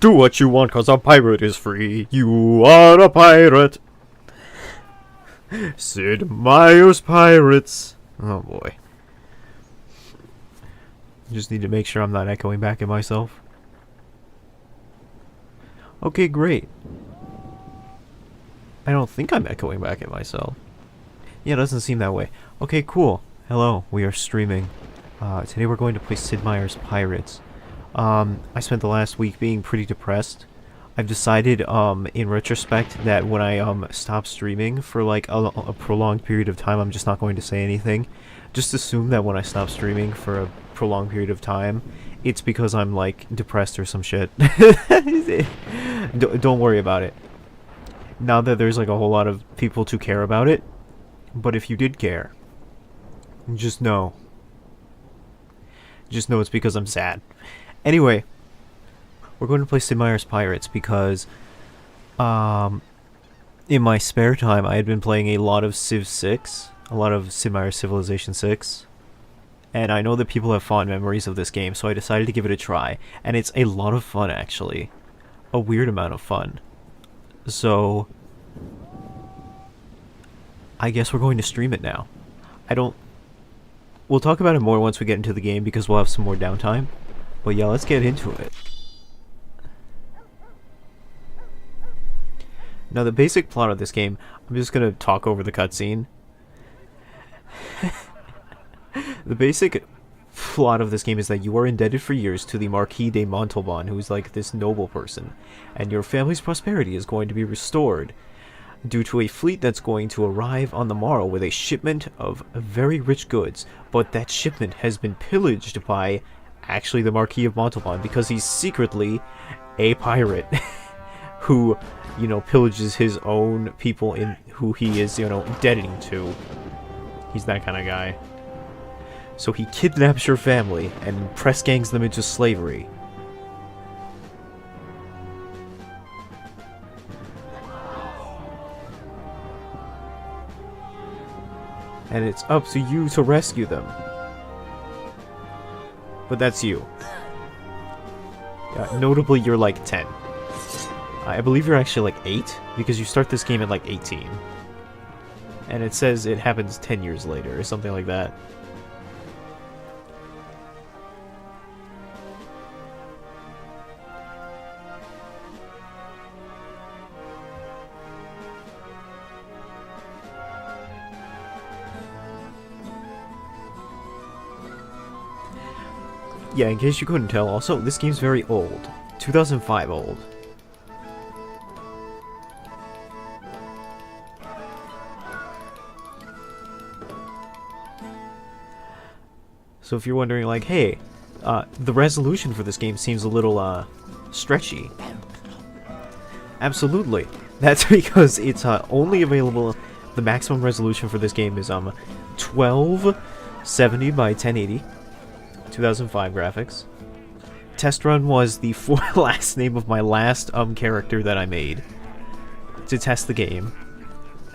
Do what you want, cause a pirate is free. You are a pirate. Sid Meier's Pirates. Oh boy. Just need to make sure I'm not echoing back at myself. Okay, great. I don't think I'm echoing back at myself. Yeah, it doesn't seem that way. Okay, cool. Hello, we are streaming. Today we're going to play Sid Meier's Pirates. I spent the last week being pretty depressed. I've decided, in retrospect, that when I, stop streaming for, like, a prolonged period of time, I'm just not going to say anything. Just assume that when I stop streaming for a prolonged period of time, it's because I'm, like, depressed or some shit. Don't worry about it. Not that there's, like, a whole lot of people to care about it, but if you did care, just know. Just know it's because I'm sad. Anyway, we're going to play Sid Meier's Pirates because, in my spare time, I had been playing a lot of Civ 6, a lot of Sid Meier's Civilization 6, and I know that people have fond memories of this game, so I decided to give it a try, and it's a lot of fun, actually. A weird amount of fun. So, I guess we're going to stream it now. We'll talk about it more once we get into the game because we'll have some more downtime. But yeah, let's get into it. Now, the basic plot of this game, I'm just gonna talk over the cutscene. The basic plot of this game is that you are indebted for years to the Marquis de Montalban, who's like this noble person, and your family's prosperity is going to be restored due to a fleet that's going to arrive on the morrow with a shipment of very rich goods, but that shipment has been pillaged by actually the Marquis of Montalban because he's secretly a pirate who, you know, pillages his own people in who he is, you know, indebted to. He's that kind of guy. So he kidnaps your family and press gangs them into slavery. And it's up to you to rescue them. But that's you. Notably, you're like 10. I believe you're actually like 8, because you start this game at like 18. And it says it happens 10 years later, or something like that. Yeah, in case you couldn't tell, also, this game's very old. 2005 old. So if you're wondering, like, hey, the resolution for this game seems a little, stretchy. Absolutely. That's because it's, only available, the maximum resolution for this game is, 1270 by 1080. 2005 graphics. Test run was the last name of my last character that I made to test the game,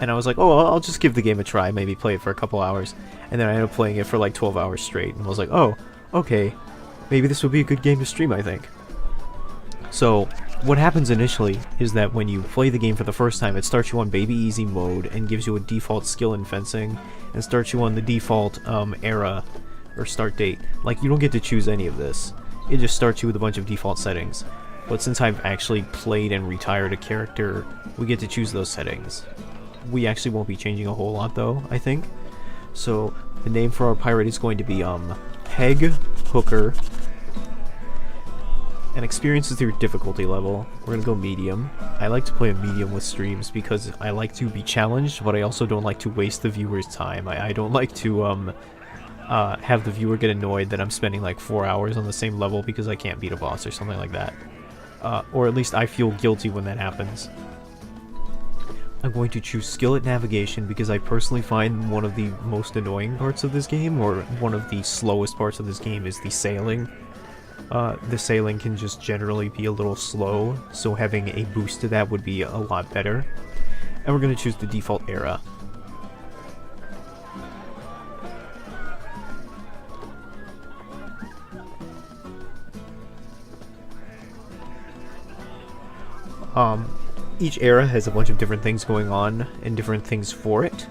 and I was like, oh, I'll just give the game a try, maybe play it for a couple hours, and then I ended up playing it for like 12 hours straight, and I was like, oh, okay, maybe this would be a good game to stream, I think. So what happens initially is that when you play the game for the first time, it starts you on baby easy mode and gives you a default skill in fencing and starts you on the default era or start date. Like, you don't get to choose any of this. It just starts you with a bunch of default settings. But since I've actually played and retired a character, we get to choose those settings. We actually won't be changing a whole lot though, I think. So the name for our pirate is going to be Peg Hooker. And experience is your difficulty level. We're gonna go medium. I like to play a medium with streams because I like to be challenged, but I also don't like to waste the viewer's time. I don't like to have the viewer get annoyed that I'm spending like 4 hours on the same level because I can't beat a boss or something like that. Or at least I feel guilty when that happens. I'm going to choose skill at navigation because I personally find one of the most annoying parts of this game, or one of the slowest parts of this game, is the sailing. The sailing can just generally be a little slow, so having a boost to that would be a lot better. And we're going to choose the default era. Each era has a bunch of different things going on and different things for it,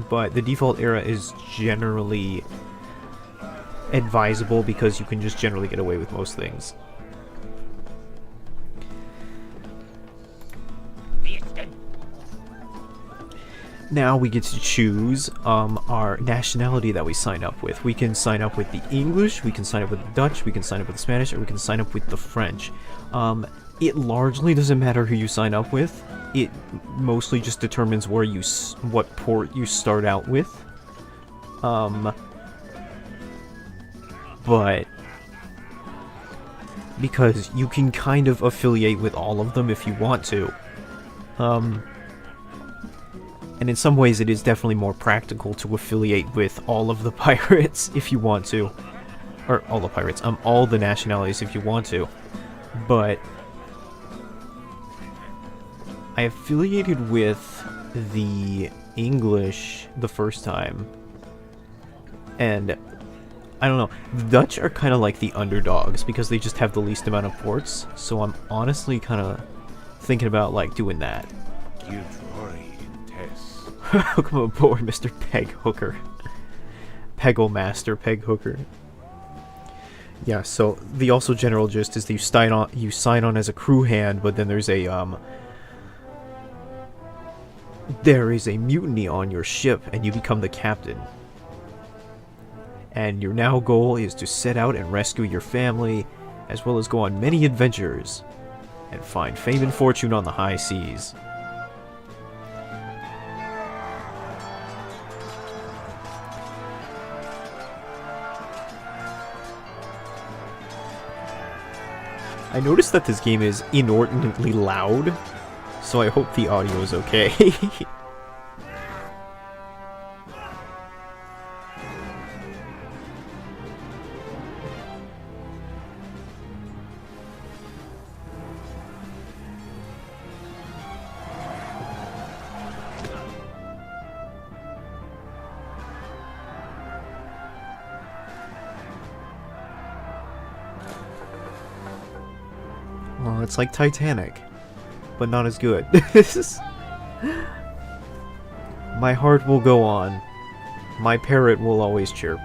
but the default era is generally advisable because you can just generally get away with most things. Now we get to choose our nationality that we sign up with. We can sign up with the English, we can sign up with the Dutch, we can sign up with the Spanish, or we can sign up with the French. It largely doesn't matter who you sign up with. It mostly just determines where you what port you start out with. But because you can kind of affiliate with all of them if you want to. And in some ways it is definitely more practical to affiliate with all of the pirates if you want to. Or all the pirates, all the nationalities if you want to. But I affiliated with the English the first time. And I don't know, the Dutch are kind of like the underdogs because they just have the least amount of ports. So I'm honestly kind of thinking about like doing that. Welcome aboard, Mr. Peg Hooker. Peggle Master Peg Hooker. Yeah, so the also general gist is that you sign on as a crew hand, but then there's a there is a mutiny on your ship and you become the captain. And your now goal is to set out and rescue your family, as well as go on many adventures and find fame and fortune on the high seas. I noticed that this game is inordinately loud, so I hope the audio is okay. Well, it's like Titanic, but not as good. My heart will go on. My parrot will always chirp.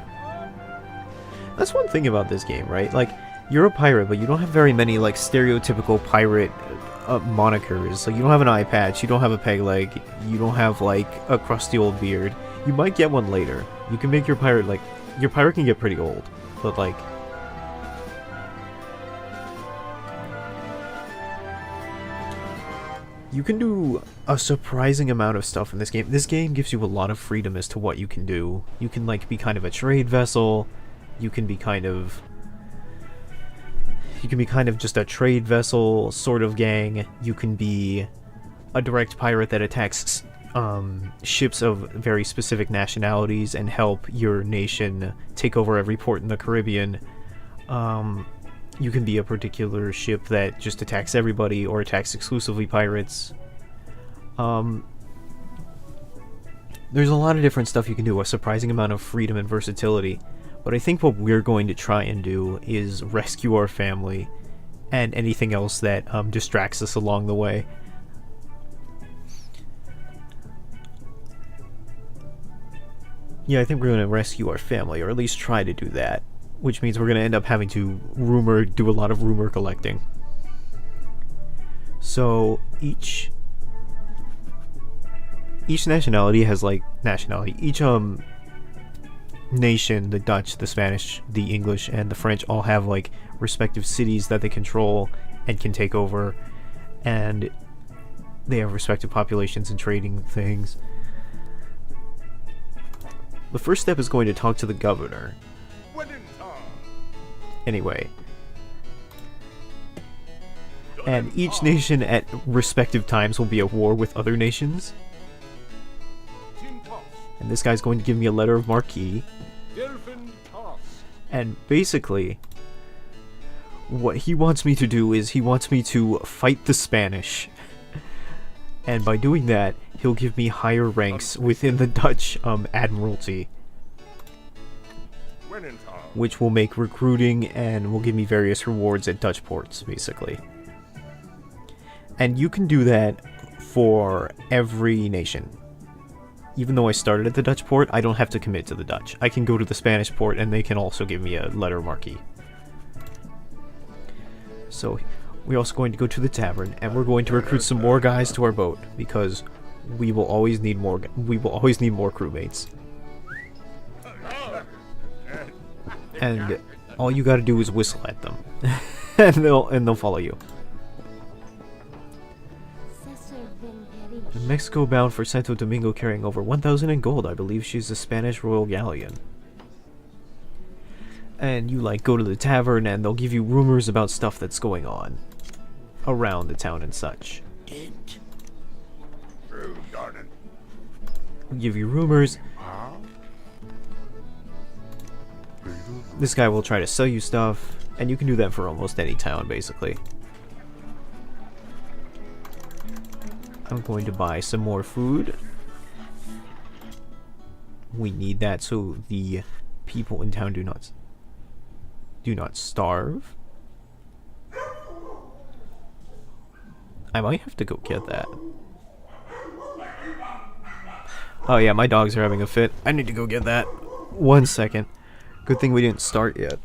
That's one thing about this game, right? Like, you're a pirate, but you don't have very many, like, stereotypical pirate monikers. Like, you don't have an eye patch, you don't have a peg leg, you don't have, like, a crusty old beard. You might get one later. You can make your pirate, like, your pirate can get pretty old, but, like, you can do a surprising amount of stuff in this game. This game gives you a lot of freedom as to what you can do. You can, like, be kind of a trade vessel. You can be kind of just a trade vessel sort of gang. You can be a direct pirate that attacks ships of very specific nationalities and help your nation take over every port in the Caribbean. You can be a particular ship that just attacks everybody or attacks exclusively pirates. There's a lot of different stuff you can do, a surprising amount of freedom and versatility. But I think what we're going to try and do is rescue our family and anything else that distracts us along the way. Yeah, I think we're going to rescue our family, or at least try to do that. Which means we're going to end up having to do a lot of rumor collecting. So each nationality has like each nation, the Dutch, the Spanish, the English, and the French all have like respective cities that they control and can take over, and they have respective populations and trading things. The first step is going to talk to the governor. Anyway. And each nation at respective times will be at war with other nations. And this guy's going to give me a letter of marque. And basically, what he wants me to do is he wants me to fight the Spanish. And by doing that, he'll give me higher ranks within the Dutch Admiralty. Which will make recruiting and will give me various rewards at Dutch ports, basically. And you can do that for every nation. Even though I started at the Dutch port, I don't have to commit to the Dutch. I can go to the Spanish port and they can also give me a letter marquee. So we're also going to go to the tavern and we're going to recruit some more guys to our boat because we will always need more crewmates. And all you gotta do is whistle at them. and they'll follow you. Mexico bound for Santo Domingo carrying over 1,000 in gold. I believe she's a Spanish royal galleon. And you like go to the tavern and they'll give you rumors about stuff that's going on around the town and such. Give you rumors. This guy will try to sell you stuff, and you can do that for almost any town basically. I'm going to buy some more food. We need that so the people in town do not starve. I might have to go get that. Oh yeah, my dogs are having a fit. I need to go get that. 1 second. Good thing we didn't start yet.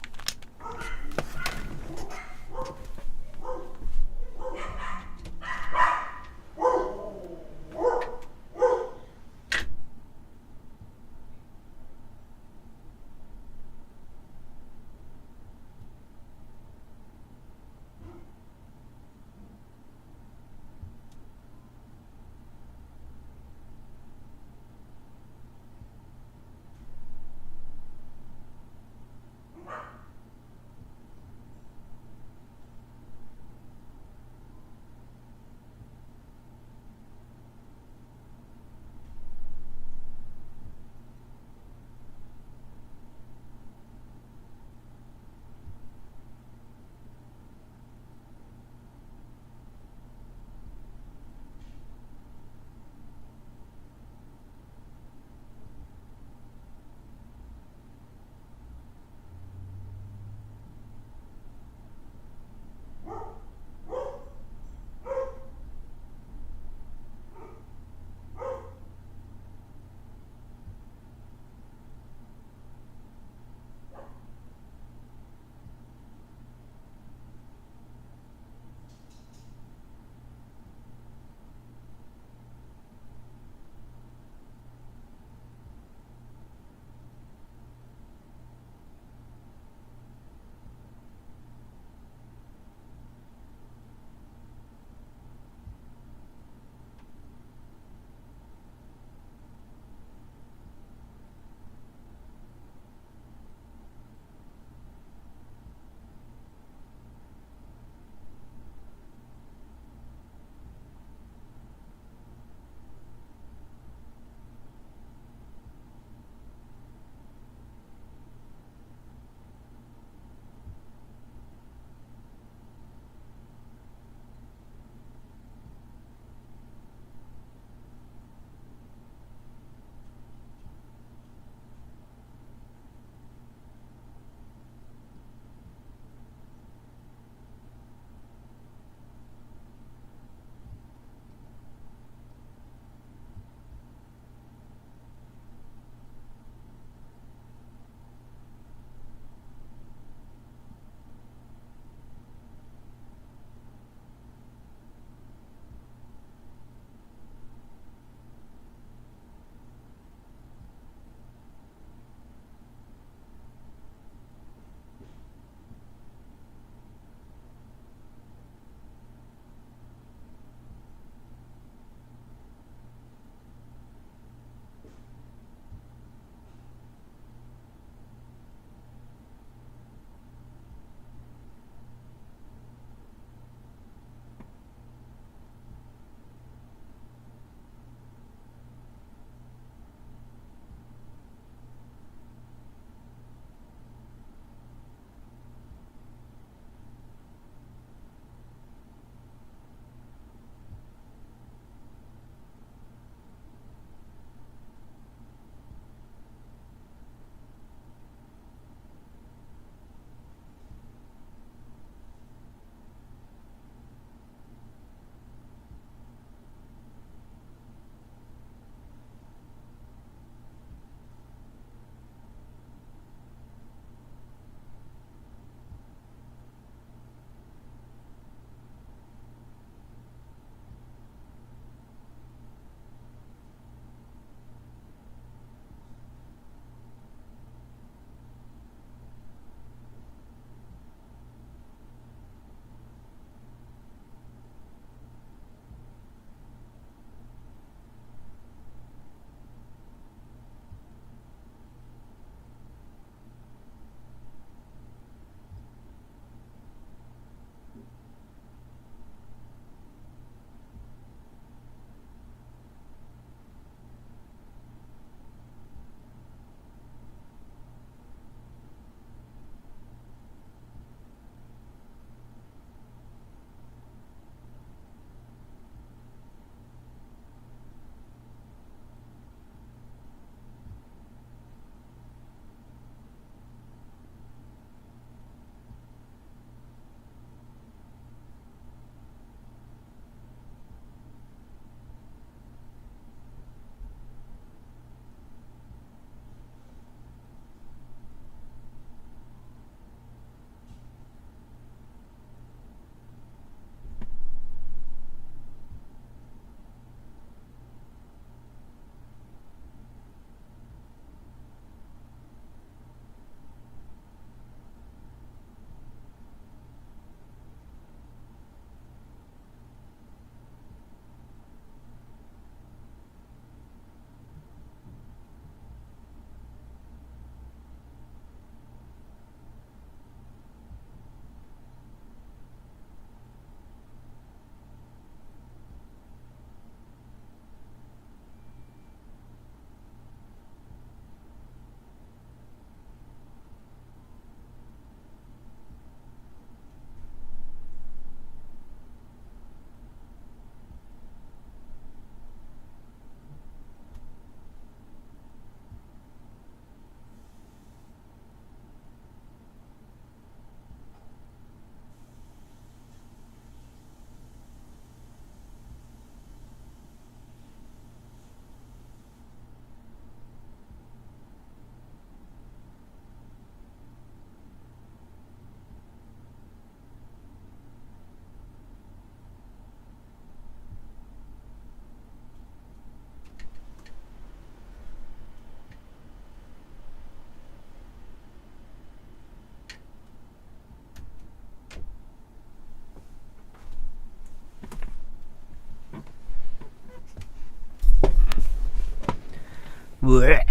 Blech.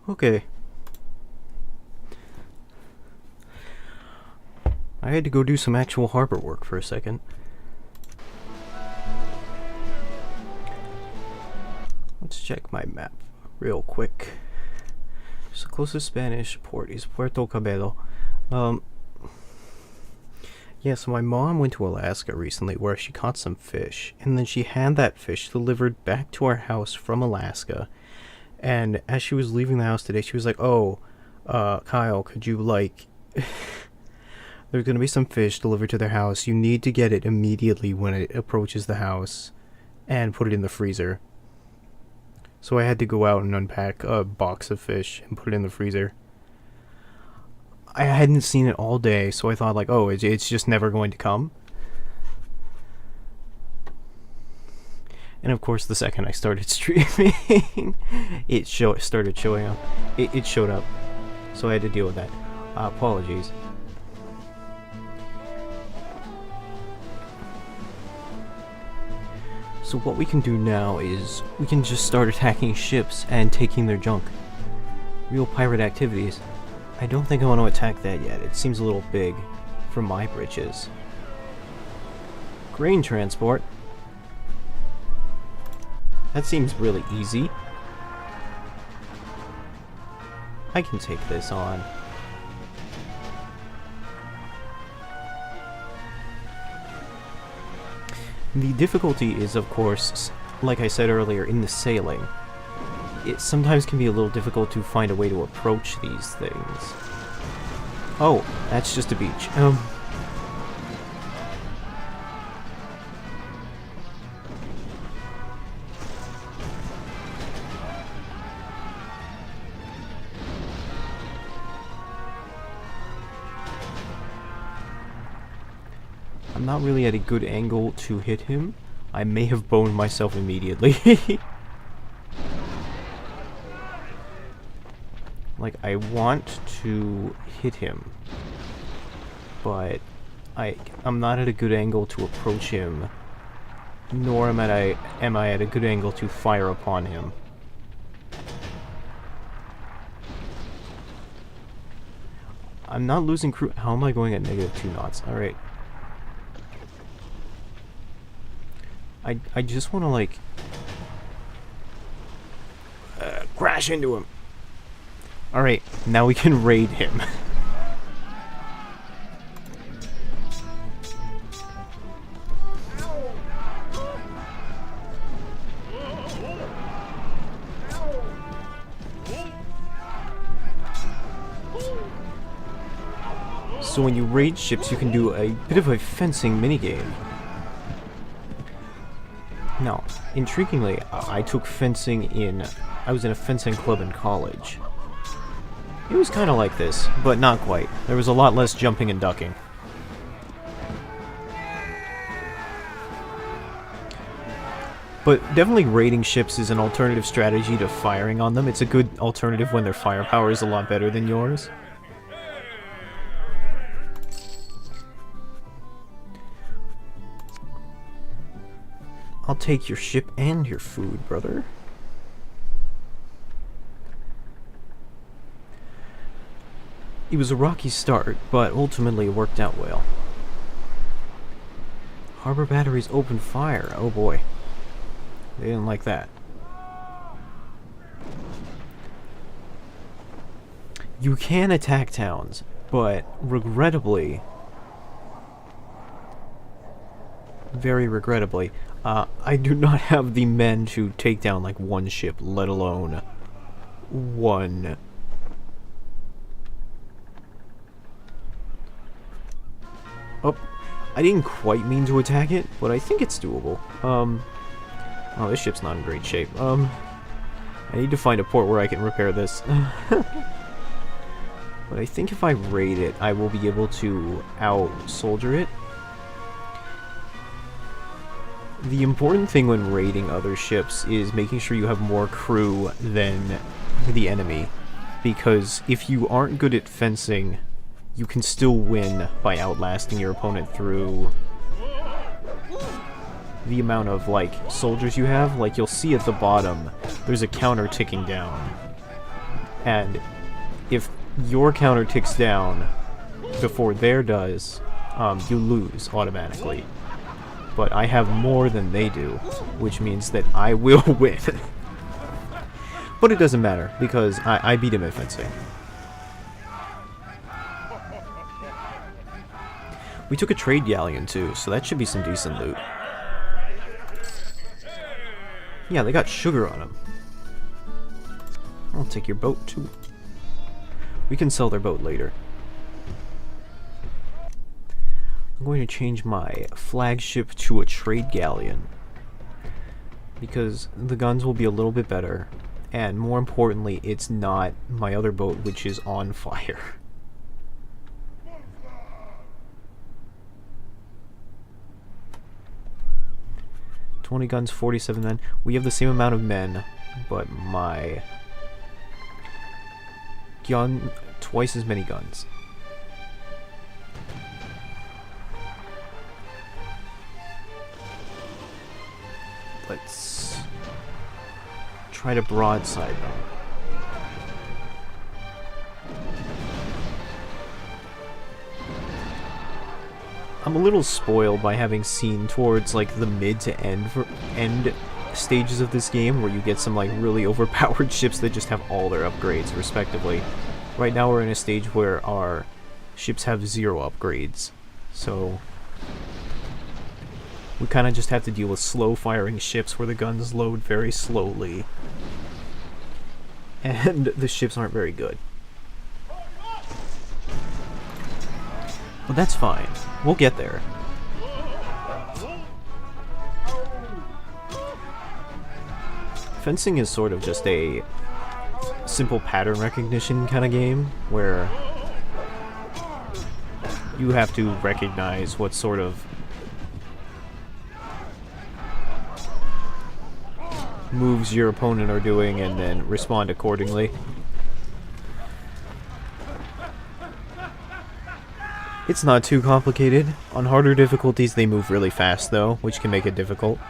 Okay. I had to go do some actual harbor work for a second. Let's check my map real quick. So the closest Spanish port is Puerto Cabello. Yeah, so my mom went to Alaska recently where she caught some fish, and then she had that fish delivered back to our house from Alaska. And as she was leaving the house today, she was like, "Oh, Kyle, could you, like, there's gonna be some fish delivered to their house. You need to get it immediately when it approaches the house and put it in the freezer." So I had to go out and unpack a box of fish and put it in the freezer. I hadn't seen it all day, so I thought, like, oh, it's just never going to come. And of course, the second I started streaming, it started showing up. It showed up. So I had to deal with that. Apologies. So what we can do now is we can just start attacking ships and taking their junk. Real pirate activities. I don't think I want to attack that yet. It seems a little big for my britches. Grain transport. That seems really easy. I can take this on. The difficulty is, of course, like I said earlier, in the sailing. It sometimes can be a little difficult to find a way to approach these things. Oh, that's just a beach. I'm not really at a good angle to hit him. I may have boned myself immediately. Like, I want to hit him, but I'm not at a good angle to approach him, nor am I at a good angle to fire upon him. I'm not losing crew. How am I going at -2 knots? Alright. I just want to, like, crash into him. Alright, now we can raid him. So when you raid ships, you can do a bit of a fencing minigame. Now, intriguingly, I took fencing I was in a fencing club in college. It was kind of like this, but not quite. There was a lot less jumping and ducking. But definitely raiding ships is an alternative strategy to firing on them. It's a good alternative when their firepower is a lot better than yours. I'll take your ship and your food, brother. It was a rocky start, but ultimately it worked out well. Harbor batteries open fire. Oh boy. They didn't like that. You can attack towns, but regrettably, very regrettably, I do not have the men to take down like one ship, let alone one. Oh, I didn't quite mean to attack it, but I think it's doable. Oh, this ship's not in great shape. I need to find a port where I can repair this. But I think if I raid it, I will be able to out-soldier it. The important thing when raiding other ships is making sure you have more crew than the enemy. Because if you aren't good at fencing, you can still win by outlasting your opponent through the amount of, like, soldiers you have. Like, you'll see at the bottom, there's a counter ticking down. And if your counter ticks down before their does, you lose automatically. But I have more than they do, which means that I will win. But it doesn't matter, because I beat him at fencing. We took a trade galleon too, so that should be some decent loot. Yeah, they got sugar on them. I'll take your boat too. We can sell their boat later. I'm going to change my flagship to a trade galleon, because the guns will be a little bit better, and more importantly, it's not my other boat, which is on fire. "20 guns, 47 men." We have the same amount of men, but my gun, twice as many guns. Let's try to broadside them. I'm a little spoiled by having seen towards like the mid to end stages of this game where you get some like really overpowered ships that just have all their upgrades respectively. Right now we're in a stage where our ships have 0 upgrades, so we kind of just have to deal with slow firing ships where the guns load very slowly and the ships aren't very good. But that's fine. We'll get there. Fencing is sort of just a simple pattern recognition kind of game where you have to recognize what sort of moves your opponent are doing and then respond accordingly. It's not too complicated. On harder difficulties they move really fast though, which can make it difficult.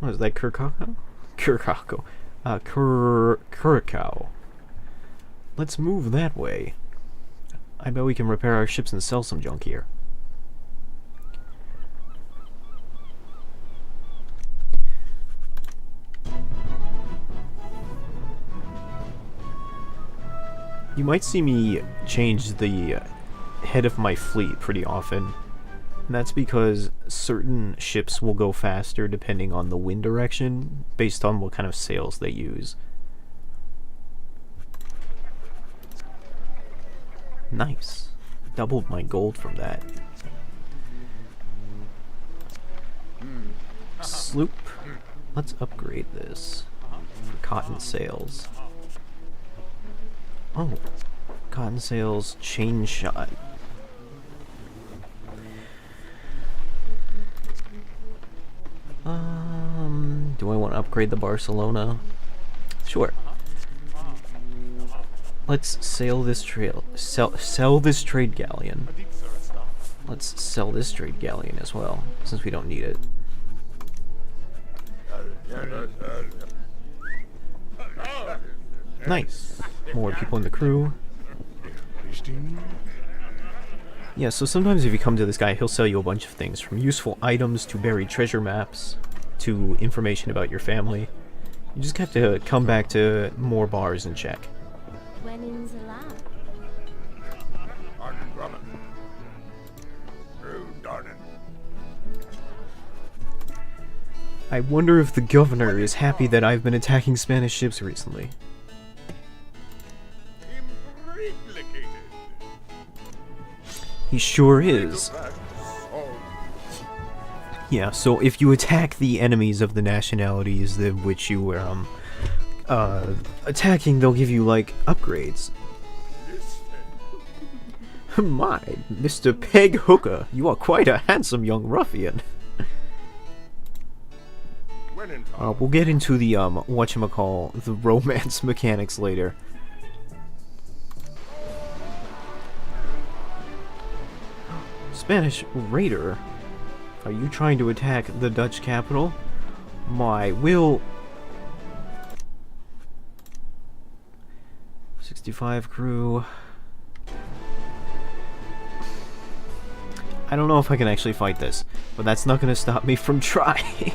What is that, Curacao? Curacao. Curacao. Let's move that way. I bet we can repair our ships and sell some junk here. You might see me change the head of my fleet pretty often. And that's because certain ships will go faster depending on the wind direction, based on what kind of sails they use. Nice. Doubled my gold from that. Sloop. Let's upgrade this for cotton sails. Oh, cotton sails, chain shot. Do I want to upgrade the Barcelona? Sure. Let's sail this trail. Sell this trade galleon. Let's sell this trade galleon as well, since we don't need it. Nice. More people in the crew. Yeah, so sometimes if you come to this guy, he'll sell you a bunch of things, from useful items to buried treasure maps to information about your family. You just have to come back to more bars and check. I wonder if the governor is happy that I've been attacking Spanish ships recently. He sure is. Yeah, so if you attack the enemies of the nationalities that which you were attacking, they'll give you like upgrades. My, Mr. Peg Hooker, you are quite a handsome young ruffian. We'll get into the, whatchamacall, the romance mechanics later. Spanish Raider, are you trying to attack the Dutch capital? My will... 65 crew... I don't know if I can actually fight this, but that's not going to stop me from trying.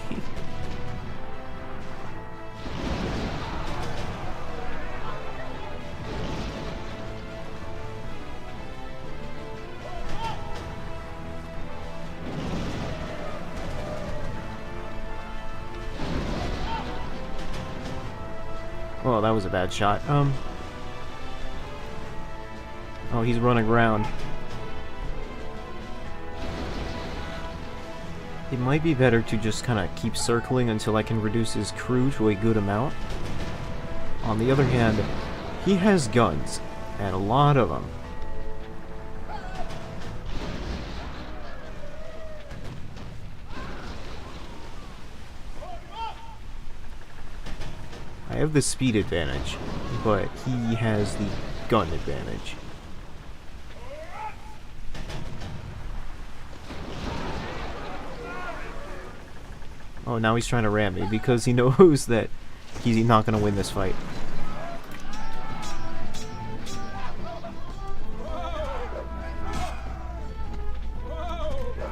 Well, that was a bad shot. Oh, he's running around. It might be better to just kind of keep circling until I can reduce his crew to a good amount. On the other hand, he has guns, and a lot of them. I have the speed advantage, but he has the gun advantage. Oh, now he's trying to ram me because he knows that he's not going to win this fight.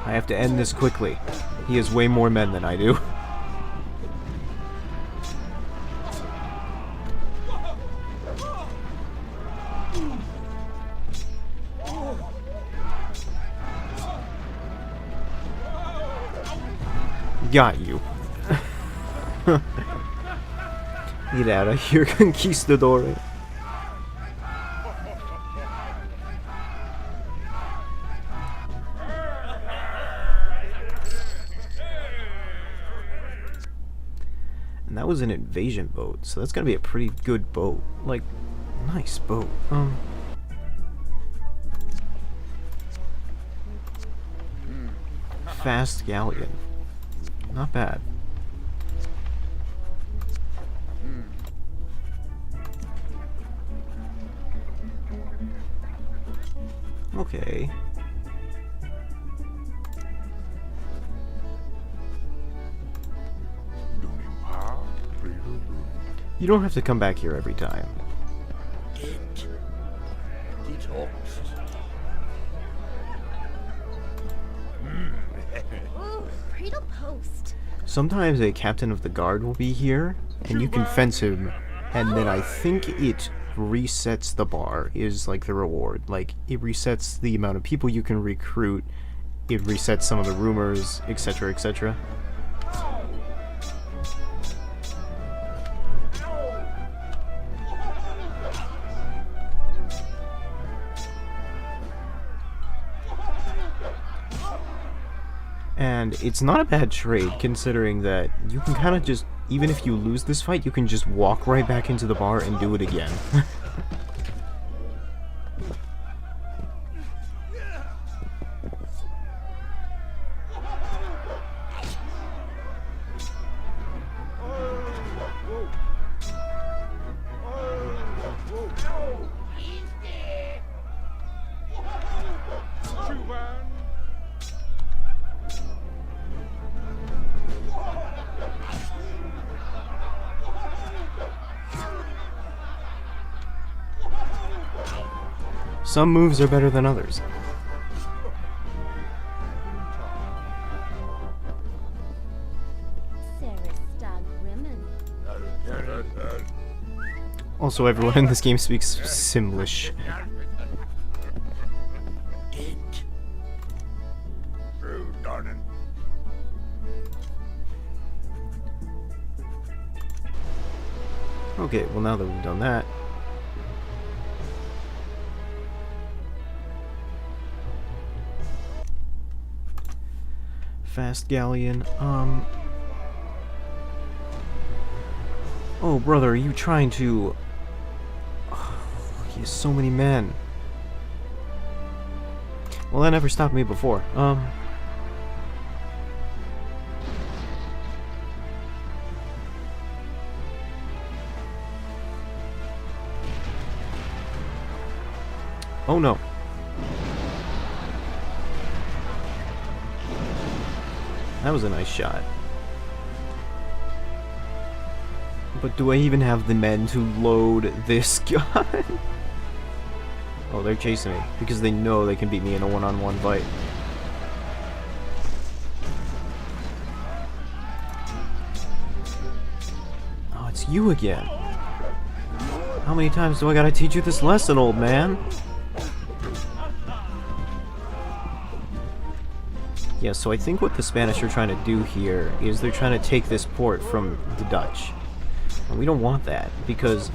I have to end this quickly. He has way more men than I do. Got you. Get out of here, conquistador. And that was an invasion boat, so that's gonna be a pretty good boat. Like, nice boat. Fast galleon. Not bad. Okay. You don't have to come back here every time. Sometimes a captain of the guard will be here, and you can fence him, and then I think it resets the bar, is like the reward. Like, it resets the amount of people you can recruit, it resets some of the rumors, etc., etc. And it's not a bad trade, considering that you can kind of just, even if you lose this fight, you can just walk right back into the bar and do it again. Some moves are better than others. Also, everyone in this game speaks Simlish. Okay, well now that we've done that, fast galleon, oh brother, are you trying to... Oh, he has so many men. Well, that never stopped me before. Oh no. That was a nice shot. But do I even have the men to load this gun? Oh, they're chasing me because they know they can beat me in a one-on-one fight. Oh, it's you again. How many times do I gotta teach you this lesson, old man? Yeah, so I think what the Spanish are trying to do here is they're trying to take this port from the Dutch. And we don't want that, because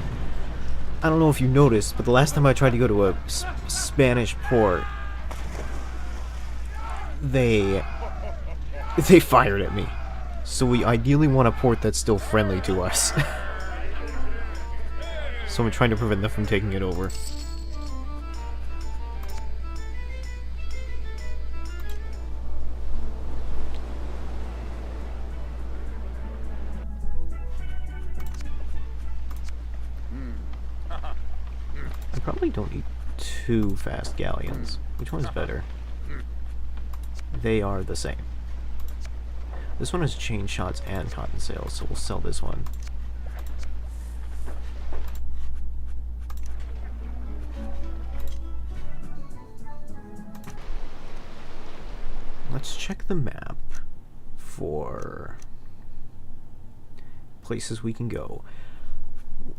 I don't know if you noticed, but the last time I tried to go to a Spanish port, they fired at me. So we ideally want a port that's still friendly to us. So I'm trying to prevent them from taking it over. I probably don't need 2 fast galleons. Which one's better? They are the same. This one has chain shots and cotton sails, so we'll sell this one. Let's check the map for places we can go.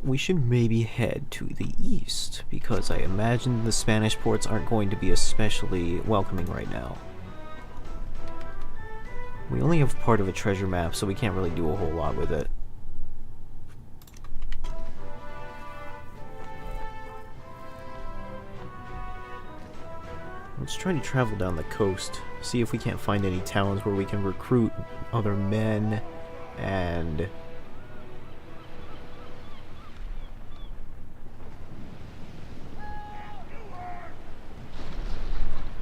We should maybe head to the east, because I imagine the Spanish ports aren't going to be especially welcoming right now. We only have part of a treasure map, so we can't really do a whole lot with it. Let's try to travel down the coast, see if we can't find any towns where we can recruit other men and...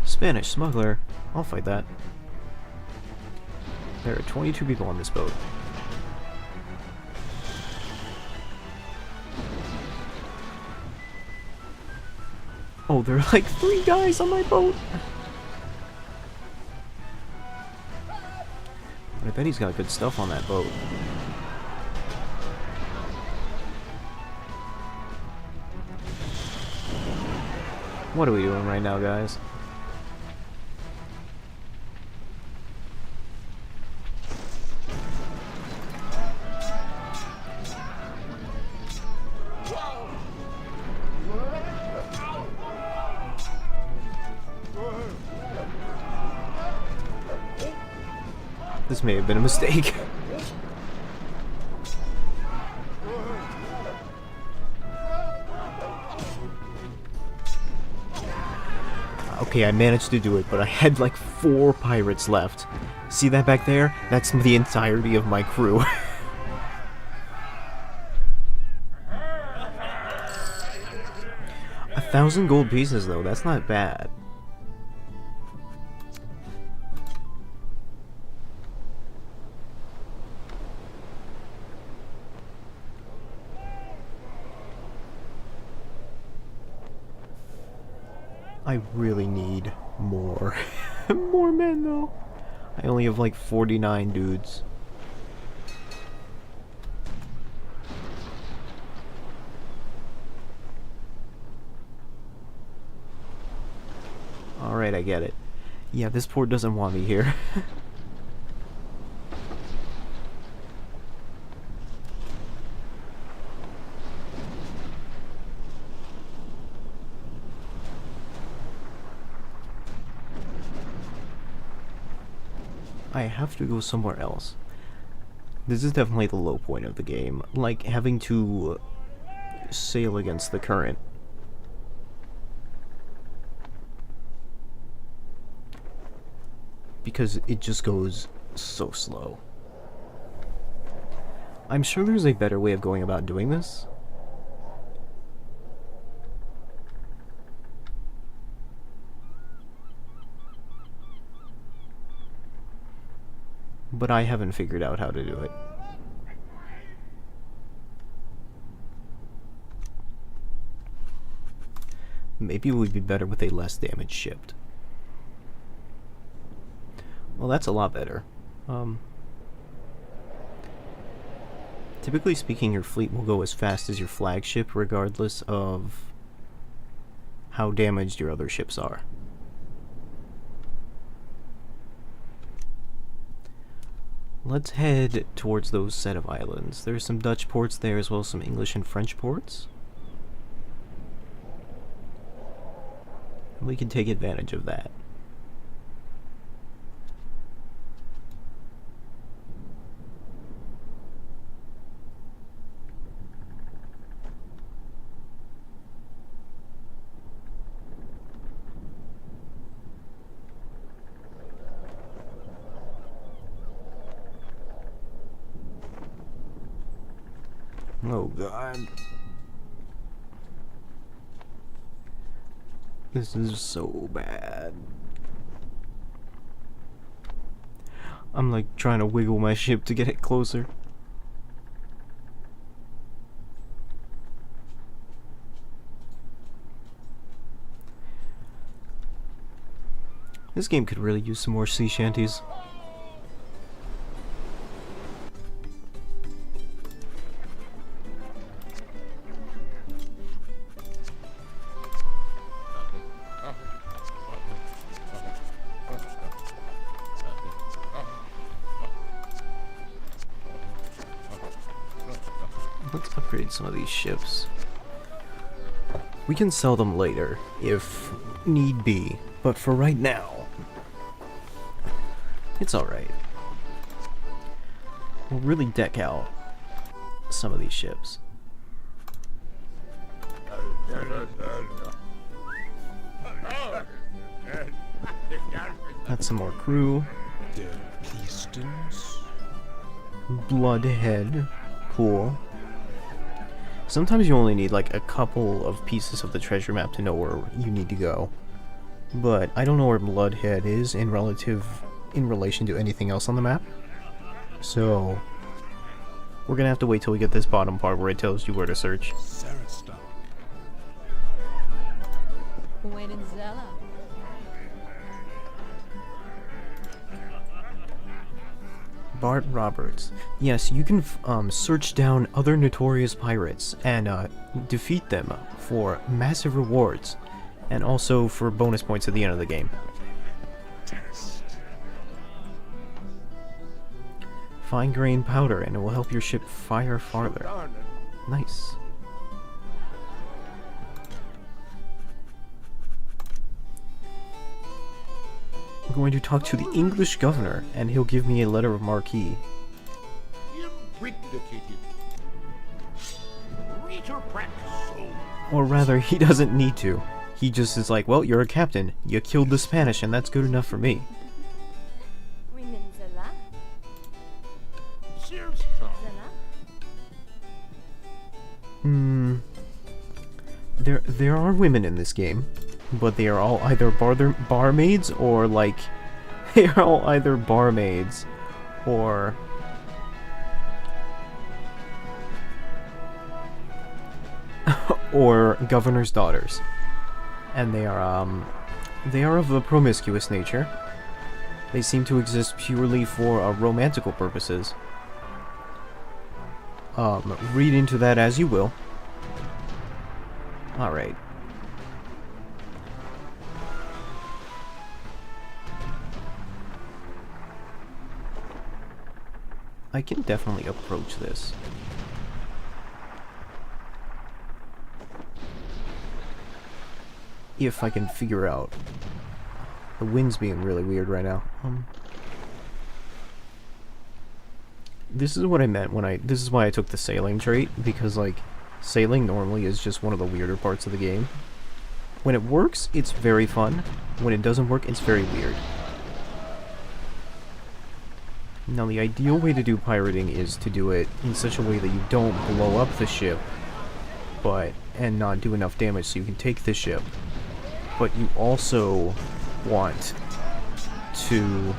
Spanish smuggler. I'll fight that. There are 22 people on this boat. Oh, there are like 3 guys on my boat! But I bet he's got good stuff on that boat. What are we doing right now, guys? This may have been a mistake. Okay, I managed to do it, but I had like 4 pirates left. See that back there? That's the entirety of my crew. 1,000 gold pieces, though. That's not bad. I really need more. More men, though. I only have like 49 dudes. Alright, I get it. Yeah, this port doesn't want me here. I have to go somewhere else. This is definitely the low point of the game, like having to sail against the current. Because it just goes so slow. I'm sure there's a better way of going about doing this. But I haven't figured out how to do it. maybe it would be better with a less damage shipped. Well, that's a lot better. Typically speaking, your fleet will go as fast as your flagship, regardless of how damaged your other ships are. Let's head towards those set of islands. There's some Dutch ports there, as well as some English and French ports. We can take advantage of that. Oh god. This is so bad. I'm like trying to wiggle my ship to get it closer. This game could really use some more sea shanties. Let's upgrade some of these ships. We can sell them later, if need be, but for right now, it's alright. We'll really deck out some of these ships. That's some more crew. Bloodhead. Cool. Sometimes you only need like a couple of pieces of the treasure map to know where you need to go. But I don't know where Bloodhead is in relation to anything else on the map. So we're gonna have to wait till we get this bottom part where it tells you where to search. Bart Roberts. Yes, you can search down other notorious pirates and defeat them for massive rewards, and also for bonus points at the end of the game. Fine grain powder, and it will help your ship fire farther. Nice. I'm going to talk to the English governor, and he'll give me a letter of marque. Or rather, he doesn't need to. He just is like, well, you're a captain. You killed the Spanish, and that's good enough for me. There are women in this game, but they are all either barmaids or like they are all either barmaids or or governor's daughters, and they are of a promiscuous nature. They seem to exist purely for romantical purposes. Read into that as you will. Alright. I can definitely approach this. If I can figure out. The wind's being really weird right now. This is what I meant when this is why I took the sailing trait, because like sailing normally is just one of the weirder parts of the game. When it works, it's very fun. When it doesn't work, it's very weird. Now the ideal way to do pirating is to do it in such a way that you don't blow up the ship, and not do enough damage so you can take the ship. But you also want to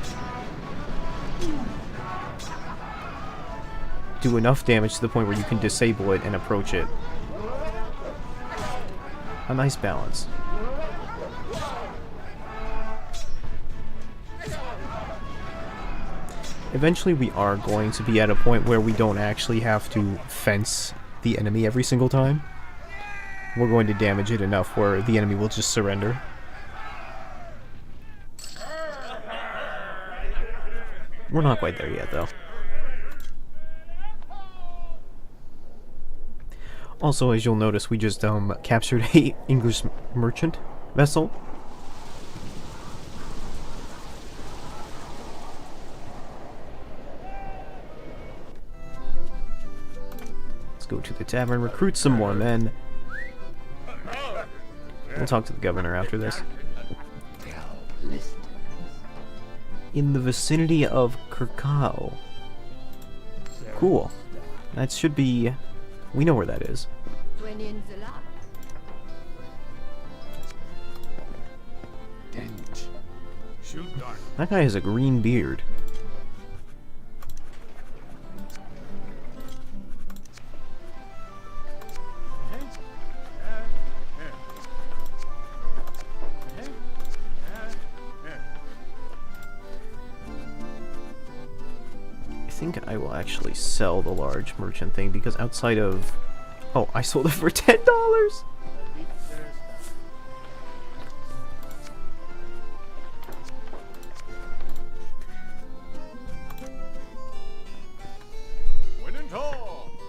do enough damage to the point where you can disable it and approach it. A nice balance. Eventually we are going to be at a point where we don't actually have to fence the enemy every single time. We're going to damage it enough where the enemy will just surrender. We're not quite there yet, though. Also, as you'll notice, we just captured a English merchant vessel. Let's go to the tavern, recruit some more men. We'll talk to the governor after this. In the vicinity of Kirkau. Cool. That should be... We know where that is. That guy has a green beard. I think I will actually sell the large merchant thing because outside of... Oh, I sold it for $10!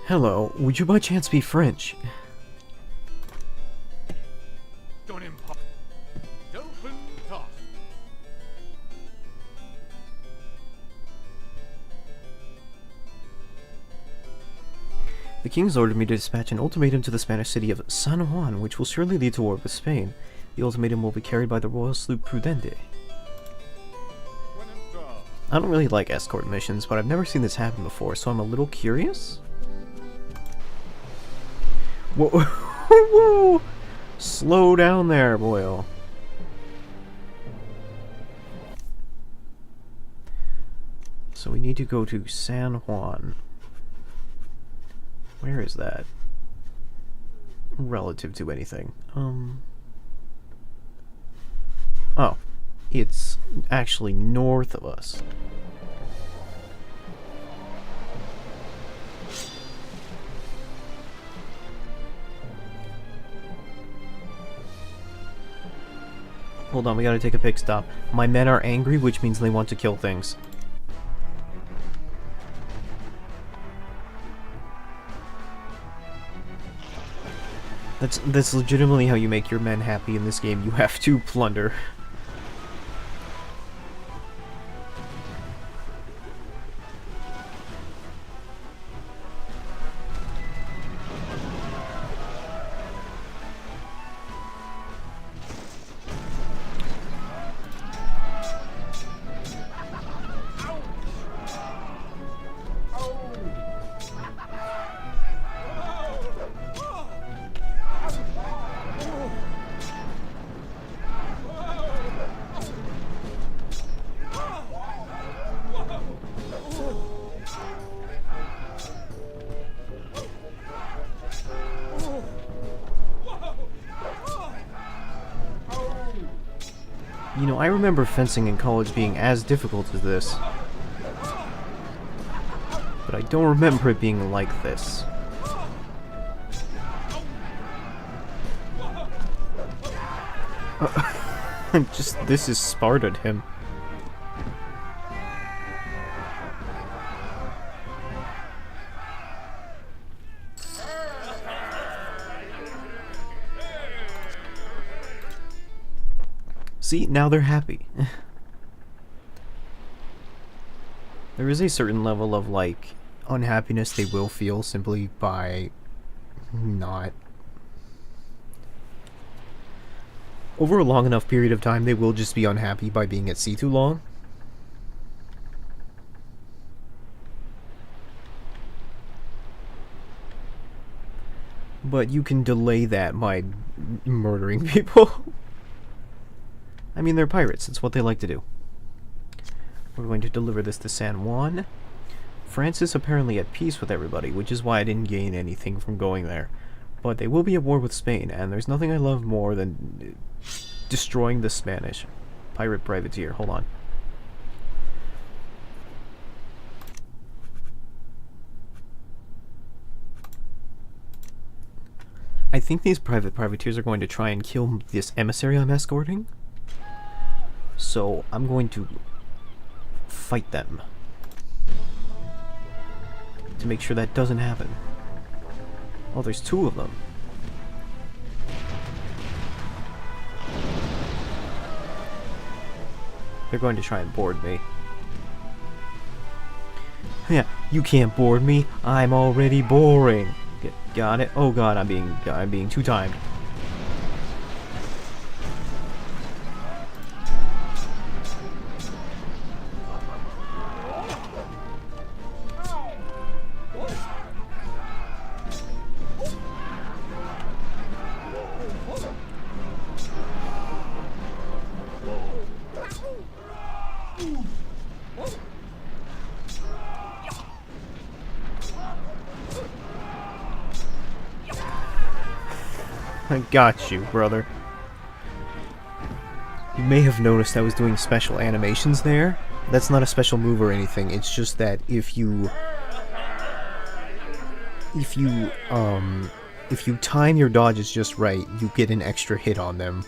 Hello, would you by chance be French? The king's ordered me to dispatch an ultimatum to the Spanish city of San Juan, which will surely lead to war with Spain. The ultimatum will be carried by the royal sloop Prudente. I don't really like escort missions, but I've never seen this happen before, so I'm a little curious. Whoa! Whoa! Slow down there, boyo. So we need to go to San Juan. Where is that? Relative to anything. Oh. It's actually north of us. Hold on, we gotta take a pit stop. My men are angry, which means they want to kill things. That's legitimately how you make your men happy in this game. You have to plunder. You know, I remember fencing in college being as difficult as this. But I don't remember it being like this. Just, this is Sparta to him. See, now they're happy. There is a certain level of, like, unhappiness they will feel simply by not... Over a long enough period of time, they will just be unhappy by being at sea too long. But you can delay that by murdering people. I mean, they're pirates. It's what they like to do. We're going to deliver this to San Juan. France is apparently at peace with everybody, which is why I didn't gain anything from going there. But they will be at war with Spain, and there's nothing I love more than destroying the Spanish. Pirate privateer, hold on. I think these privateers are going to try and kill this emissary I'm escorting. So I'm going to fight them to make sure that doesn't happen. Oh, there's two of them. They're going to try and board me. Yeah, you can't board me. I'm already boring. Got it? Oh god, I'm being too timed. I got you, brother. You may have noticed I was doing special animations there. That's not a special move or anything. It's just that if you time your dodges just right, you get an extra hit on them.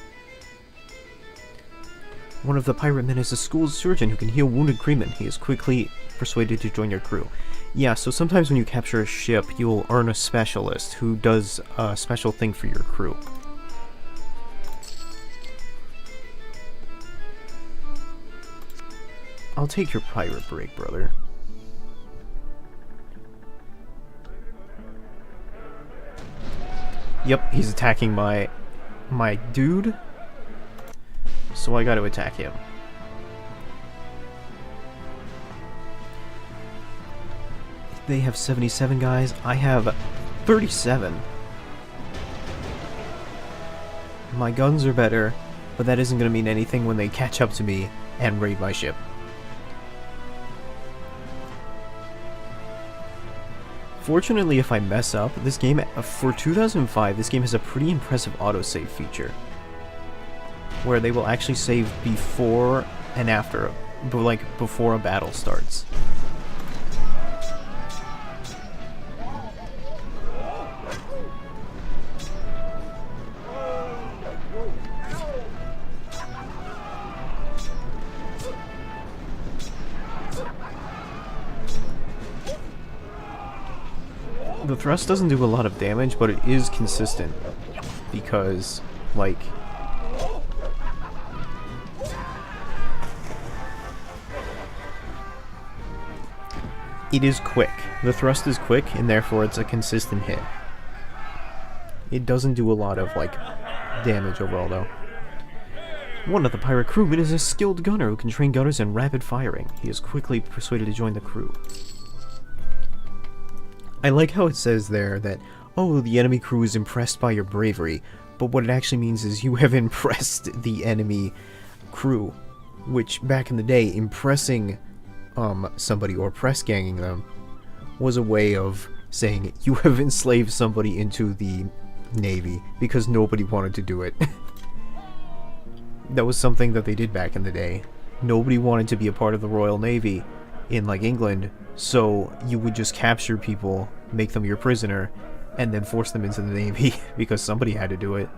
One of the pirate men is a school surgeon who can heal wounded crewmen. He is quickly persuaded to join your crew. Yeah, so sometimes when you capture a ship, you'll earn a specialist who does a special thing for your crew. I'll take your pirate break, brother. Yep, he's attacking my dude. So I gotta attack him. They have 77 guys. I have 37. My guns are better, but that isn't going to mean anything when they catch up to me and raid my ship. Fortunately, if I mess up, this game, for 2005, this game has a pretty impressive autosave feature. Where they will actually save before and after, like before a battle starts. The thrust doesn't do a lot of damage, but it is consistent. Because, like... it is quick. The thrust is quick, and therefore it's a consistent hit. It doesn't do a lot of, like, damage overall, though. One of the pirate crewmen is a skilled gunner who can train gunners in rapid firing. He is quickly persuaded to join the crew. I like how it says there that, oh, the enemy crew is impressed by your bravery, but what it actually means is you have impressed the enemy crew, which back in the day, impressing somebody or press ganging them was a way of saying you have enslaved somebody into the Navy because nobody wanted to do it. That was something that they did back in the day. Nobody wanted to be a part of the Royal Navy in, like, England, so you would just capture people, make them your prisoner, and then force them into the Navy because somebody had to do it.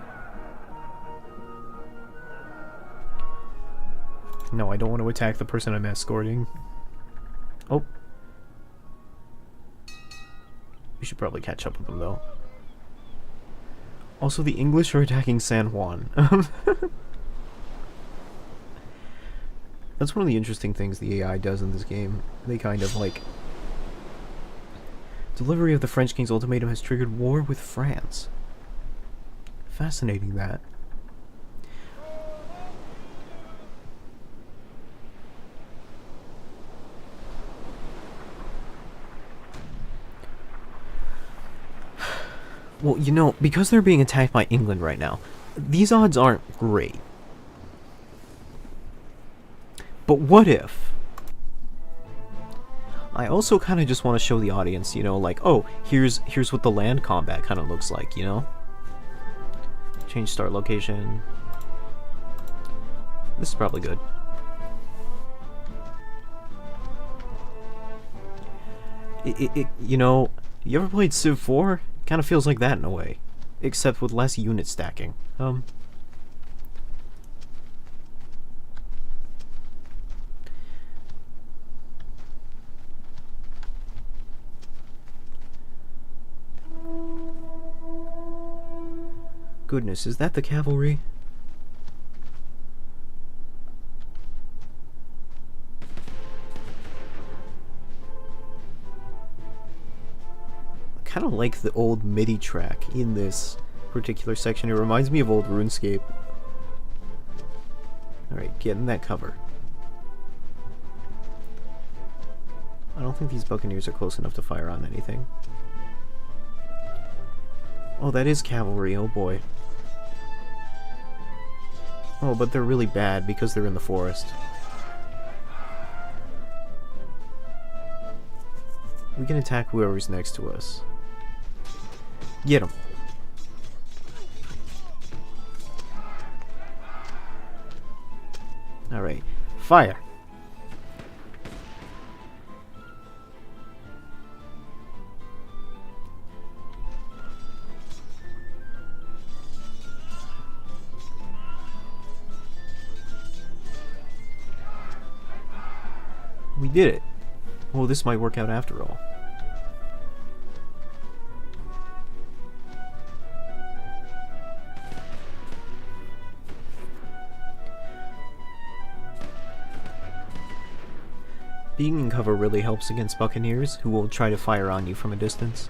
No, I don't want to attack the person I'm escorting. Oh. We should probably catch up with them, though. Also, the English are attacking San Juan. That's one of the interesting things the AI does in this game. They kind of, like... Delivery of the French King's ultimatum has triggered war with France. Fascinating, that. Well, you know, because they're being attacked by England right now, these odds aren't great. But what if... I also kind of just want to show the audience, you know, like, oh, here's what the land combat kind of looks like, you know? Change start location. This is probably good. You know, you ever played Civ 4? Kind of feels like that in a way, except with less unit stacking. Goodness, is that the cavalry? I kind of like the old MIDI track in this particular section. It reminds me of old RuneScape. Alright, get in that cover. I don't think these Buccaneers are close enough to fire on anything. Oh, that is cavalry, oh boy. Oh, but they're really bad because they're in the forest. We can attack whoever's next to us. Get him. Alright, fire! We did it. Well, this might work out after all. Being in cover really helps against Buccaneers, who will try to fire on you from a distance.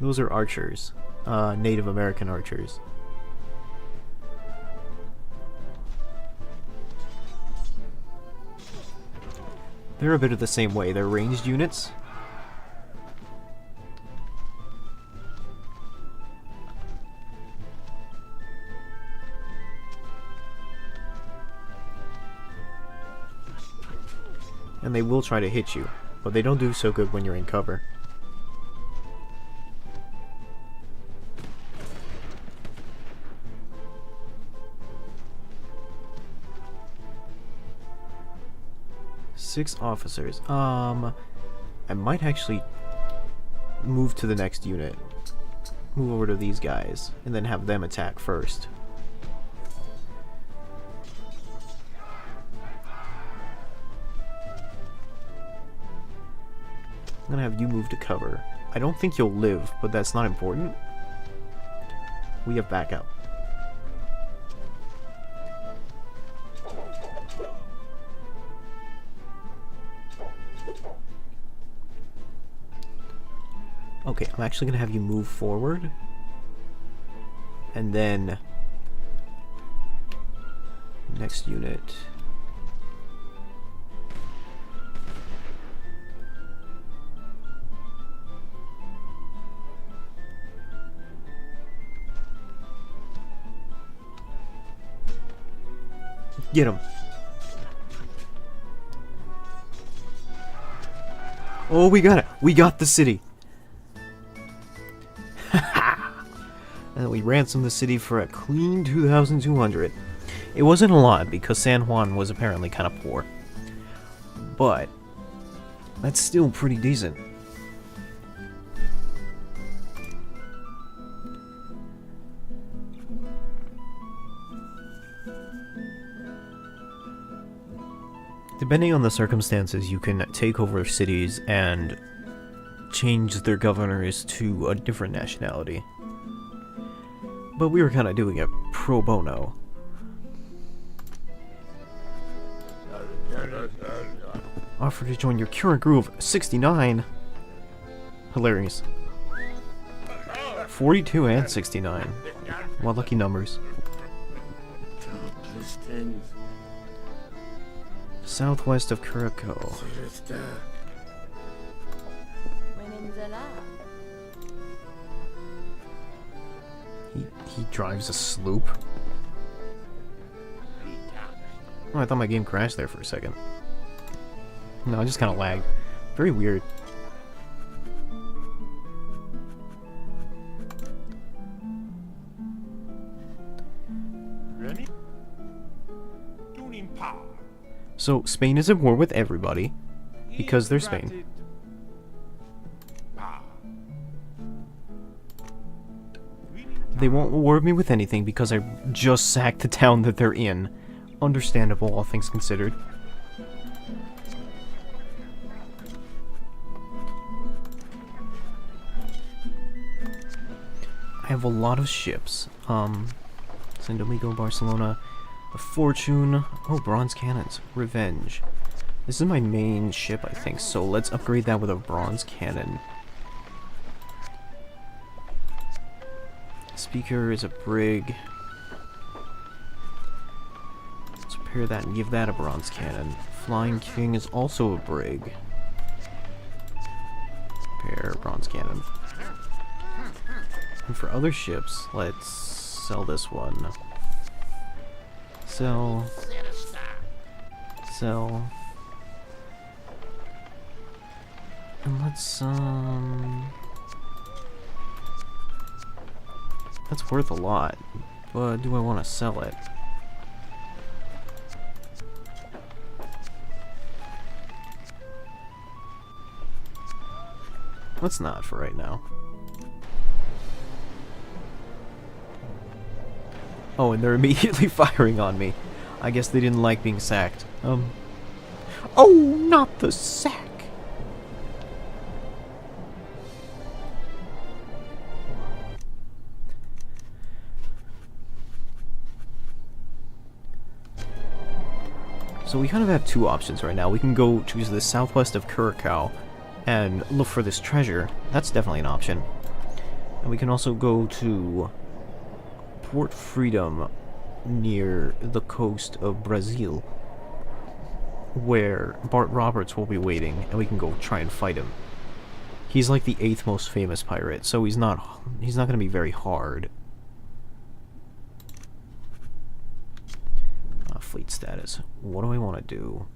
Those are archers. Native American archers. They're a bit of the same way. They're ranged units. And they will try to hit you, but they don't do so good when you're in cover. Six officers. I might actually move to the next unit. Move over to these guys, and then have them attack first. I'm gonna have you move to cover. I don't think you'll live, but that's not important. We have backup. Okay, I'm actually gonna have you move forward. And then next unit. Get him. Oh, we got it. We got the city. And we ransomed the city for a clean 2,200. It wasn't a lot because San Juan was apparently kind of poor. But that's still pretty decent. Depending on the circumstances, you can take over cities and change their governors to a different nationality. But we were kind of doing it pro bono. Offer to join your current group of 69. Hilarious. 42 and 69. What lucky numbers. Southwest of Curacao. He drives a sloop. Oh, I thought my game crashed there for a second. No, it just kind of lagged. Very weird. So, Spain is at war with everybody, because they're Spain. They won't reward me with anything because I just sacked the town that they're in. Understandable, all things considered. I have a lot of ships. San Domingo, Barcelona, a Fortune. Oh, bronze cannons. Revenge. This is my main ship, I think, so let's upgrade that with a bronze cannon. Speaker is a brig. Let's repair that and give that a bronze cannon. Flying King is also a brig. Repair bronze cannon. And for other ships, let's sell this one. Sell. Sell. And let's, that's worth a lot, but do I want to sell it? Let's not for right now. Oh, and they're immediately firing on me. I guess they didn't like being sacked. Oh, not the sack! So we kind of have two options right now. We can go to the southwest of Curacao and look for this treasure. That's definitely an option. And we can also go to Port Freedom near the coast of Brazil, where Bart Roberts will be waiting, and we can go try and fight him. He's like the 8th most famous pirate, so he's not going to be very hard. Fleet status. What do I want to do?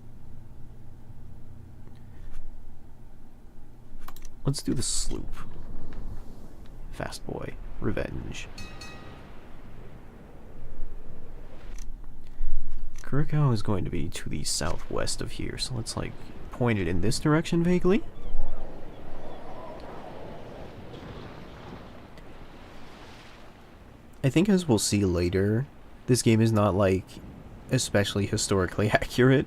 Let's do the sloop. Fast boy. Revenge. Curacao is going to be to the southwest of here, so let's like point it in this direction vaguely. I think, as we'll see later, this game is not like especially historically accurate.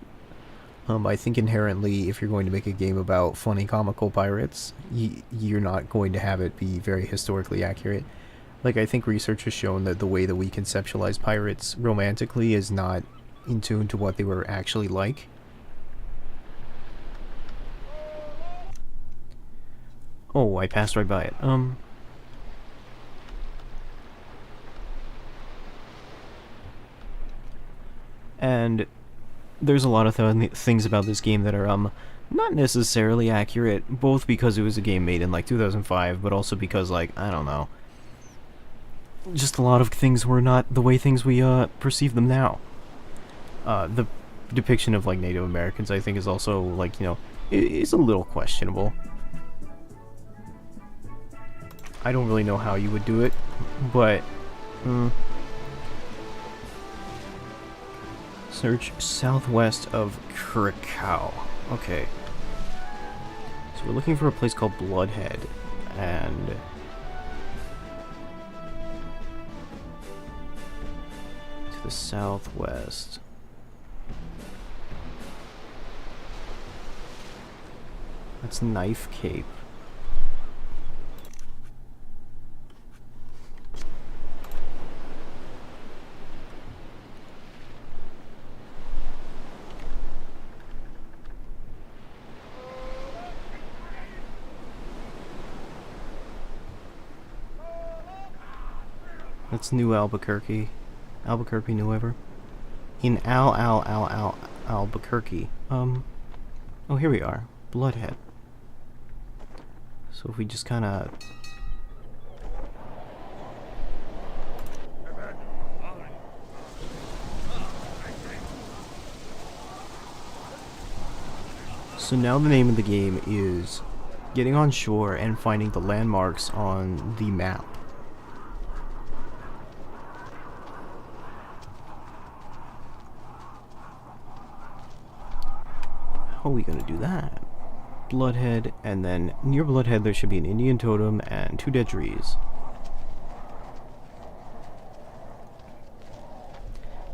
I think inherently, if you're going to make a game about funny comical pirates, you're not going to have it be very historically accurate. Like, I think research has shown that the way that we conceptualize pirates romantically is not in tune to what they were actually like. Oh, I passed right by it. And there's a lot of things about this game that are not necessarily accurate, both because it was a game made in like 2005, but also because, like, I don't know, just a lot of things were not the way things we perceive them now. The depiction of like Native Americans, I think, is also like, you know, is a little questionable. I don't really know how you would do it, but search southwest of Curacao. Okay. So we're looking for a place called Bloodhead, and to the southwest. That's Knife Cape. That's New Albuquerque. Albuquerque, New Ever. In Albuquerque. Oh, here we are. Bloodhead. So if we just kind of... So now the name of the game is getting on shore and finding the landmarks on the map. How are we gonna do that? Bloodhead, and then near Bloodhead there should be an Indian totem and 2 dead trees.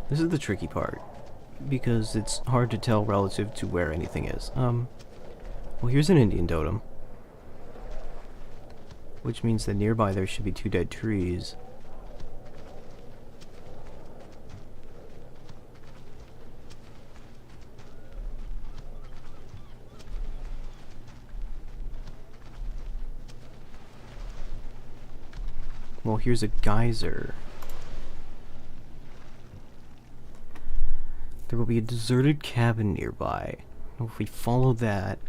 This is the tricky part, because it's hard to tell relative to where anything is. Well, here's an Indian totem, which means that nearby there should be 2 dead trees. Well, here's a geyser. There will be a deserted cabin nearby. If we follow that...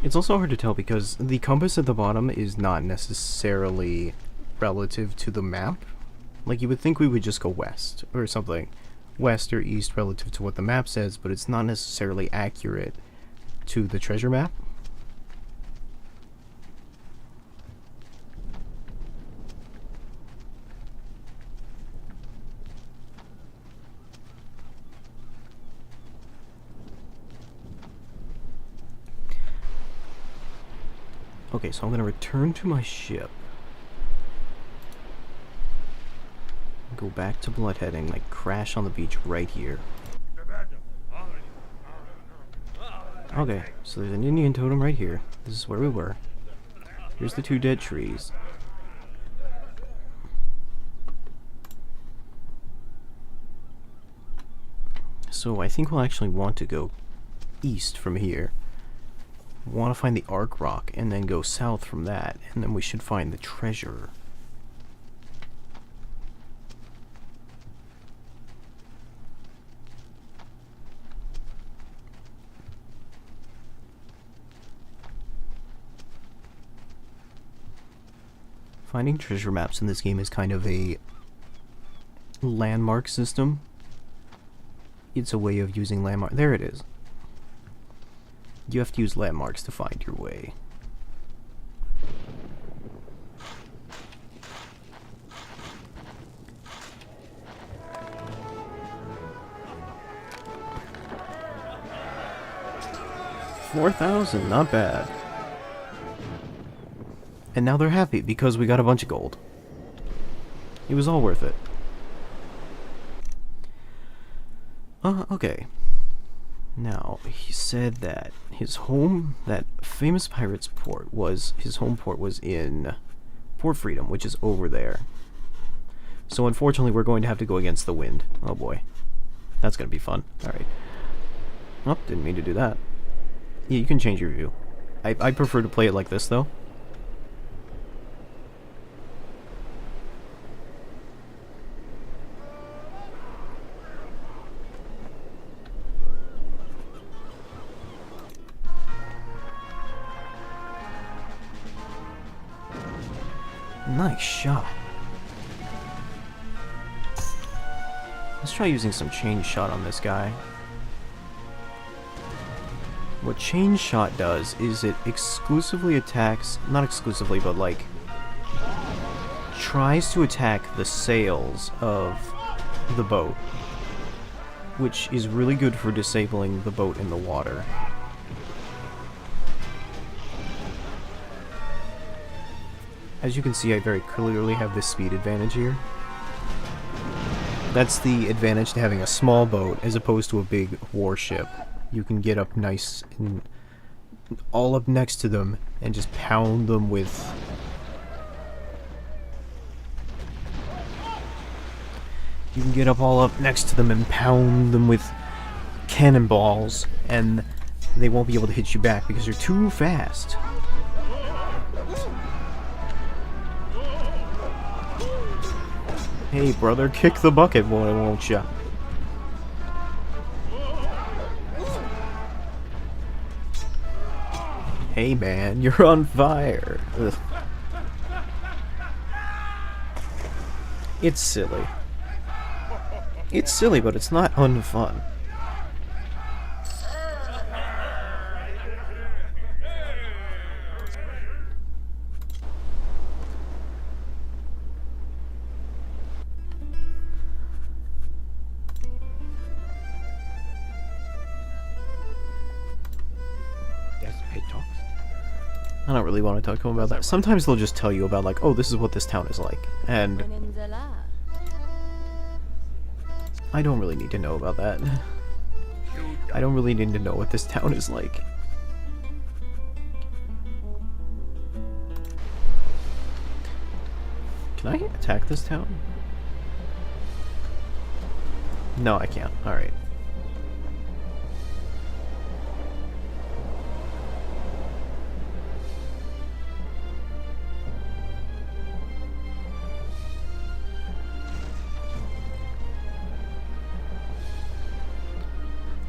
It's also hard to tell because the compass at the bottom is not necessarily relative to the map. Like, you would think we would just go west or something. West or east relative to what the map says, but it's not necessarily accurate to the treasure map. Okay, so I'm going to return to my ship. Go back to Bloodhead and like crash on the beach right here. Okay, so there's an Indian totem right here. This is where we were. Here's the 2 dead trees. So I think we'll actually want to go east from here. Want to find the Arc Rock and then go south from that, and then we should find the treasure. Finding treasure maps in this game is kind of a landmark system. It's a way of using landmark. There it is. You have to use landmarks to find your way. $4,000, not bad. And now they're happy because we got a bunch of gold. It was all worth it. Okay. Now, he said that his home, that famous pirate's port was, his home port was in Port Freedom, which is over there. So unfortunately, we're going to have to go against the wind. Oh boy. That's going to be fun. Alright. Oh, didn't mean to do that. Yeah, you can change your view. I prefer to play it like this, though. Nice shot. Let's try using some chain shot on this guy. What chain shot does is it exclusively attacks, not exclusively, but like tries to attack the sails of the boat, which is really good for disabling the boat in the water. As you can see, I very clearly have this speed advantage here. That's the advantage to having a small boat as opposed to a big warship. You can get up nice and all up next to them and just pound them with... You can get up all up next to them and pound them with cannonballs, and they won't be able to hit you back because you're too fast. Hey brother, kick the bucket, boy, won't ya? Hey man, you're on fire. Ugh. It's silly. It's silly, but it's not unfun. I don't really want to talk to them about that. Sometimes they'll just tell you about, like, oh, this is what this town is like. And I don't really need to know about that. I don't really need to know what this town is like. Can I attack this town? No, I can't. Alright.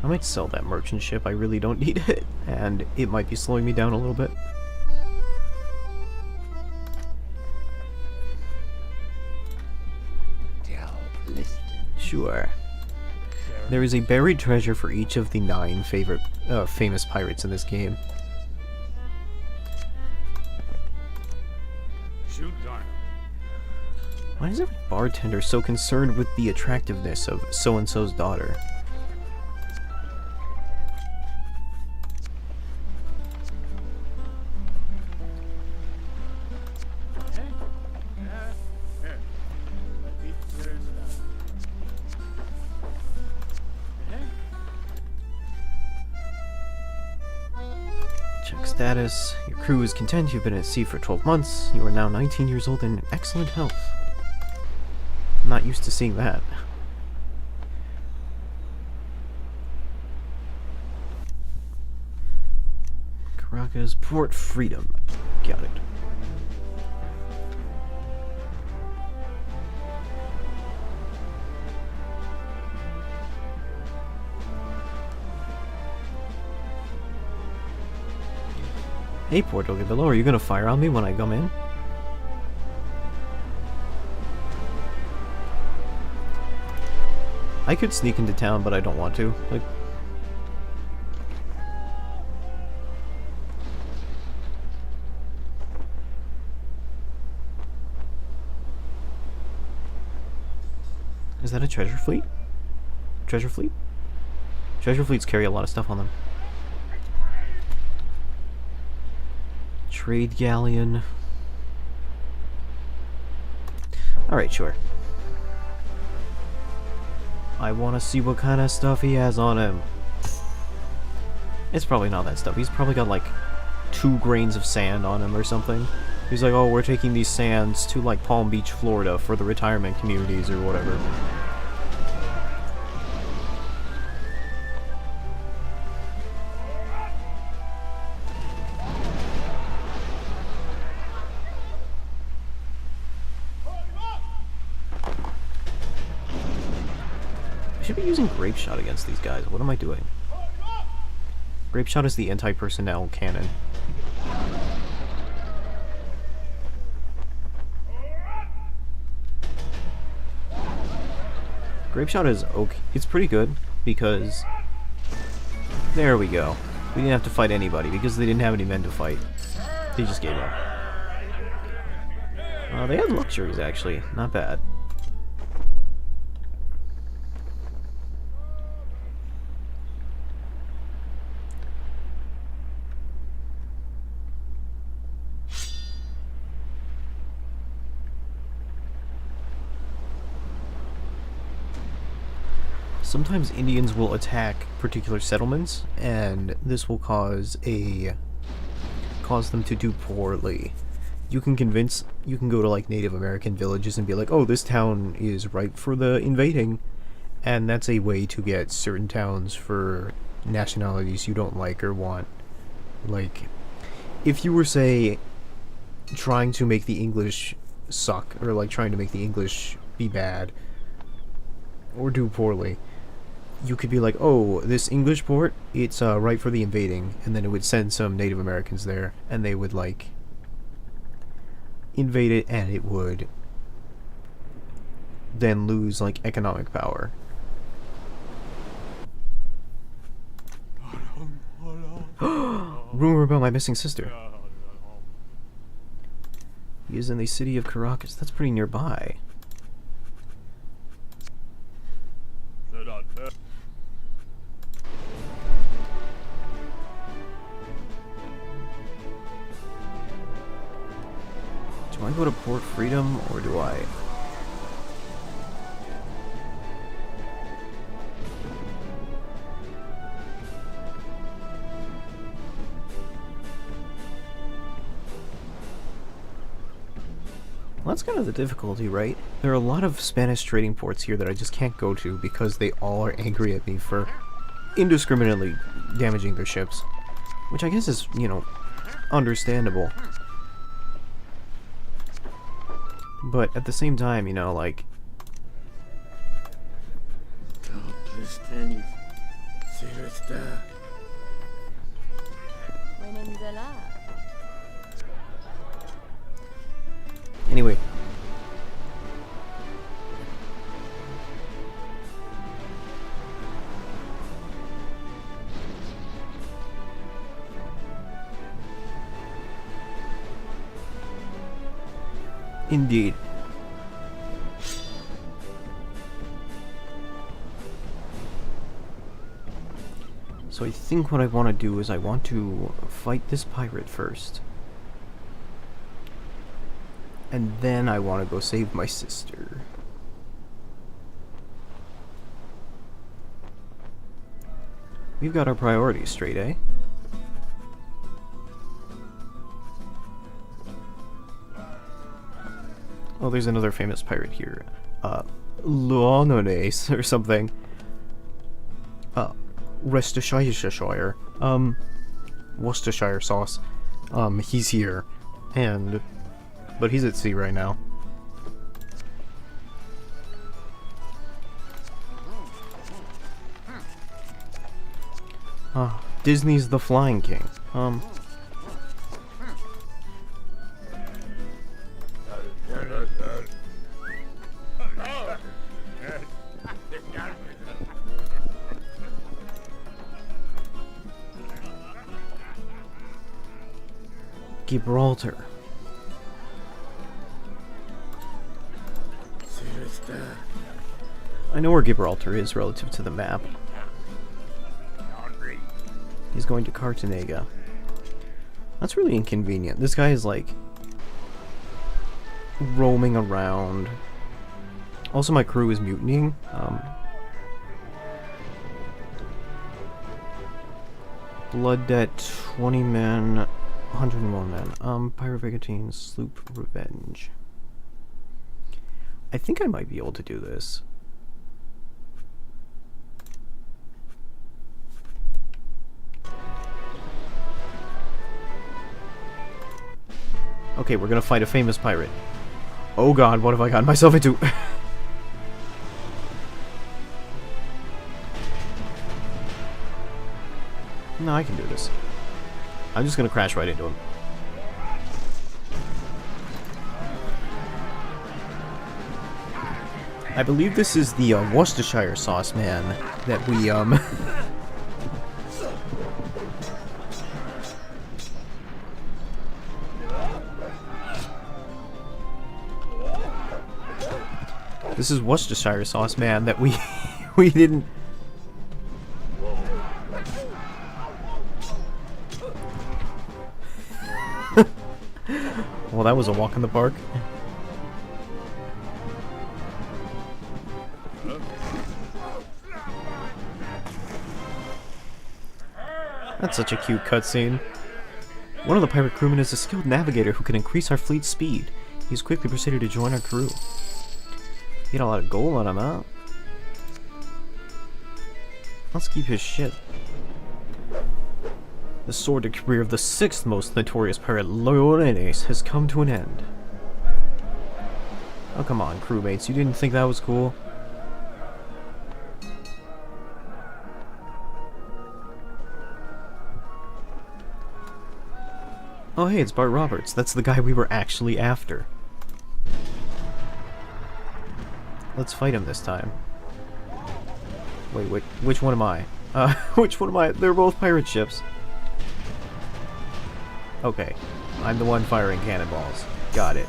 I might sell that merchant ship, I really don't need it, and it might be slowing me down a little bit. Sure. There is a buried treasure for each of the 9 famous pirates in this game. Why is every bartender so concerned with the attractiveness of so-and-so's daughter? Check status. Your crew is content. You've been at sea for 12 months. You are now 19 years old and in excellent health. I'm not used to seeing that. Caracas, Port Freedom. Got it. Hey, Porto Gabillo, are you gonna fire on me when I come in? I could sneak into town, but I don't want to. Like, is that a treasure fleet? Treasure fleet? Treasure fleets carry a lot of stuff on them. Trade galleon. Alright, sure. I want to see what kind of stuff he has on him. It's probably not that stuff. He's probably got like 2 grains of sand on him or something. He's like, oh, we're taking these sands to like Palm Beach, Florida for the retirement communities or whatever. I should be using Grape Shot against these guys. What am I doing? Grape Shot is the anti-personnel cannon. Grape Shot is okay. It's pretty good because... There we go. We didn't have to fight anybody because they didn't have any men to fight. They just gave up. They had luxuries, actually. Not bad. Sometimes Indians will attack particular settlements, and this will cause them to do poorly. You can go to like Native American villages and be like, oh, this town is ripe for the invading, and that's a way to get certain towns for nationalities you don't like or want. Like, if you were, say, trying to make the English suck, or like trying to make the English be bad, or do poorly, you could be like, oh, this English port, it's right for the invading, and then it would send some Native Americans there, and they would like invade it, and it would then lose like economic power. Rumor about my missing sister. He is in the city of Caracas. That's pretty nearby. Do I go to Port Freedom, or do I... Well, that's kind of the difficulty, right? There are a lot of Spanish trading ports here that I just can't go to because they all are angry at me for indiscriminately damaging their ships. Which I guess is, you know, understandable. But at the same time, you know, like... Anyway. Indeed. So I think what I want to do is I want to fight this pirate first. And then I want to go save my sister. We've got our priorities straight, eh? Oh, there's another famous pirate here. Luonones or something. Worcestershire. Worcestershire sauce. He's here. But he's at sea right now. Disney's The Flying King. Gibraltar. I know where Gibraltar is relative to the map. He's going to Cartagena. That's really inconvenient. This guy is like roaming around. Also, my crew is mutinying. Blood debt, 20 men, 101 men. Pirate Brigantine, Sloop Revenge. I think I might be able to do this. Okay, we're gonna fight a famous pirate. Oh god, what have I gotten myself into? No, I can do this. I'm just gonna crash right into him. I believe this is the Worcestershire sauce man that we This is Worcestershire sauce man that we we didn't. Well, that was a walk in the park. That's such a cute cutscene. One of the pirate crewmen is a skilled navigator who can increase our fleet's speed. He's quickly proceeded to join our crew. He had a lot of gold on him, huh? Let's keep his shit. The sordid career of the 6th most notorious pirate, Leones, has come to an end. Oh, come on, crewmates. You didn't think that was cool? Oh hey, it's Bart Roberts. That's the guy we were actually after. Let's fight him this time. Wait, which one am I? Which one am I? They're both pirate ships. Okay. I'm the one firing cannonballs. Got it.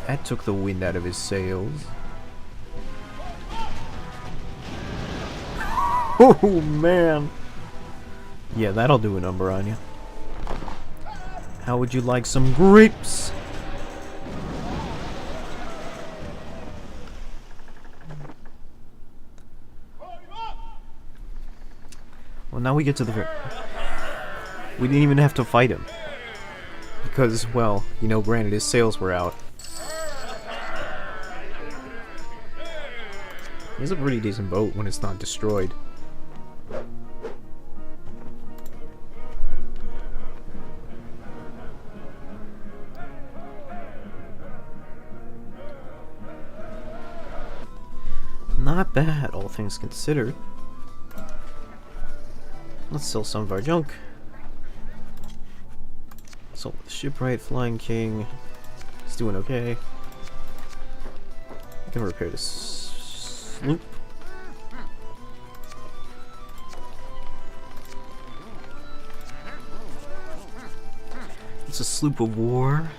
That took the wind out of his sails. Oh, man. Yeah, that'll do a number on you. How would you like some grapes? Well, now we get to the... We didn't even have to fight him. Because, well, you know, granted, his sails were out. He's a pretty decent boat when it's not destroyed. Not bad, all things considered. Let's sell some of our junk. Sold the shipwright, Flying King. It's doing okay. I can repair this sloop. It's a sloop of war.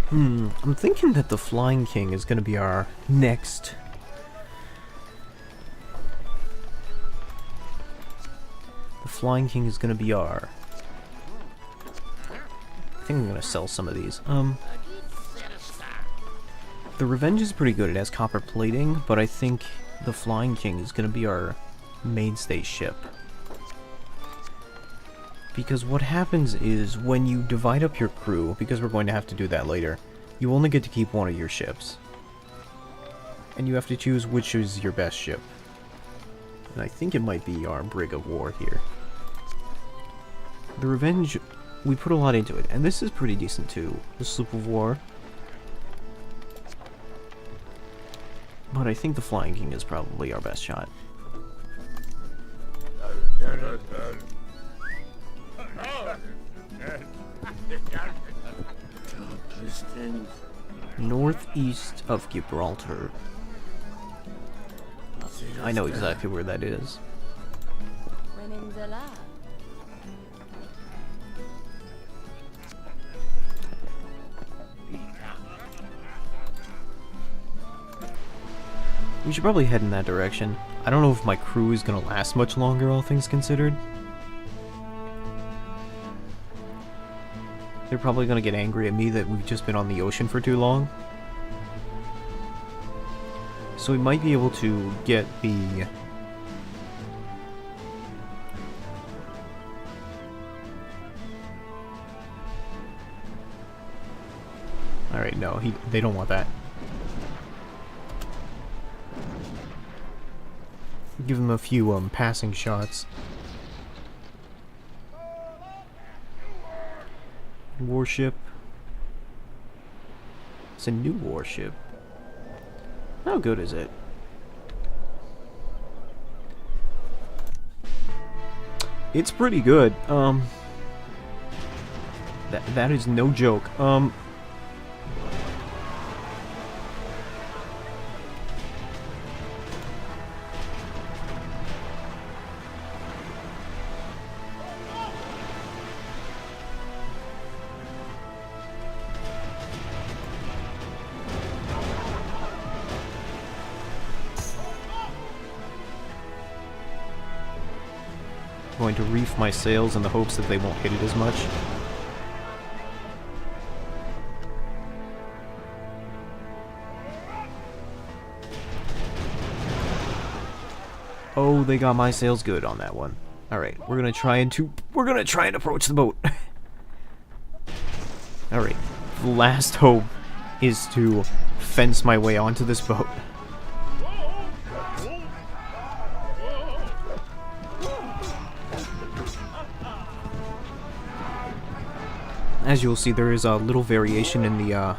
I'm thinking that the Flying King is going to be our next. The Flying King is going to be our... I think I'm going to sell some of these. The Revenge is pretty good. It has copper plating, but I think the Flying King is going to be our mainstay ship. Because what happens is, when you divide up your crew, because we're going to have to do that later, you only get to keep one of your ships. And you have to choose which is your best ship. And I think it might be our Brig of War here. The Revenge, we put a lot into it, and this is pretty decent too, the Sloop of War. But I think the Flying King is probably our best shot. Northeast of Gibraltar. I know exactly where that is. We should probably head in that direction. I don't know if my crew is gonna last much longer, all things considered. They're probably gonna get angry at me that we've just been on the ocean for too long. So we might be able to get the... Alright, no, they don't want that. Give them a few passing shots. Warship. It's a new warship. How good is it? It's pretty good. That is no joke. Going to reef my sails in the hopes that they won't hit it as much. Oh, they got my sails good on that one. All right, we're gonna try and approach the boat. All right, the last hope is to fence my way onto this boat. as you'll see, there is a little variation in the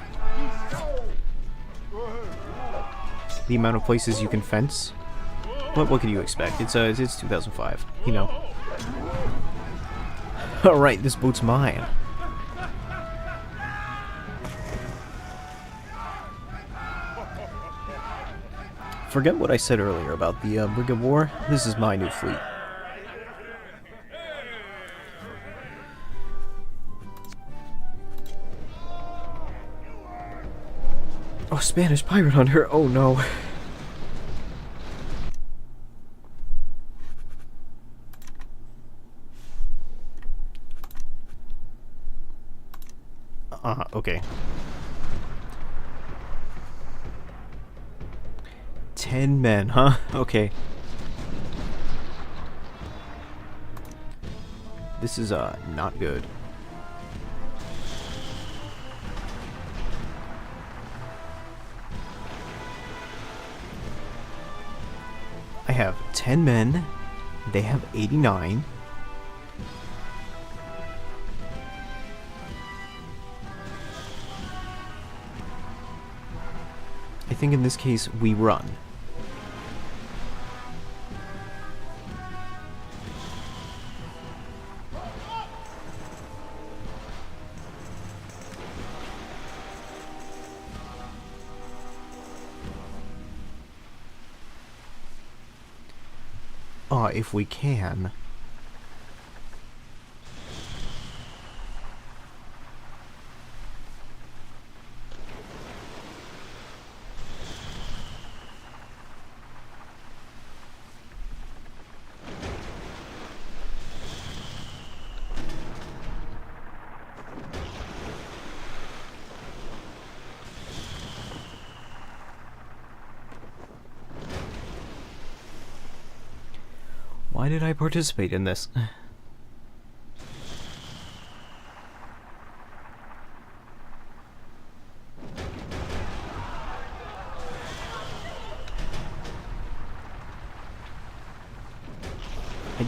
amount of places you can fence. What can you expect? It's 2005, you know. Alright, this boat's mine. Forget what I said earlier about the Brig of War. This is my new fleet. Oh, Spanish pirate hunter. Oh no. Okay. 10 men, huh? Okay. This is, not good. I have 10 men. They have 89. I think in this case, we run. If we can. Why did I participate in this? I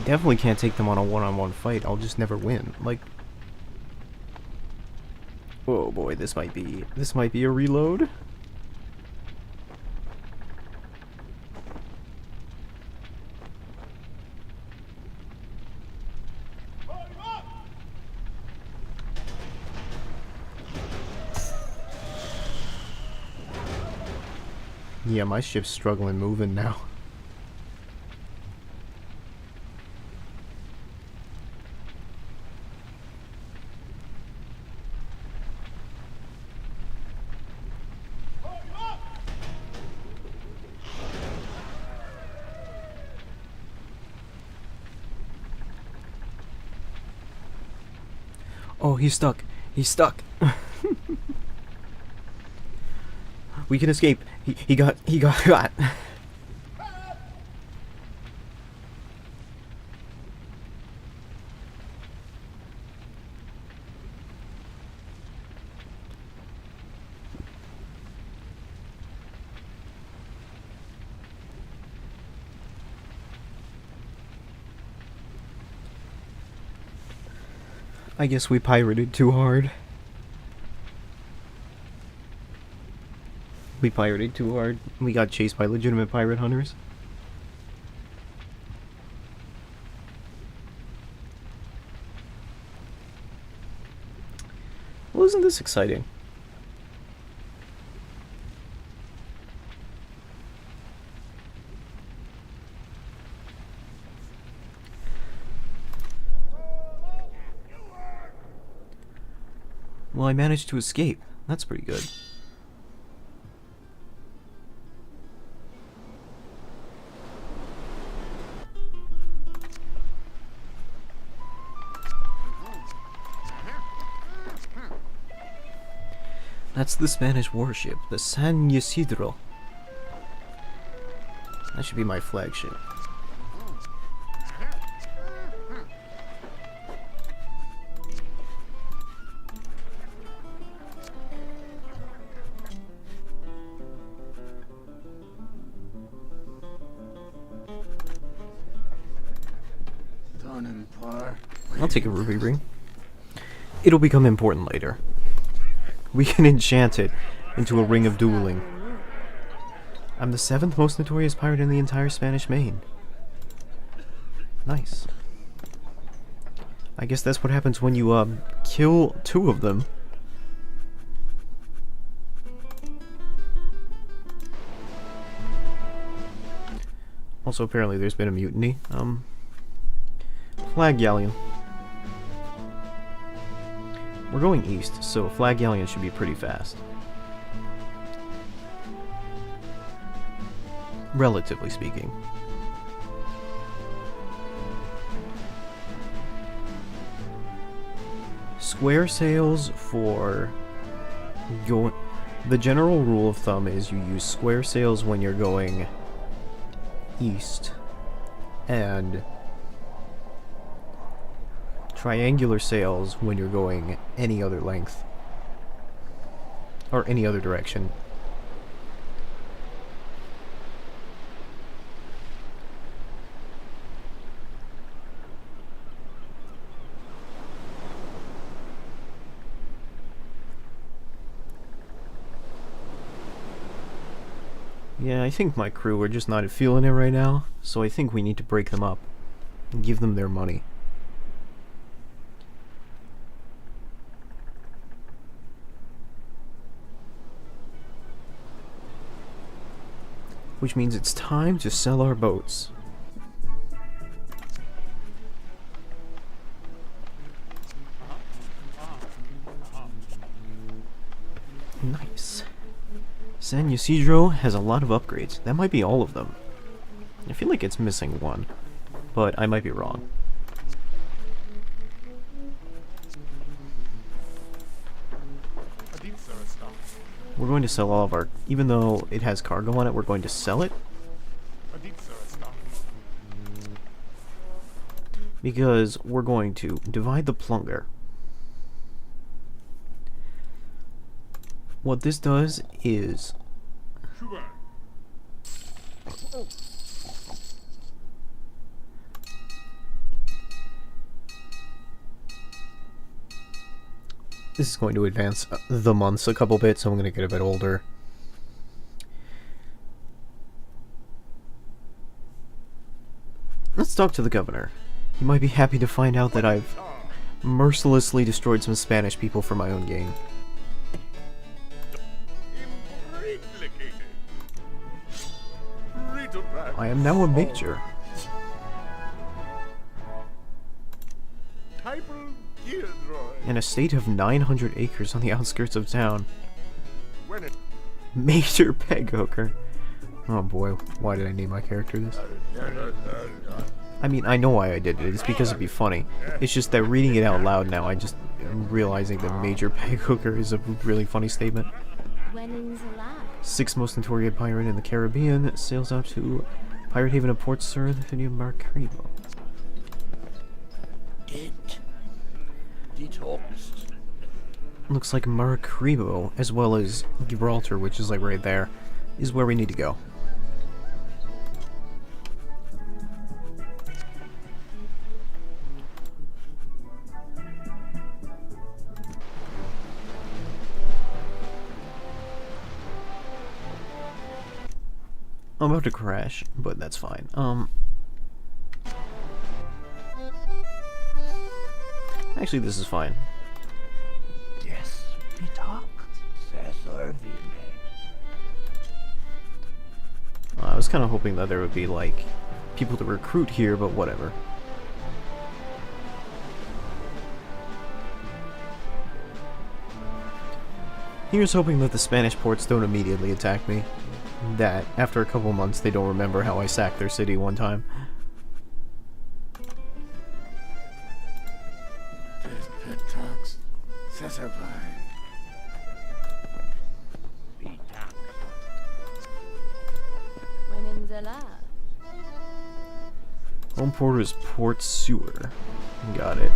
definitely can't take them on a one-on-one fight. I'll just never win. Like, oh boy, this might be a reload. Yeah, my ship's struggling moving now. Oh, he's stuck. He's stuck. We can escape. He got. I guess we pirated too hard. We pirated too hard. We got chased by legitimate pirate hunters. Well, isn't this exciting? Well, I managed to escape. That's pretty good. That's the Spanish warship, the San Isidro. That should be my flagship. I'll take a ruby ring. It'll become important later. We can enchant it into a ring of dueling. I'm the 7th most notorious pirate in the entire Spanish Main. Nice. I guess that's what happens when you, kill 2 of them. Also, apparently there's been a mutiny. Flag Galleon. We're going east, so Flag Galleon should be pretty fast. Relatively speaking. Square sails for your... The general rule of thumb is you use square sails when you're going east, and triangular sails when you're going any other length, or any other direction. Yeah, I think my crew are just not feeling it right now, so I think we need to break them up and give them their money. Which means it's time to sell our boats. Nice. San Ysidro has a lot of upgrades. That might be all of them. I feel like it's missing one, but I might be wrong. We're going to sell all of our... Even though it has cargo on it, we're going to sell it. Because we're going to divide the plunder. What this does is... This is going to advance the months a couple bits, so I'm going to get a bit older. Let's talk to the governor. He might be happy to find out that I've mercilessly destroyed some Spanish people for my own gain. I am now a major. An estate of 900 acres on the outskirts of town. Major peg hooker. Oh boy, why did I name my character this? I mean, I know why I did it. It's because it'd be funny. It's just that reading it out loud now, I just am realizing that major peg hooker is a really funny statement. 6th most notorious pirate in the Caribbean, sails out to Pirate Haven of Port Sur, the city of Maracaibo. Looks like Maracaibo, as well as Gibraltar, which is like right there, is where we need to go. I'm about to crash, but that's fine. Actually, this is fine. Yes, we talked. I was kind of hoping that there would be, like, people to recruit here, but whatever. Here's hoping that the Spanish ports don't immediately attack me. That, after a couple months, they don't remember how I sacked their city one time. Home port is Port Sewer. Got it.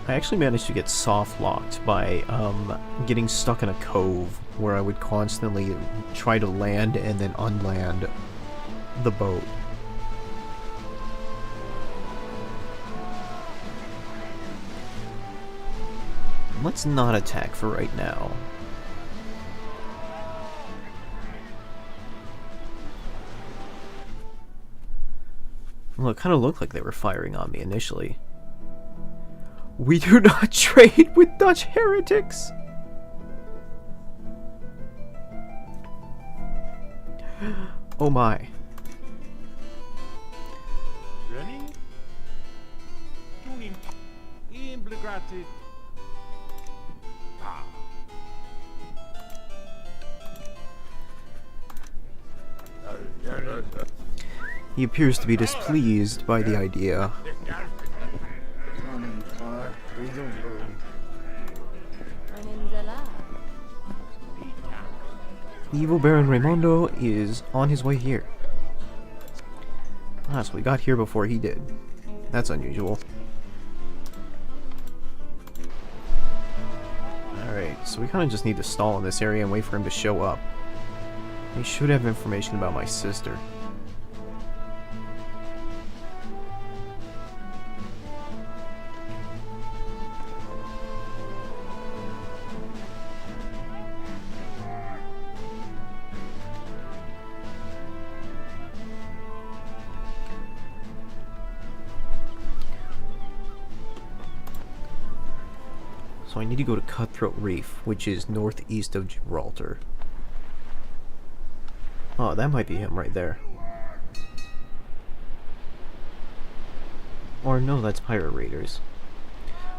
I actually managed to get soft locked by getting stuck in a cove where I would constantly try to land and then unland the boat. Let's not attack for right now. Well, it kind of looked like they were firing on me initially. We do not trade with Dutch heretics! Oh my. Running? Tuning. Implicated. Ah. He appears to be displeased by the idea. The evil Baron Raimondo is on his way here. Ah, so we got here before he did. That's unusual. Alright, so we kind of just need to stall in this area and wait for him to show up. He should have information about my sister. So I need to go to Cutthroat Reef, which is northeast of Gibraltar. Oh, that might be him right there. Or no, that's pirate raiders.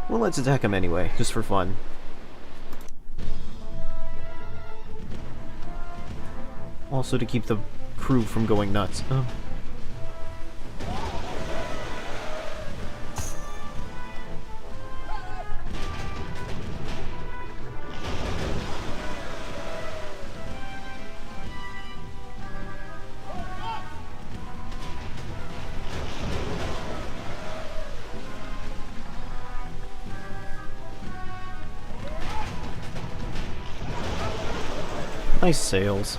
Well, let's attack him anyway, just for fun. Also to keep the crew from going nuts. Nice sails.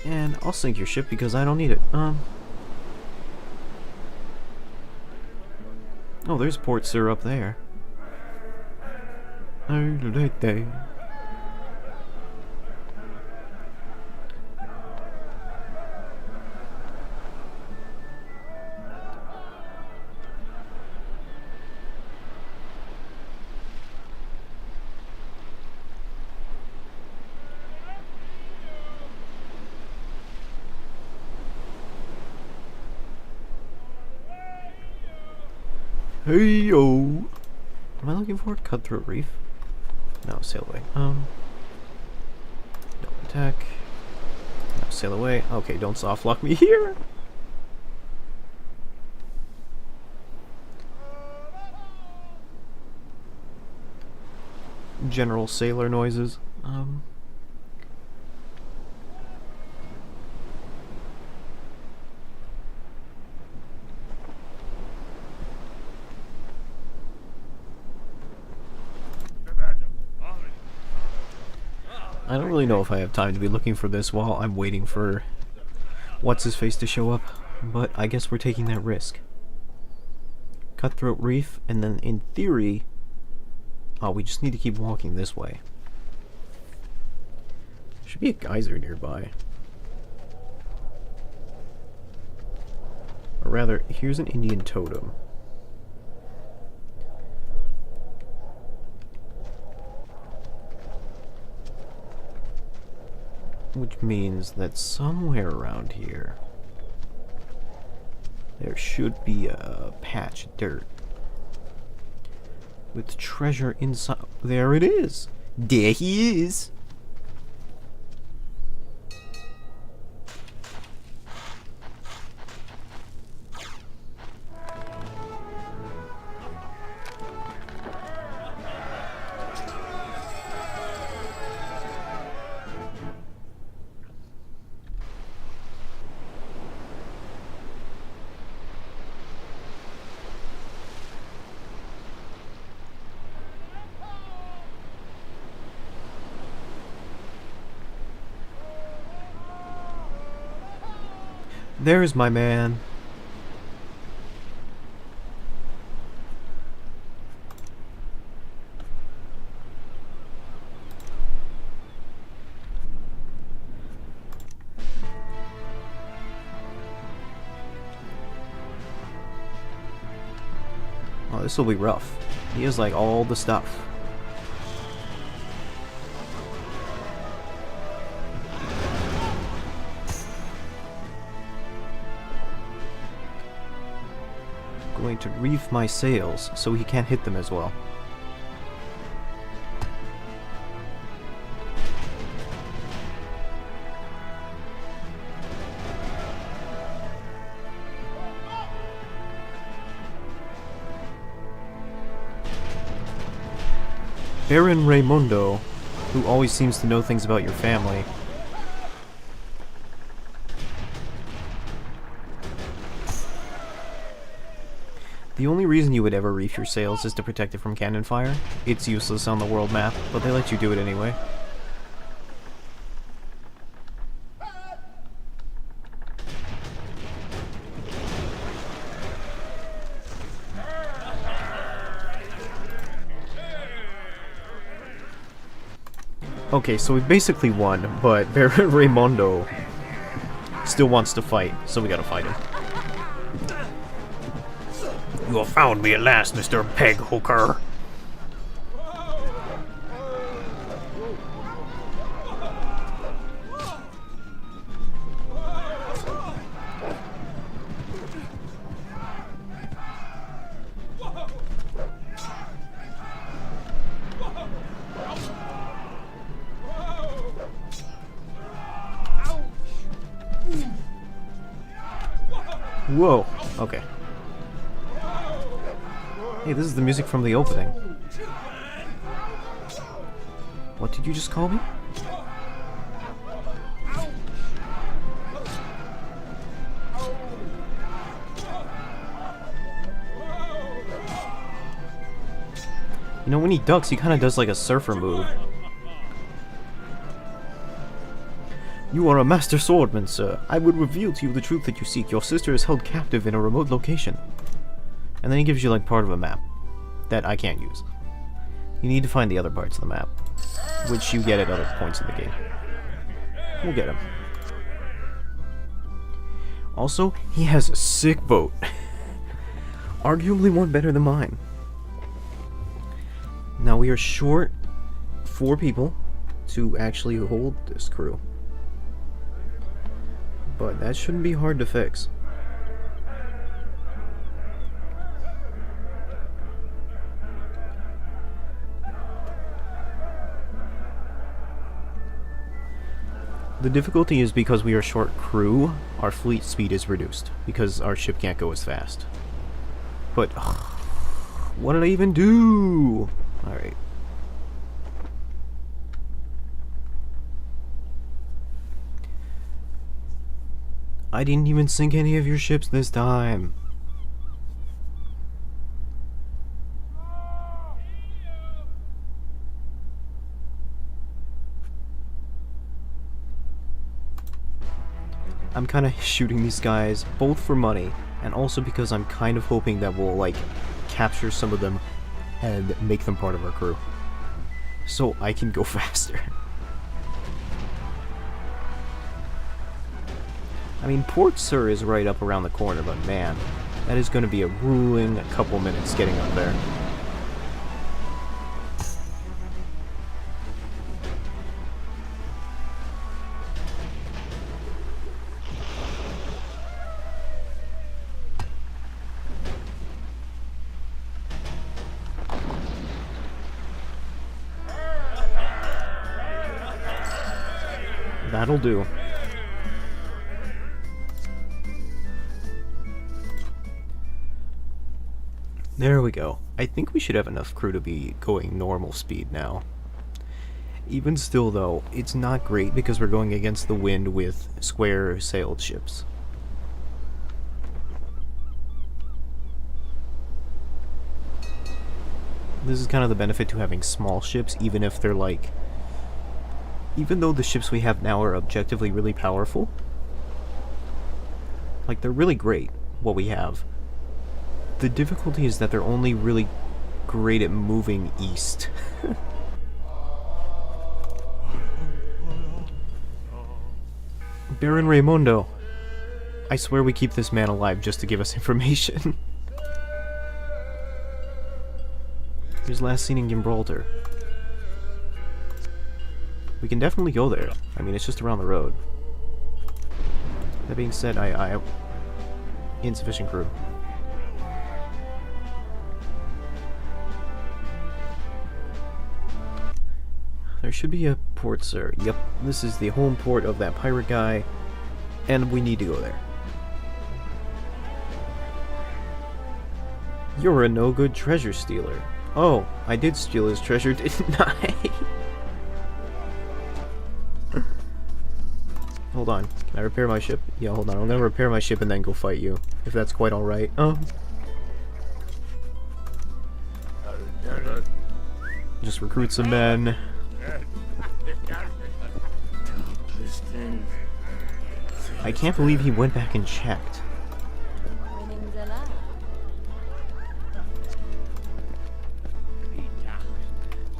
And I'll sink your ship because I don't need it. Oh, there's Port Sur up there. Hey yo! Am I looking for Cutthroat Reef? No, sail away. Don't attack. No, sail away. Okay, don't soft lock me here! General sailor noises. I don't really know if I have time to be looking for this while I'm waiting for what's-his-face to show up, but I guess we're taking that risk. Cutthroat Reef, and then in theory... Oh, we just need to keep walking this way. Should be a geyser nearby. Or rather, here's an Indian totem. Which means that somewhere around here there should be a patch of dirt with treasure inside. There it is! There he is! There's my man. Oh, this will be rough. He has like all the stuff. Going to reef my sails so he can't hit them as well. Baron Raimundo, who always seems to know things about your family. The only reason you would ever reef your sails is to protect it from cannon fire. It's useless on the world map, but they let you do it anyway. Okay, so we basically won, but Baron Raimundo still wants to fight, so we gotta fight him. You have found me at last, Mr. Peg Hooker. Whoa, okay. Hey, this is the music from the opening. What did you just call me? You know, when he ducks, he kind of does like a surfer move. You are a master swordman, sir. I would reveal to you the truth that you seek. Your sister is held captive in a remote location. And then he gives you like part of a map that I can't use. You need to find the other parts of the map, which you get at other points in the game. We'll get him. Also, he has a sick boat. Arguably one better than mine. Now we are short 4 people to actually hold this crew. But that shouldn't be hard to fix. The difficulty is because we are short crew, our fleet speed is reduced, because our ship can't go as fast. But, what did I even do? Alright. I didn't even sink any of your ships this time. I'm kind of shooting these guys, both for money, and also because I'm kind of hoping that we'll, like, capture some of them and make them part of our crew. So I can go faster. I mean, Port Sur is right up around the corner, but man, that is going to be a grueling couple minutes getting up there. That'll do. There we go. I think we should have enough crew to be going normal speed now. Even still though, it's not great because we're going against the wind with square-sailed ships. This is kind of the benefit to having small ships, even if they're like... Even though the ships we have now are objectively really powerful, Like, they're really great, what we have. The difficulty is that they're only really great at moving east. Baron Raimundo. I swear we keep this man alive just to give us information. He was last seen in Gibraltar. We can definitely go there. I mean, it's just around the road. That being said, I have insufficient crew. There should be a port, sir. Yep, this is the home port of that pirate guy, and we need to go there. You're a no-good treasure stealer. Oh, I did steal his treasure, didn't I? Hold on, can I repair my ship? Yeah, hold on, I'm gonna repair my ship and then go fight you, if that's quite alright. Just recruit some men. I can't believe he went back and checked.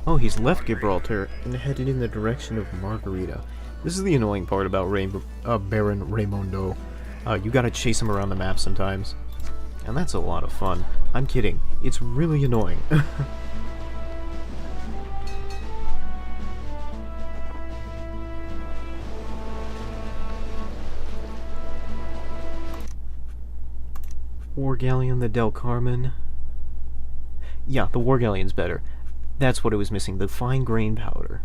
Oh, he's left Gibraltar and headed in the direction of Margarita. This is the annoying part about Baron Raimundo. You gotta chase him around the map sometimes. And that's a lot of fun. I'm kidding. It's really annoying. War Galleon, the Del Carmen. Yeah, the War Galleon's better. That's what it was missing, the fine grain powder.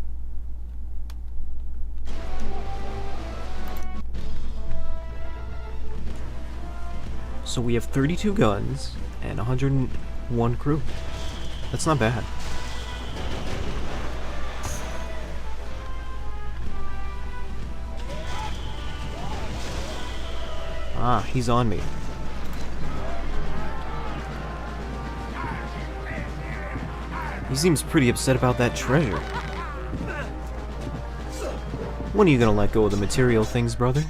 So we have 32 guns and 101 crew. That's not bad. Ah, he's on me. He seems pretty upset about that treasure. When are you gonna let go of the material things, brother?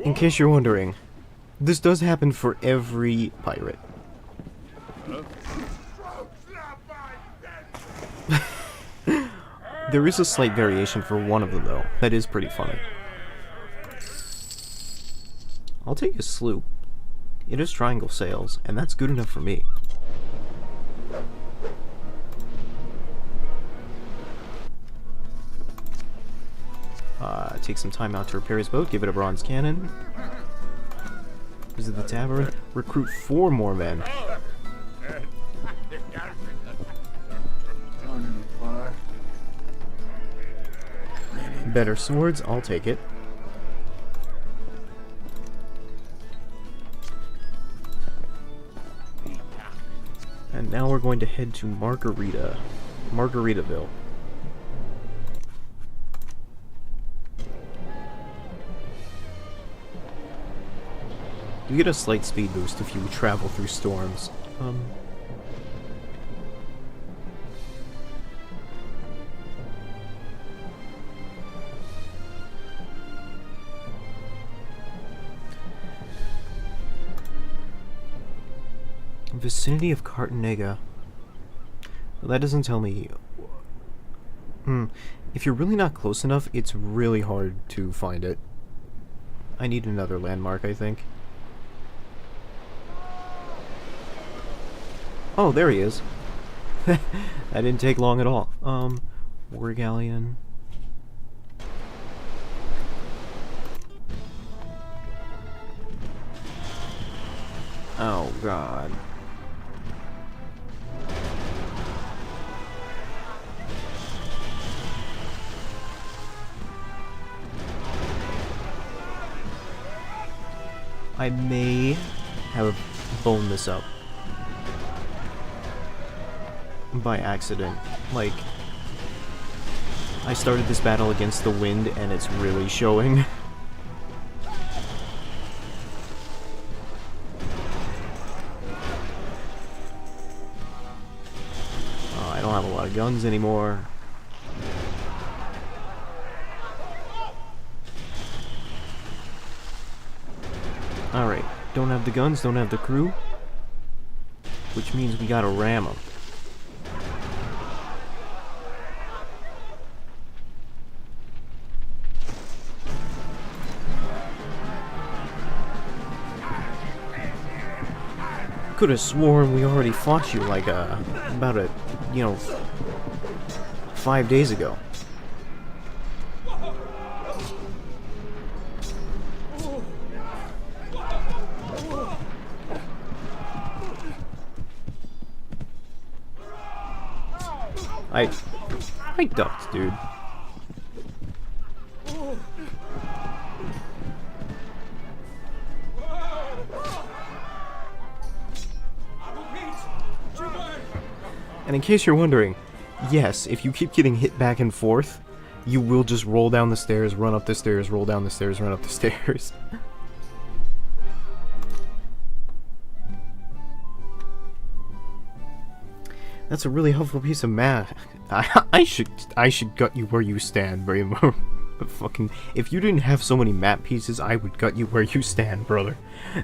In case you're wondering, this does happen for every pirate. There is a slight variation for one of them, though. That is pretty funny. I'll take a sloop. It has triangle sails, and that's good enough for me. Take some time out to repair his boat, give it a bronze cannon. Visit the tavern, recruit 4 more men. Better swords, I'll take it. And now we're going to head to Margaritaville. You get a slight speed boost if you travel through storms. Vicinity of Cartagena. Well, that doesn't tell me. If you're really not close enough, it's really hard to find it. I need another landmark, I think. Oh, there he is. That didn't take long at all. War Galleon. Oh, God. I may have blown this up by accident. Like, I started this battle against the wind and it's really showing. I don't have a lot of guns anymore. Alright, don't have the guns, don't have the crew, which means we gotta ram them. Could have sworn we already fought you like about 5 days ago. I ducked, dude. And in case you're wondering, yes, if you keep getting hit back and forth, you will just roll down the stairs, run up the stairs, roll down the stairs, run up the stairs. That's a really helpful piece of math. I should gut you where you stand, Braymo. Fucking, if you didn't have so many map pieces, I would gut you where you stand, brother.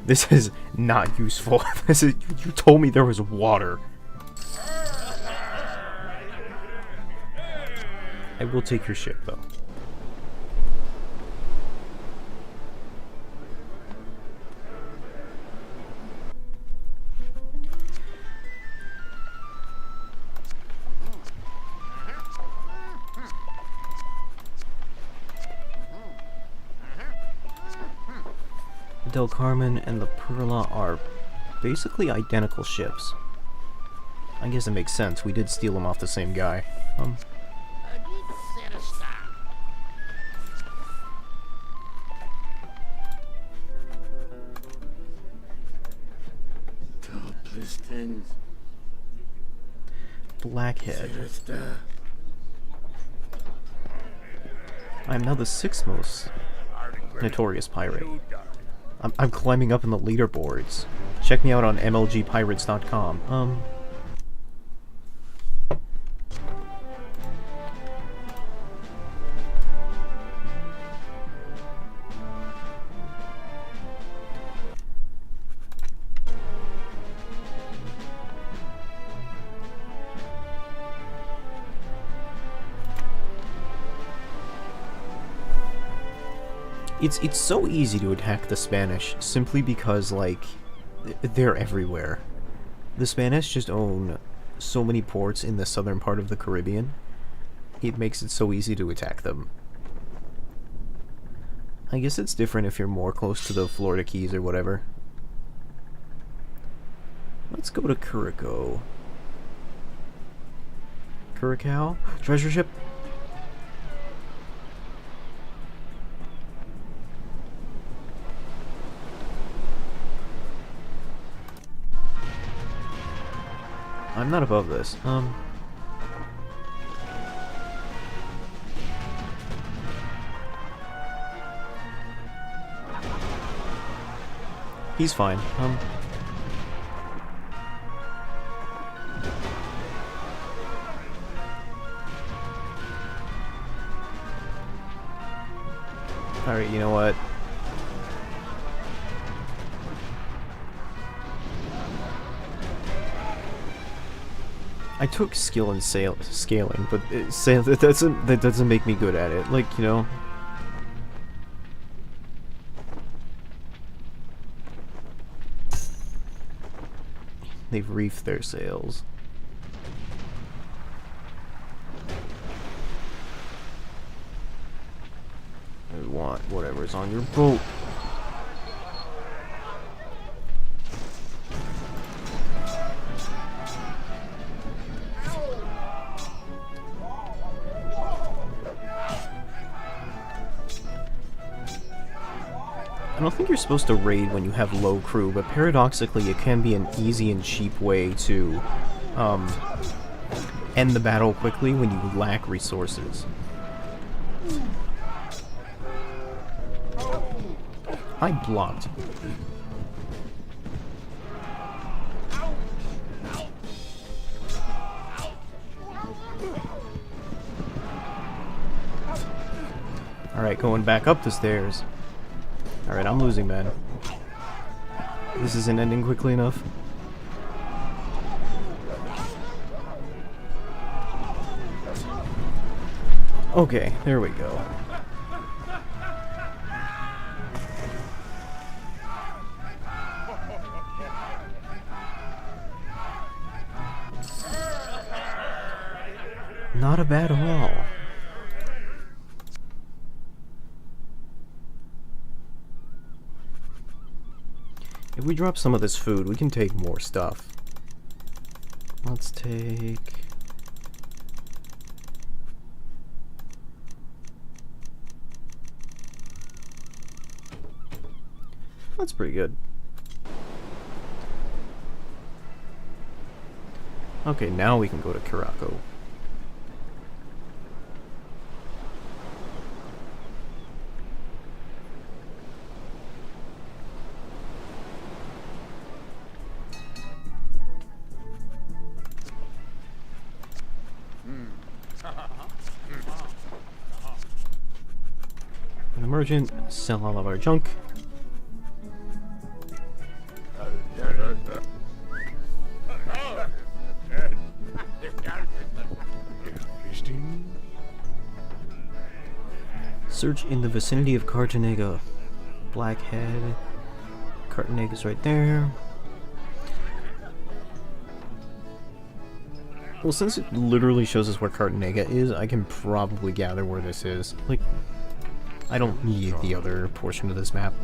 This is not useful. This is, you told me there was water. I will take your ship, though. Del Carmen and the Perla are basically identical ships. I guess it makes sense. We did steal them off the same guy. Blackhead. I'm now the 6th most notorious pirate. I'm climbing up in the leaderboards. Check me out on mlgpirates.com. It's so easy to attack the Spanish simply because, like, they're everywhere. The Spanish just own so many ports in the southern part of the Caribbean. It makes it so easy to attack them. I guess it's different if you're more close to the Florida Keys or whatever. Let's go to Curacao. Curacao? Treasure ship? I'm not above this. He's fine. Alright, you know what? I took skill in scaling, but that doesn't make me good at it. Like, you know. They've reefed their sails. I want whatever's on your boat. I don't think you're supposed to raid when you have low crew, but paradoxically it can be an easy and cheap way to end the battle quickly when you lack resources. I blocked. Alright, going back up the stairs. Alright, I'm losing, man. This isn't ending quickly enough. Okay, there we go. Not a bad haul. If we drop some of this food, we can take more stuff. Let's take... That's pretty good. Okay, now we can go to Kirako. An emergent, sell all of our junk. Search in the vicinity of Cartanega. Blackhead. Cartanega's right there. Well, since it literally shows us where Cartanega is, I can probably gather where this is. Like, I don't need the other portion of this map.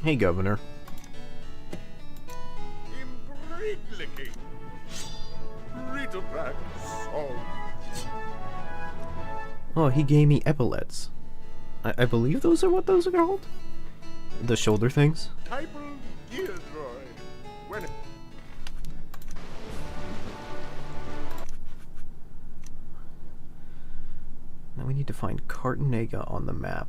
Hey, Governor. Oh, he gave me epaulets. I believe those are what those are called? The shoulder things? Now we need to find Cartanega on the map.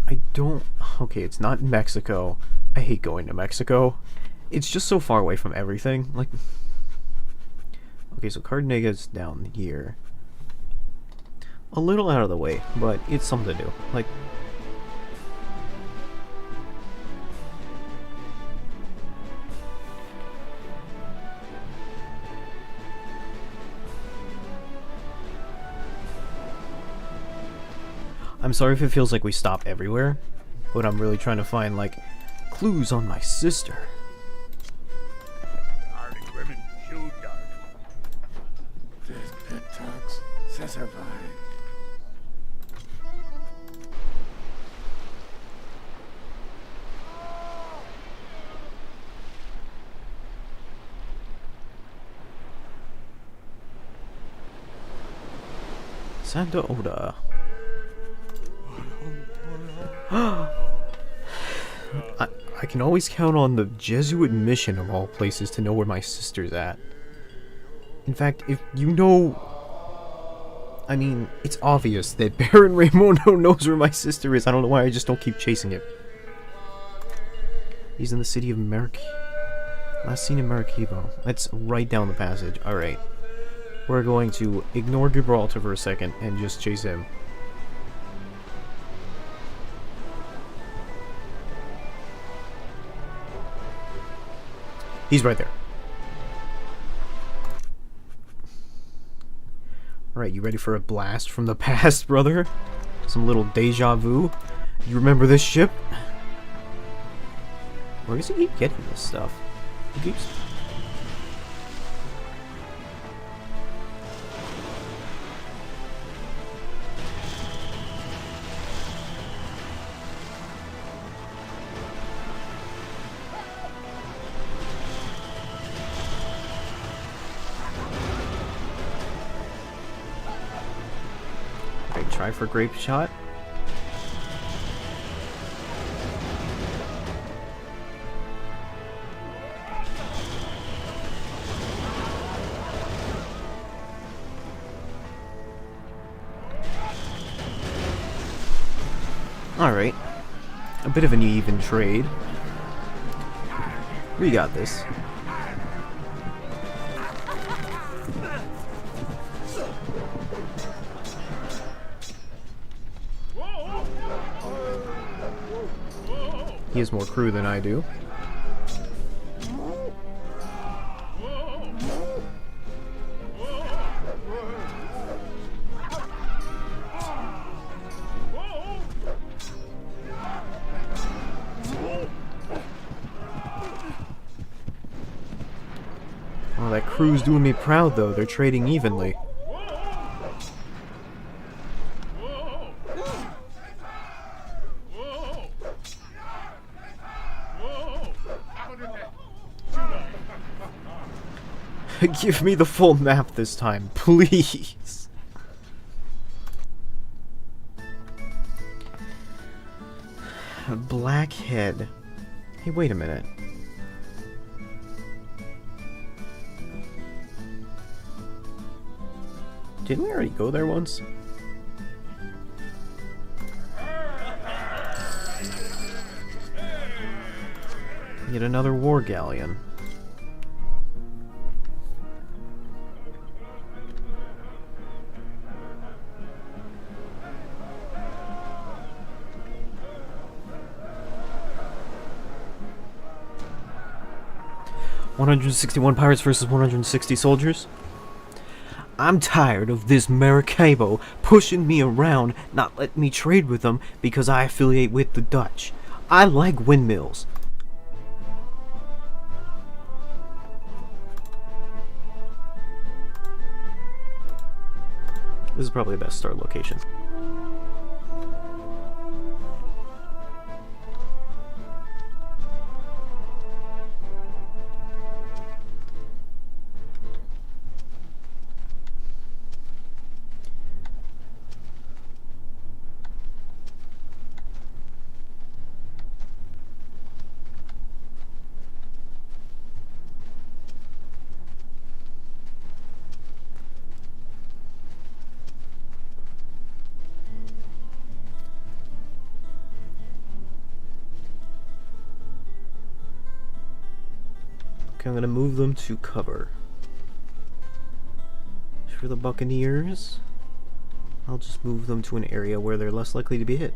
I don't... Okay, it's not in Mexico. I hate going to Mexico. It's just so far away from everything. Like... Okay, so Cartanega's down here. A little out of the way, but it's something to do. Like... I'm sorry if it feels like we stop everywhere, but I'm really trying to find, like, clues on my sister. Santa Oda. I can always count on the Jesuit mission of all places to know where my sister's at. In fact, if you know... I mean, it's obvious that Baron Raymondo knows where my sister is. I don't know why I just don't keep chasing it. He's in the city of last seen in Maracaibo. That's right down the passage. Alright. We're going to ignore Gibraltar for a second and just chase him. He's right there. Alright, you ready for a blast from the past, brother? Some little deja vu? You remember this ship? Where does he keep getting this stuff? He keeps... Try for grape shot. Alright. A bit of an even trade. We got this. He has more crew than I do. Oh, that crew's doing me proud, though. They're trading evenly. Give me the full map this time, please. Blackhead. Hey, wait a minute. Didn't we already go there once? Yet another war galleon. "161 pirates versus 160 soldiers? I'm tired of this Maracaibo pushing me around, not letting me trade with them because I affiliate with the Dutch. I like windmills." This is probably the best start location. Okay, I'm gonna move them to cover. For the Buccaneers, I'll just move them to an area where they're less likely to be hit.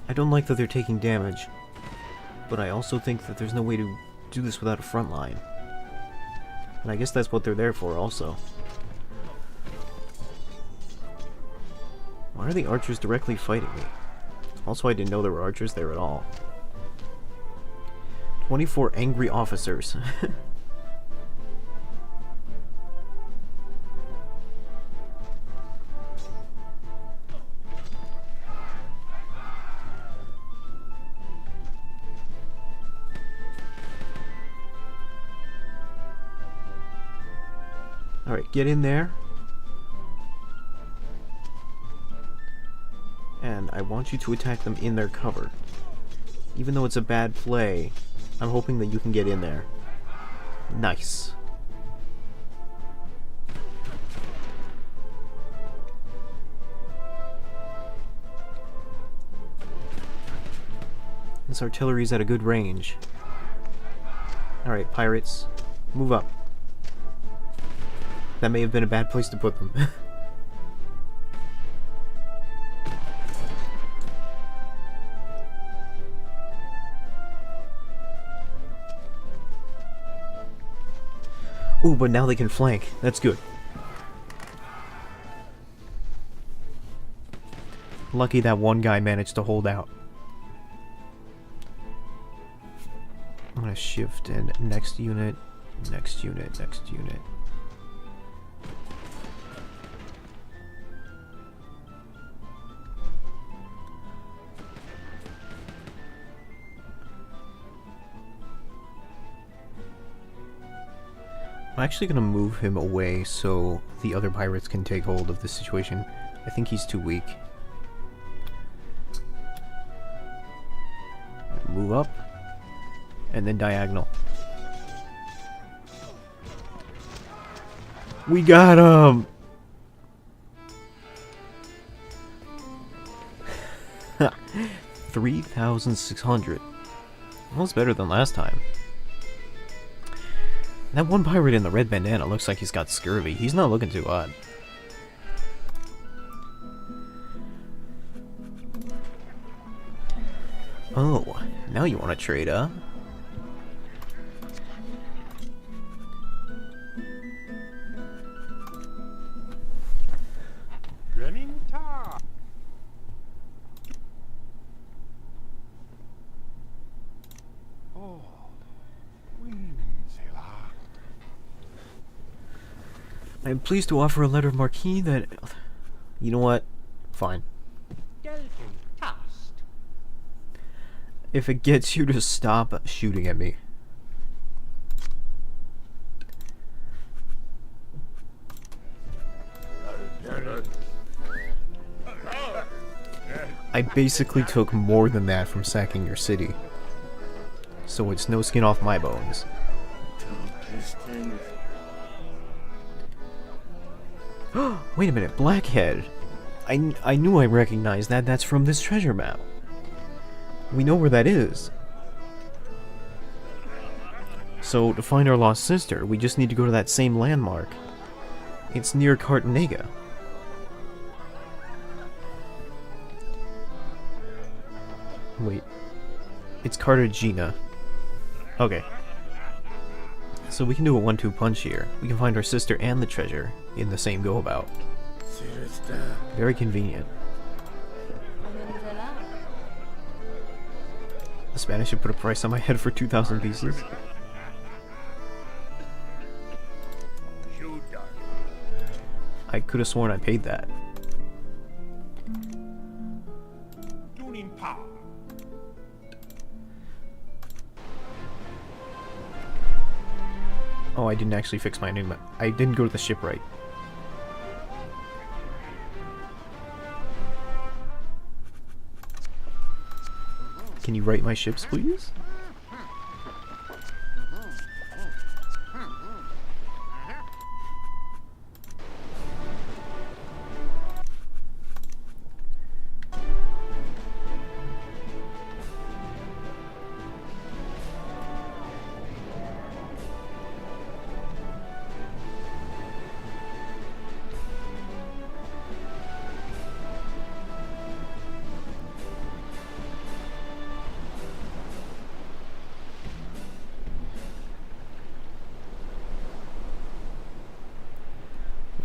I don't like that they're taking damage, but I also think that there's no way to do this without a front line. And I guess that's what they're there for also. Why are the archers directly fighting me? Also, I didn't know there were archers there at all. 24 angry officers. Alright, get in there. And I want you to attack them in their cover. Even though it's a bad play, I'm hoping that you can get in there. Nice. This artillery's at a good range. Alright, pirates, move up. That may have been a bad place to put them. Ooh, but now they can flank. That's good. Lucky that one guy managed to hold out. I'm gonna shift in next unit, next unit, next unit. I'm actually gonna move him away so the other pirates can take hold of the situation. I think he's too weak. Move up, and then diagonal. We got him! 3,600. Almost better than last time. That one pirate in the red bandana looks like he's got scurvy. He's not looking too hot. Oh, now you want to trade, huh? Running tar. Oh, Winsela. I am pleased to offer a letter of marque that... You know what? Fine. If it gets you to stop shooting at me. I basically took more than that from sacking your city. So it's no skin off my bones. Wait a minute, Blackhead. I knew I recognized that. That's from this treasure map. We know where that is. So, to find our lost sister, we just need to go to that same landmark. It's near Cartagena. Wait. It's Cartagena. Okay. So we can do a 1-2 punch here. We can find our sister and the treasure in the same go-about. Very convenient. The Spanish should put a price on my head for 2,000 pieces. I could have sworn I paid that. Oh, I didn't actually fix my enigma. I didn't go to the shipwright. Can you write my ships, please?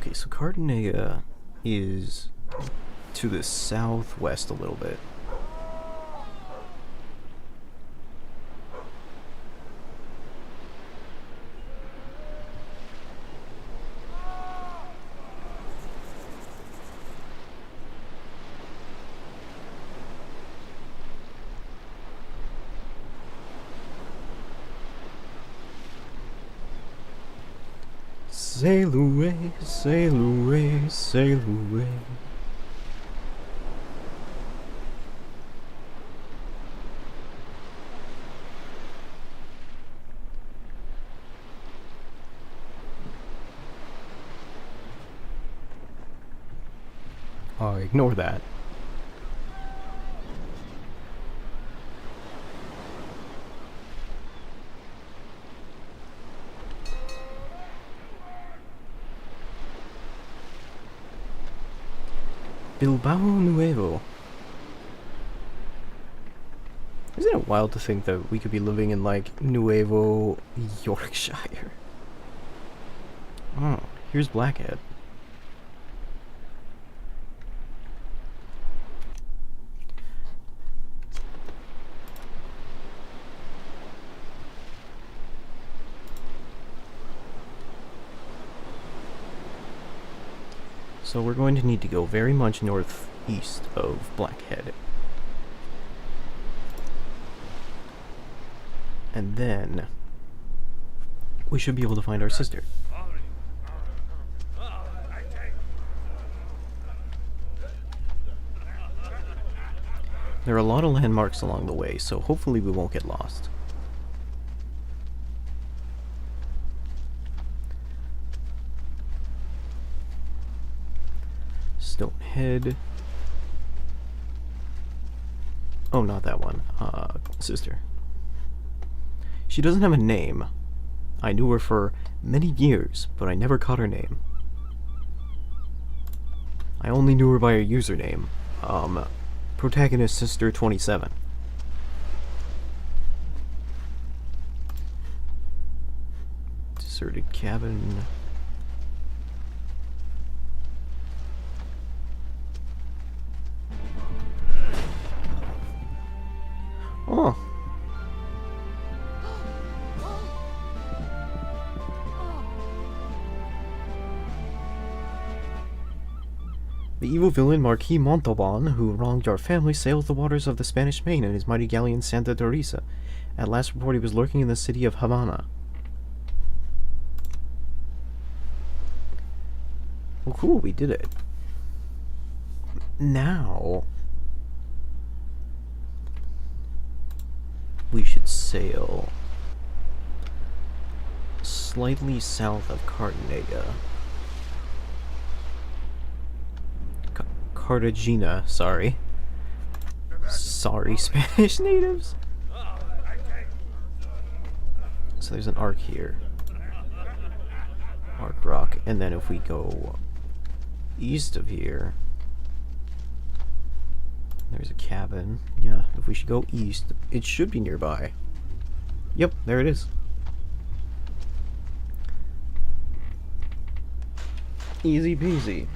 Okay, so Cartagena is to the southwest a little bit. Sail away, sail away, sail away. Oh, ignore that. Bilbao Nuevo. Isn't it wild to think that we could be living in, like, Nuevo, Yorkshire? Oh, here's Blackhead. So we're going to need to go very much northeast of Blackhead. And then we should be able to find our sister. There are a lot of landmarks along the way, so hopefully we won't get lost. Stonehead. Oh, not that one. Sister. She doesn't have a name. I knew her for many years, but I never caught her name. I only knew her by her username. Protagonist Sister 27. Deserted cabin. Oh. The evil villain Marquis Montalban, who wronged your family, sailed the waters of the Spanish Main in his mighty galleon Santa Teresa. At last report, he was lurking in the city of Havana. Well, cool, we did it. Now we should sail slightly south of Cartagena. Cartagena, sorry. Sorry, Spanish natives. So there's an arc here. Arc Rock, and then if we go east of here, there's a cabin. Yeah, if we should go east, it should be nearby. Yep, there it is. Easy peasy.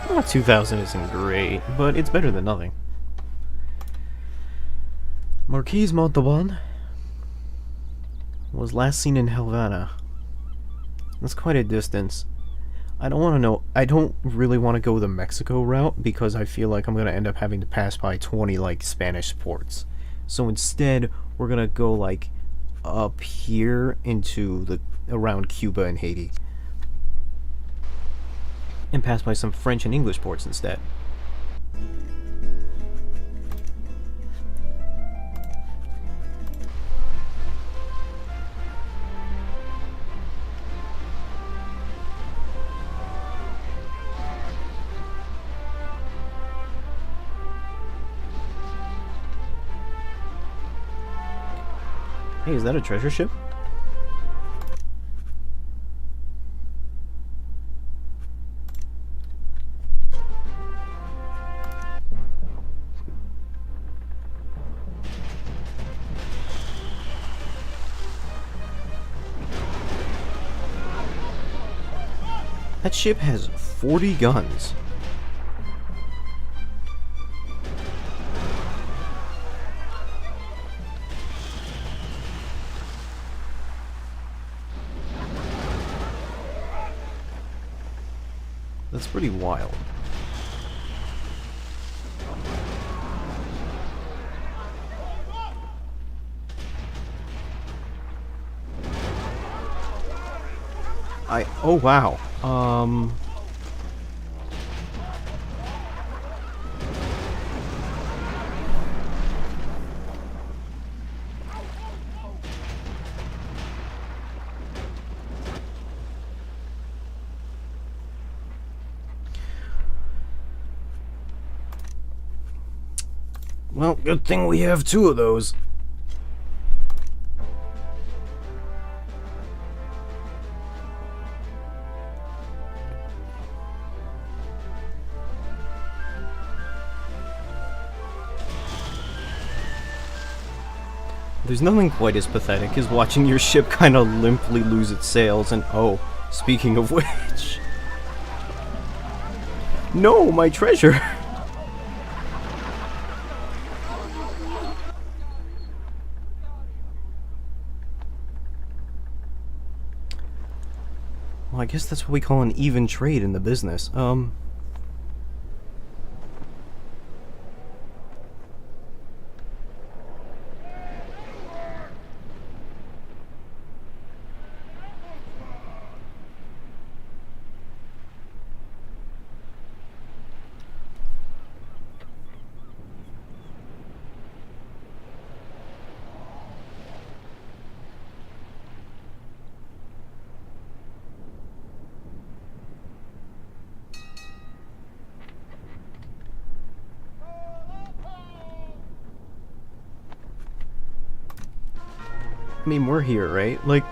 Well, 2000 isn't great, but it's better than nothing. Marquis Montalban was last seen in Havana. That's quite a distance. I don't really want to go the Mexico route because I feel like I'm going to end up having to pass by 20 like Spanish ports. So instead, we're going to go like up here into the around Cuba and Haiti. And pass by some French and English ports instead. Hey, is that a treasure ship? That ship has 40 guns. That's pretty wild. Oh wow. Well, good thing we have two of those. There's nothing quite as pathetic as watching your ship kind of limply lose its sails and oh, speaking of which... No, my treasure! Well, I guess that's what we call an even trade in the business. I mean, we're here, right? Like...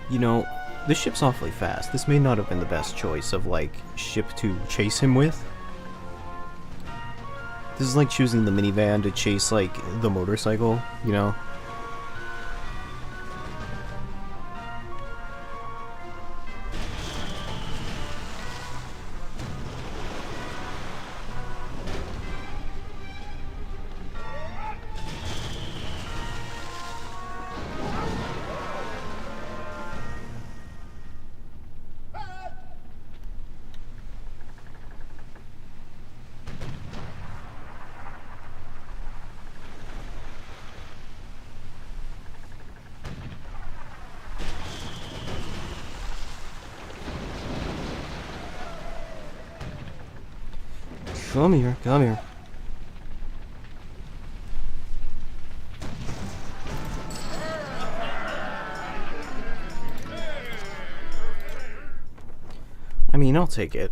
You know, this ship's awfully fast. This may not have been the best choice of, like, ship to chase him with. This is like choosing the minivan to chase, like, the motorcycle, you know? Come here, come here. I mean, I'll take it.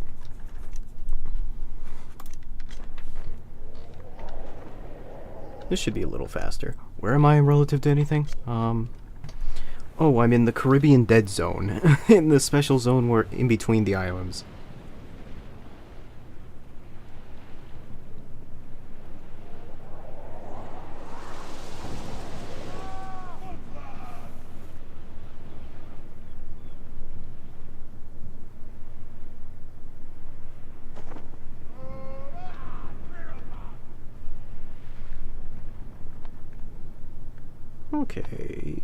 This should be a little faster. Where am I relative to anything? Oh, I'm in the Caribbean Dead Zone. In the special zone where in between the islands. Okay.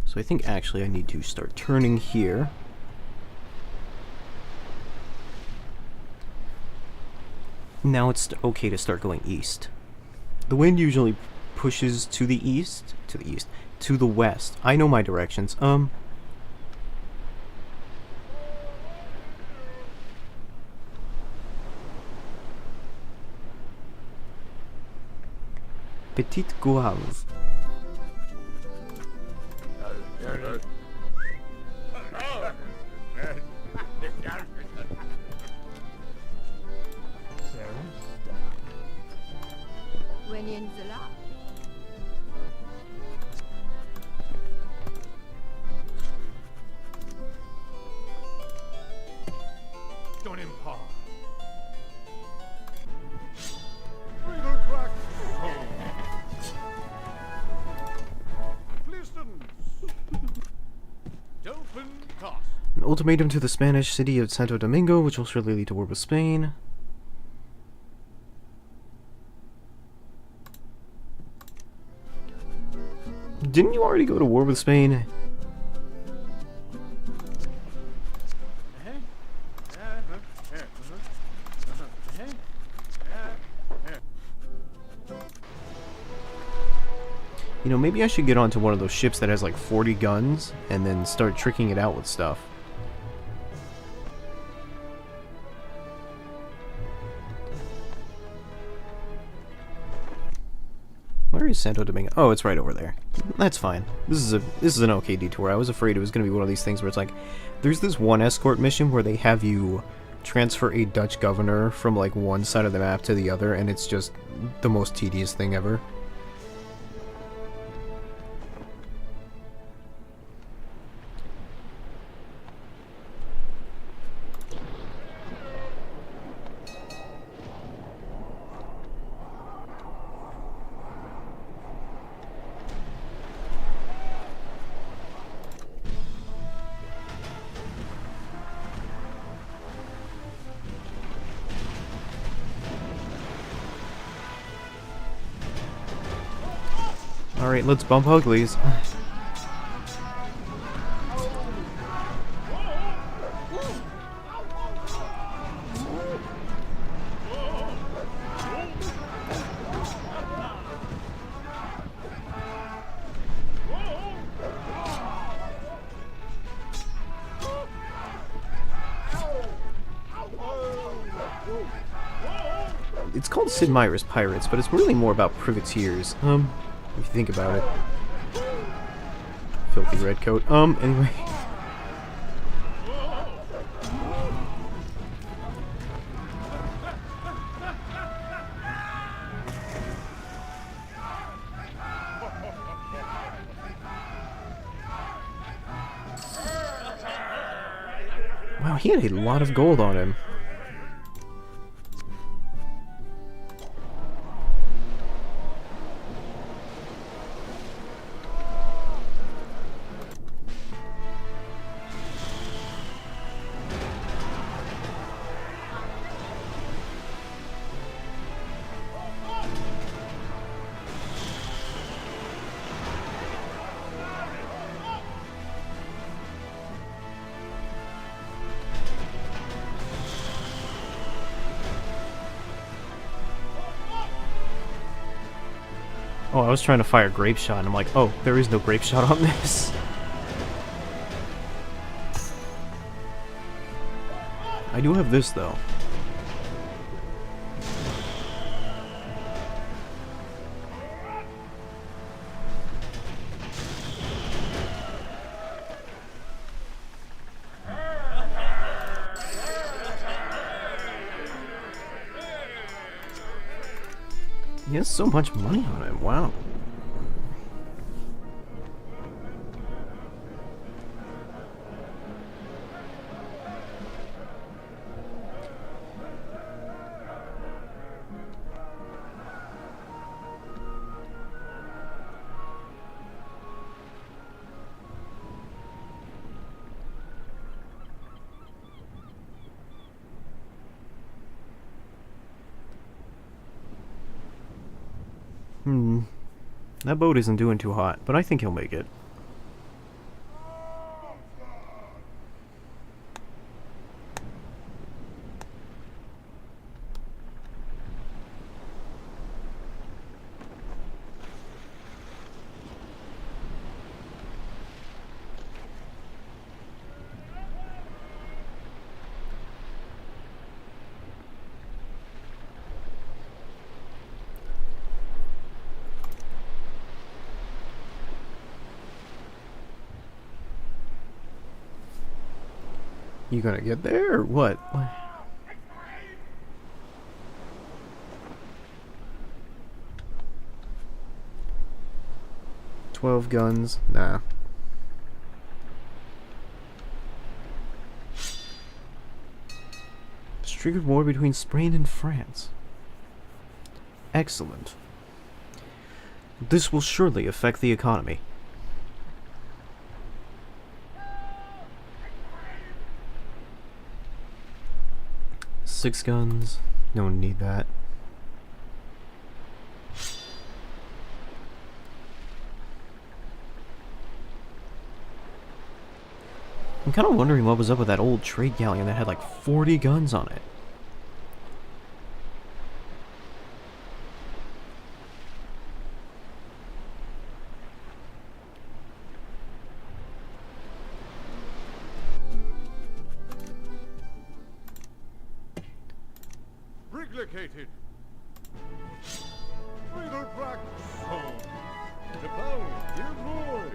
So I think actually I need to start turning here. Now it's okay to start going east. The wind usually pushes to the east, to the west. I know my directions. Petite Guave. An ultimatum to the Spanish city of Santo Domingo, which will surely lead to war with Spain. Didn't you already go to war with Spain? You know, maybe I should get onto one of those ships that has like 40 guns and then start tricking it out with stuff. Where is Santo Domingo? Oh, it's right over there. That's fine. This is an okay detour. I was afraid it was going to be one of these things where it's like, there's this one escort mission where they have you transfer a Dutch governor from like one side of the map to the other, and it's just the most tedious thing ever. Alright, let's bump uglies. It's called Sid Meier's Pirates, but it's really more about privateers. If you think about it. Filthy redcoat. Anyway. Wow, he had a lot of gold on him. Oh, I was trying to fire grape shot, and I'm like, oh, there is no grape shot on this. I do have this, though. He has so much money on him, wow. That boat isn't doing too hot, but I think he'll make it. You gonna get there or what? 12 guns? Nah. Triggered war between Spain and France. Excellent. This will surely affect the economy. Six guns. No one need that. I'm kind of wondering what was up with that old trade galleon that had like 40 guns on it. Briglicated. Friedel Soul. The pound, dear boy.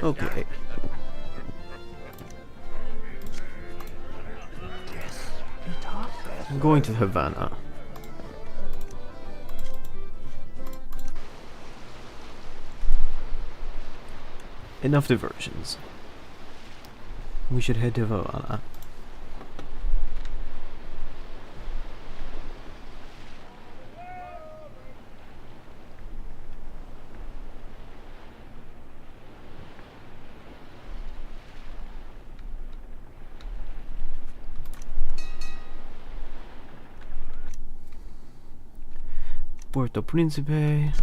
Okay. I'm going to Havana. Enough diversions. We should head to Havana. Puerto Príncipe.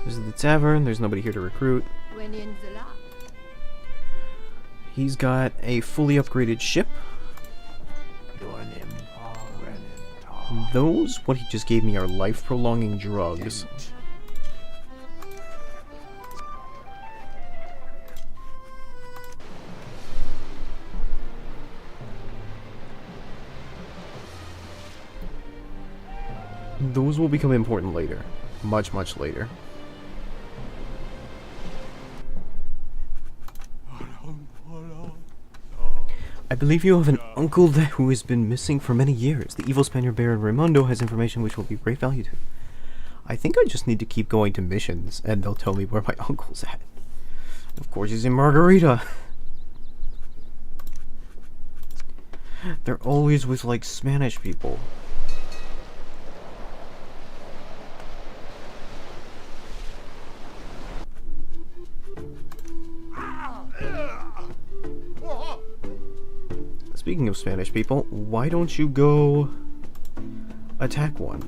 This is the tavern. There's nobody here to recruit. He's got a fully upgraded ship. Those, what he just gave me, are life-prolonging drugs. Those will become important later. Much, much later. I believe you have an uncle who has been missing for many years. The evil Spaniard Baron Raimundo has information which will be of great value to. I think I just need to keep going to missions, and they'll tell me where my uncle's at. Of course he's in Margarita. They're always with, like, Spanish people. Speaking of Spanish people, why don't you go attack one?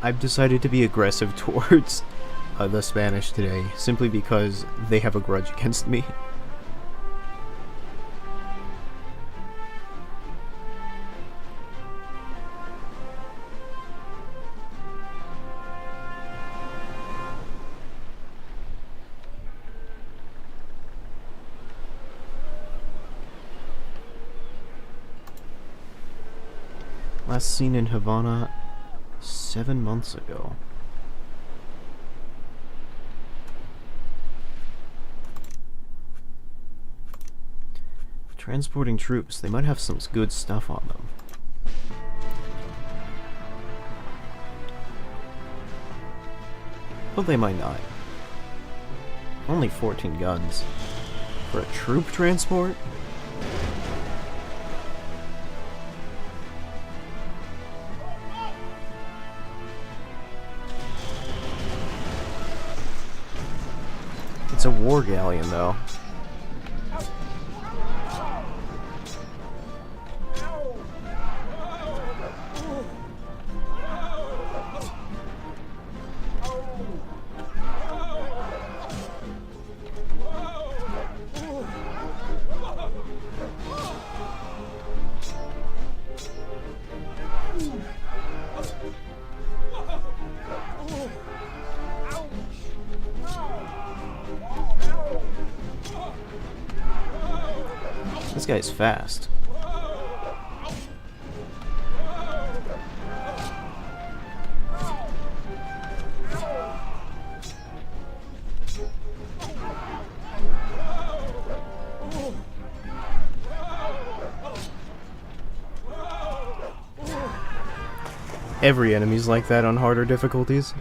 I've decided to be aggressive towards the Spanish today, simply because they have a grudge against me. Last seen in Havana 7 months ago. Transporting troops. They might have some good stuff on them. But they might not. Only 14 guns. For a troop transport? It's a war galleon, though. This guy's fast. Every enemy's like that on harder difficulties.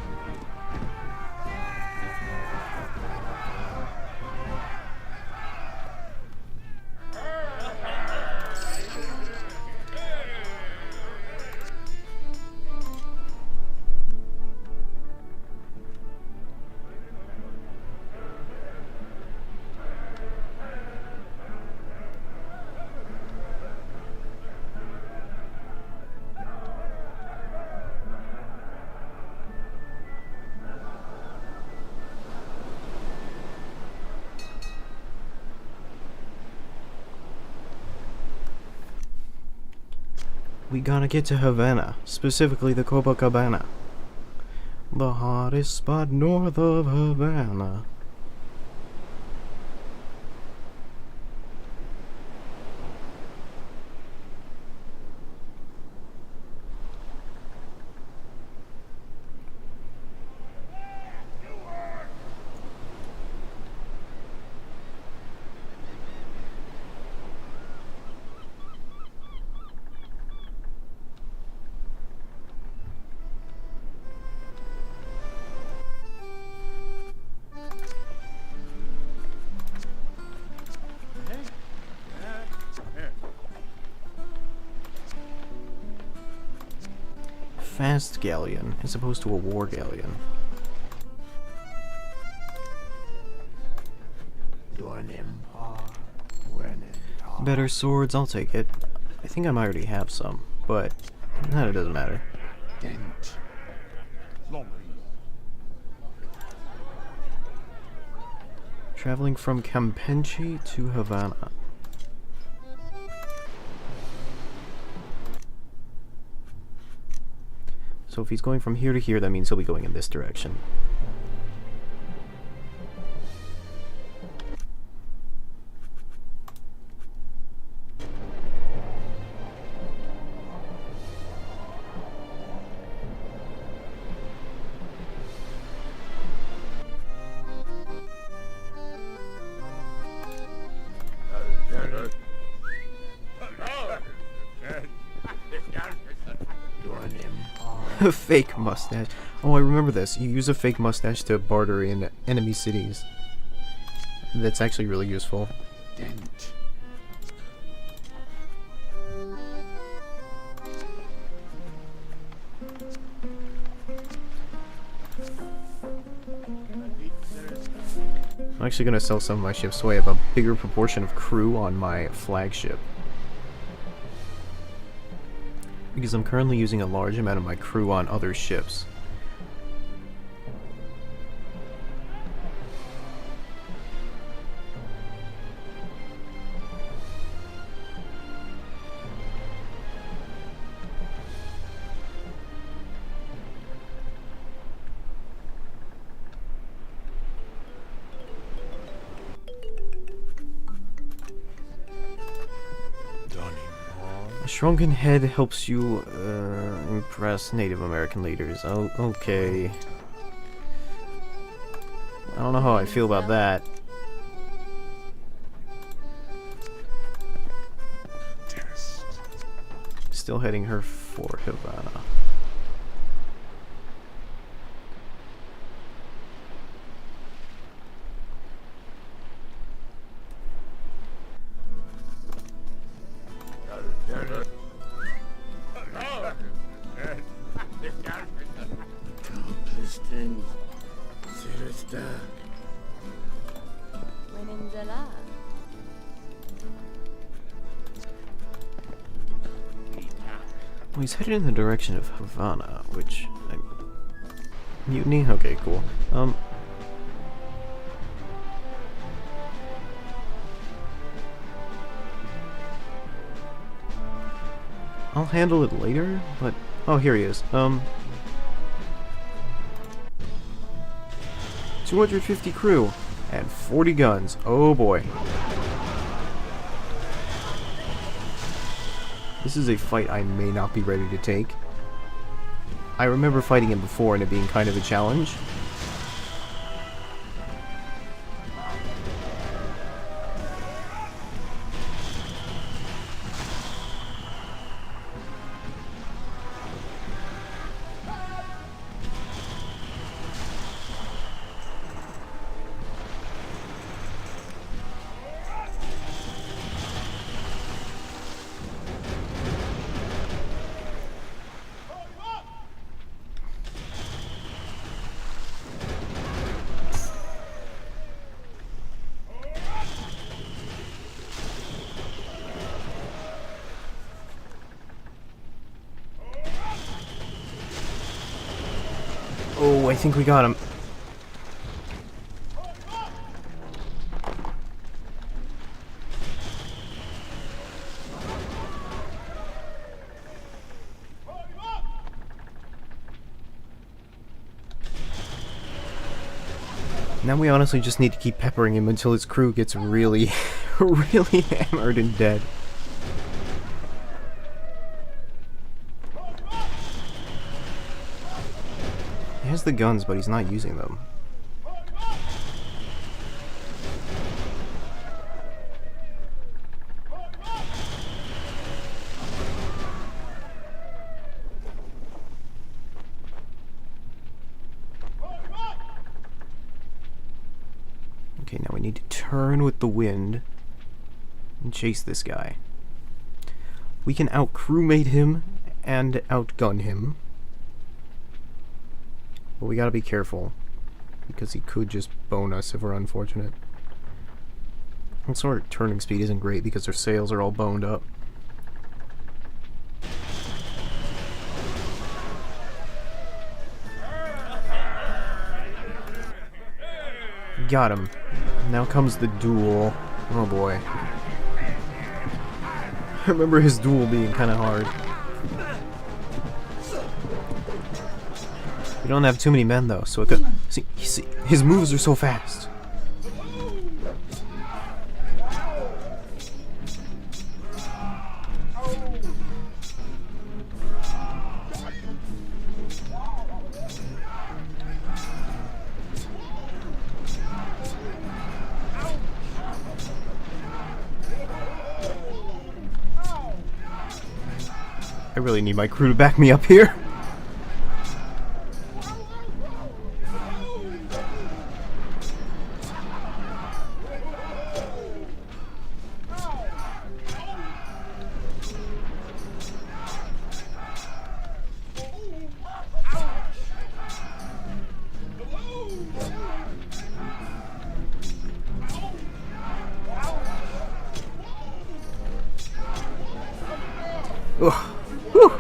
We gotta get to Havana, specifically the Copacabana. The hottest spot north of Havana. fast galleon as opposed to a war galleon. Better swords, I'll take it. I think I might already have some, but it doesn't matter. Traveling from Campeche to Havana. So if he's going from here to here, that means he'll be going in this direction. A fake mustache. Oh, I remember this. You use a fake mustache to barter in enemy cities. That's actually really useful. I'm actually going to sell some of my ships so I have a bigger proportion of crew on my flagship. Because I'm currently using a large amount of my crew on other ships. A shrunken head helps you impress Native American leaders. Oh, okay. I don't know how I feel about that. Still heading her for Havana. Well, he's headed in the direction of Havana, which... Mutiny? Okay, cool. I'll handle it later, but... Oh, here he is. 250 crew and 40 guns. Oh boy. This is a fight I may not be ready to take. I remember fighting him before and it being kind of a challenge. Oh, I think we got him. Now we honestly just need to keep peppering him until his crew gets really, really hammered and dead. He has the guns, but he's not using them. Okay, now we need to turn with the wind and chase this guy. We can out-crewmate him and outgun him. But we gotta be careful, because he could just bone us if we're unfortunate. Also, our turning speed isn't great because our sails are all boned up. Got him. Now comes the duel. Oh boy. I remember his duel being kind of hard. We don't have too many men though, so it could... See, his moves are so fast. I really need my crew to back me up here. Ugh. Whew.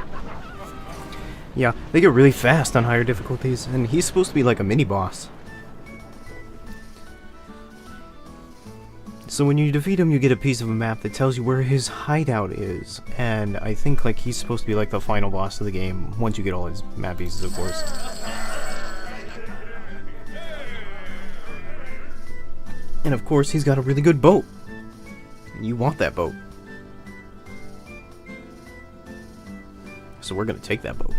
Yeah, they get really fast on higher difficulties, and he's supposed to be like a mini-boss. So when you defeat him, you get a piece of a map that tells you where his hideout is, and I think like he's supposed to be like the final boss of the game, once you get all his map pieces, of course. And of course, he's got a really good boat. You want that boat. So we're gonna take that boat.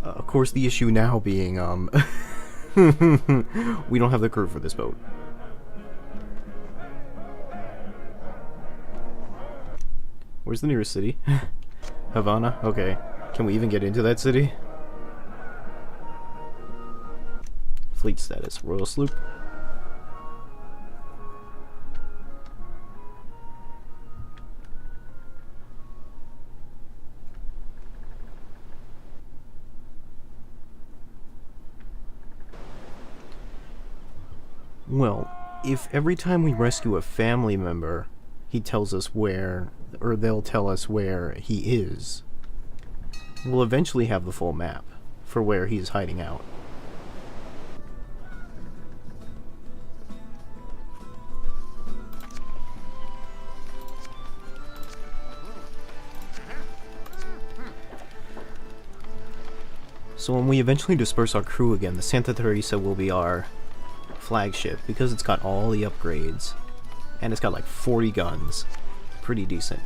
Of course, the issue now being, we don't have the crew for this boat. Where's the nearest city? Havana? Okay. Can we even get into that city? Fleet status. Royal sloop. Well, if every time we rescue a family member, he tells us where, or they'll tell us where he is, we'll eventually have the full map for where he's hiding out. So when we eventually disperse our crew again, the Santa Teresa will be our flagship because it's got all the upgrades and it's got like 40 guns. Pretty decent.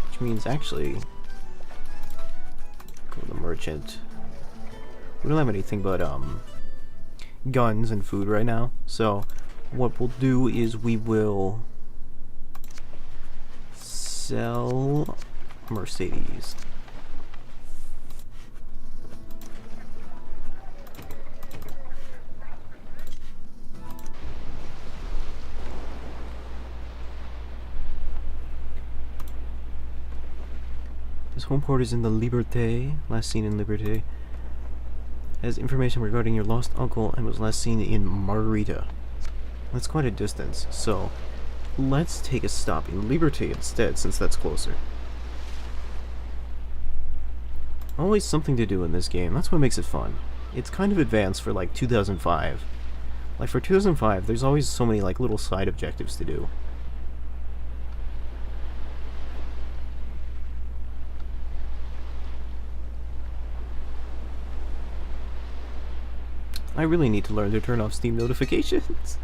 Which means actually go to the merchant. We don't have anything but guns and food right now, so what we'll do is we will sell Mercedes. His home port is in the Liberté, last seen in Liberté. Has information regarding your lost uncle and was last seen in Margarita. That's quite a distance, so let's take a stop in Liberté instead, since that's closer. Always something to do in this game, that's what makes it fun. It's kind of advanced for like 2005. Like for 2005, there's always so many like little side objectives to do. I really need to learn to turn off Steam notifications.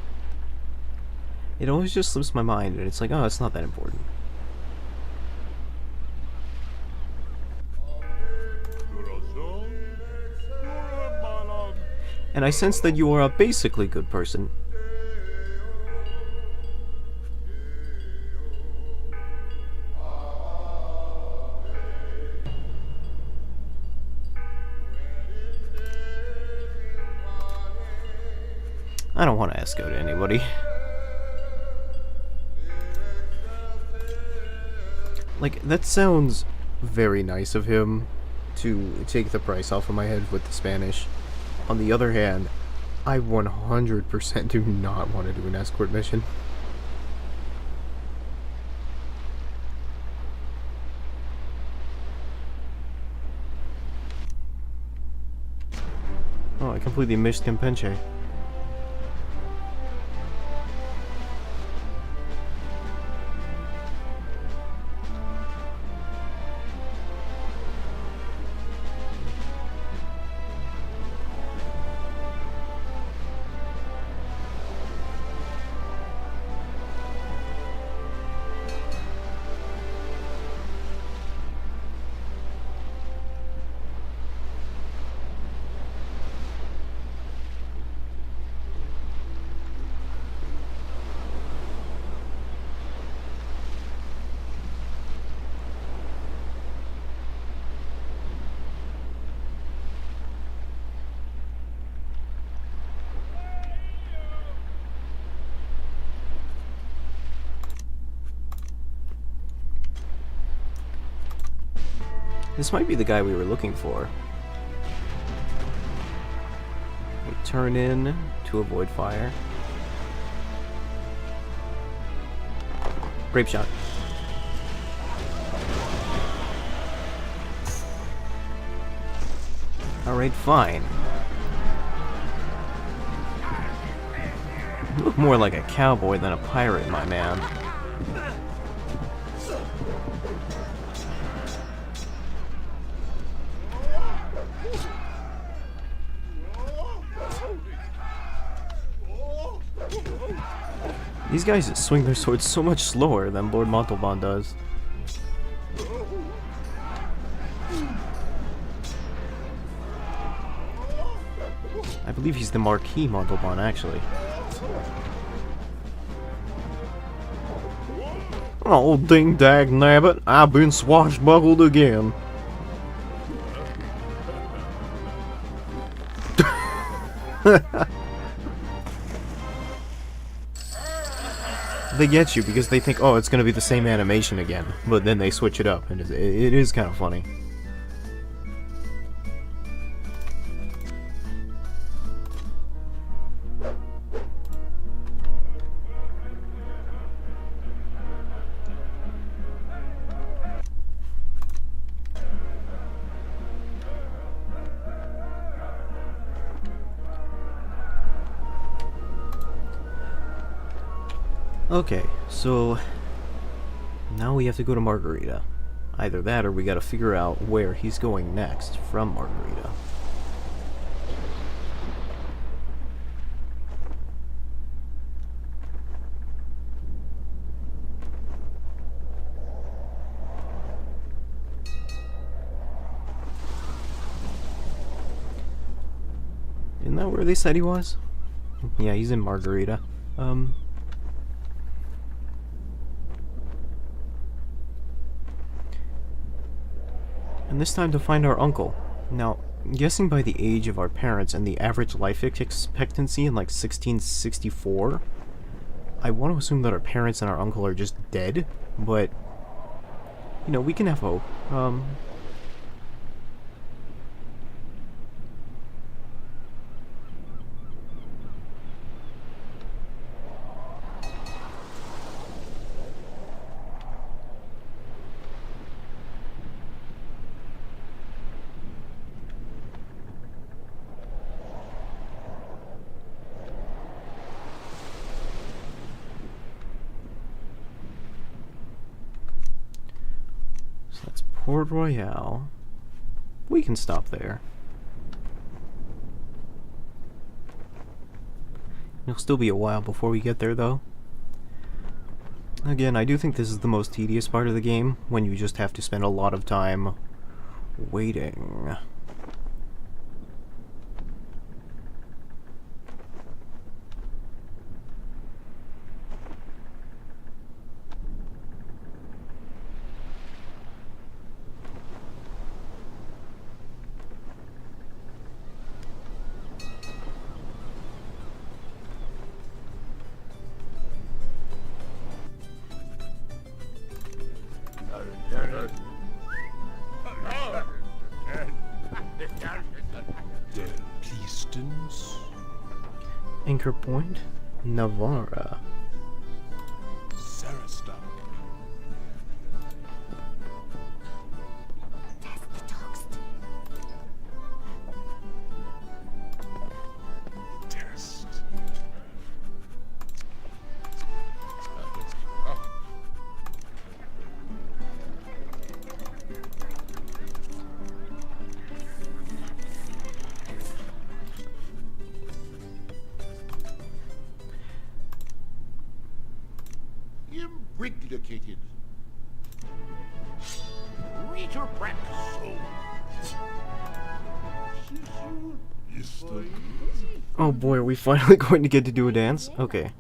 It always just slips my mind, and it's like, oh, it's not that important. And I sense that you are a basically good person. I don't want to escort anybody. Like, that sounds very nice of him to take the price off of my head with the Spanish. On the other hand, I 100% do not want to do an escort mission. Oh, I completely missed Campeche. This might be the guy we were looking for. We turn in to avoid fire. Grape shot. Alright, fine. You look more like a cowboy than a pirate, my man. These guys swing their swords so much slower than Lord Montalban does. I believe he's the Marquis Montalban, actually. Oh, ding dag nabbit, I've been swashbuckled again. They get you because they think, oh, it's going to be the same animation again, but then they switch it up, and it is kind of funny. Okay, so now we have to go to Margarita. Either that or we gotta figure out where he's going next from Margarita. Isn't that where they said he was? Yeah, he's in Margarita. And this time to find our uncle. Now, guessing by the age of our parents and the average life expectancy in like 1664, I want to assume that our parents and our uncle are just dead, but, you know, we can have hope. So that's Port Royale. We can stop there. It'll still be a while before we get there, though. Again, I do think this is the most tedious part of the game, when you just have to spend a lot of time waiting. Anchor Point, Navarra. Sarastar. Test. Oh. Imbriglicated. Returbrack soul. Oh boy, are we finally going to get to do a dance? Okay.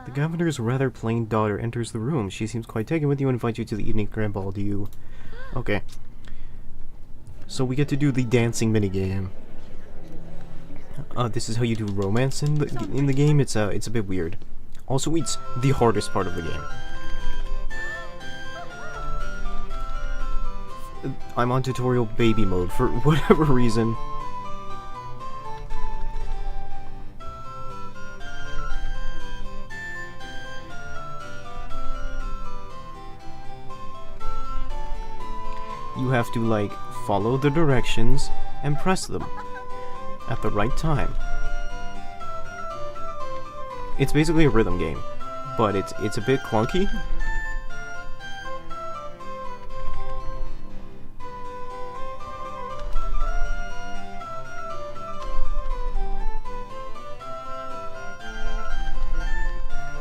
The governor's rather plain daughter enters the room. She seems quite taken with you and invites you to the evening grand ball. Do you... Okay. So we get to do the dancing minigame. This is how you do romance in the game. It's a bit weird. Also, it's the hardest part of the game. I'm on tutorial baby mode for whatever reason. You have to, like, follow the directions and press them at the right time. It's basically a rhythm game, but it's a bit clunky.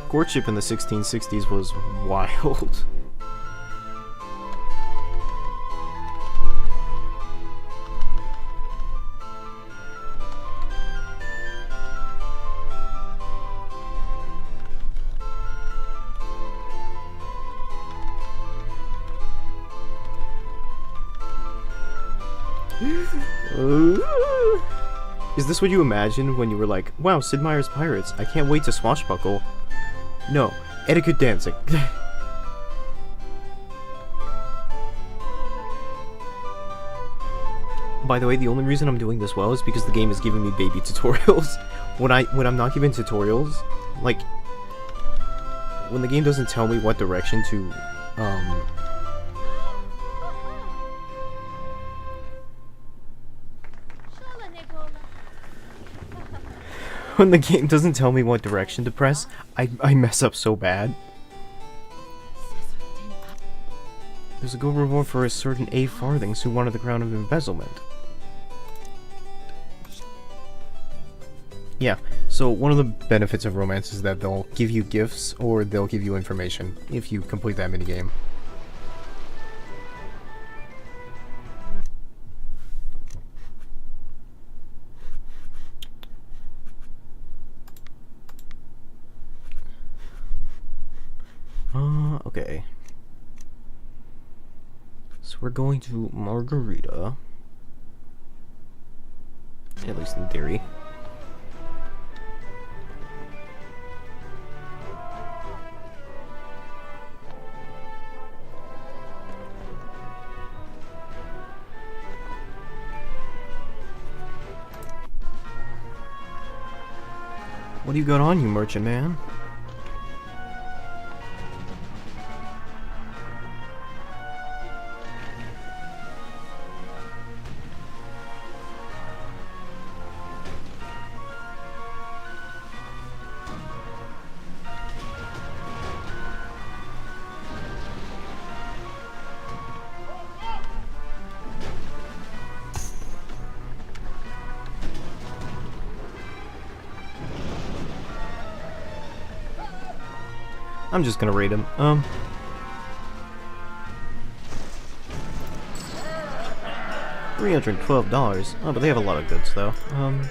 Courtship in the 1660s was wild. Is this what you imagined when you were like, wow, Sid Meier's Pirates, I can't wait to swashbuckle? No, etiquette dancing. By the way, the only reason I'm doing this well is because the game is giving me baby tutorials. When I'm not given tutorials, like, when the game doesn't tell me what direction to, when the game doesn't tell me what direction to press, I mess up so bad. There's a gold reward for a certain A farthings who wanted the crown of embezzlement. Yeah, so one of the benefits of romance is that they'll give you gifts or they'll give you information if you complete that minigame. Okay. So we're going to Margarita. At least in theory. What do you got on you, merchant man? I'm just gonna raid him. $312. Oh, but they have a lot of goods, though. I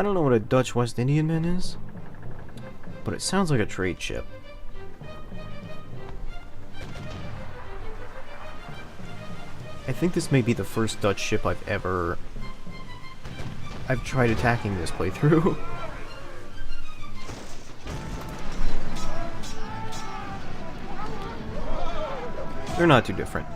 don't know what a Dutch West Indian man is, but it sounds like a trade ship. I think this may be the first Dutch ship I've tried attacking this playthrough. They're not too different.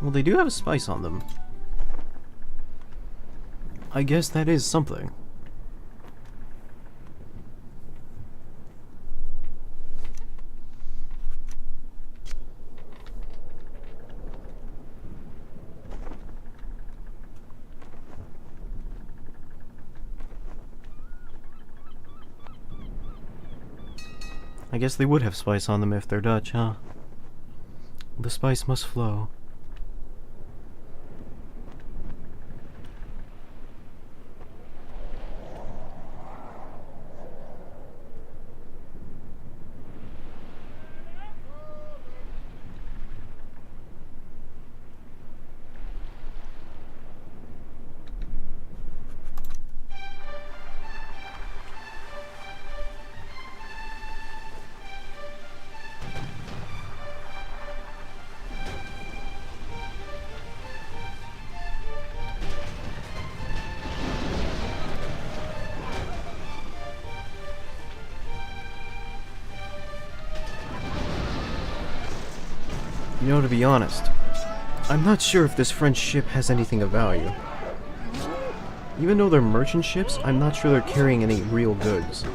Well, they do have a spice on them. I guess that is something. I guess they would have spice on them if they're Dutch, huh? The spice must flow. You know, to be honest, I'm not sure if this French ship has anything of value. Even though they're merchant ships, I'm not sure they're carrying any real goods.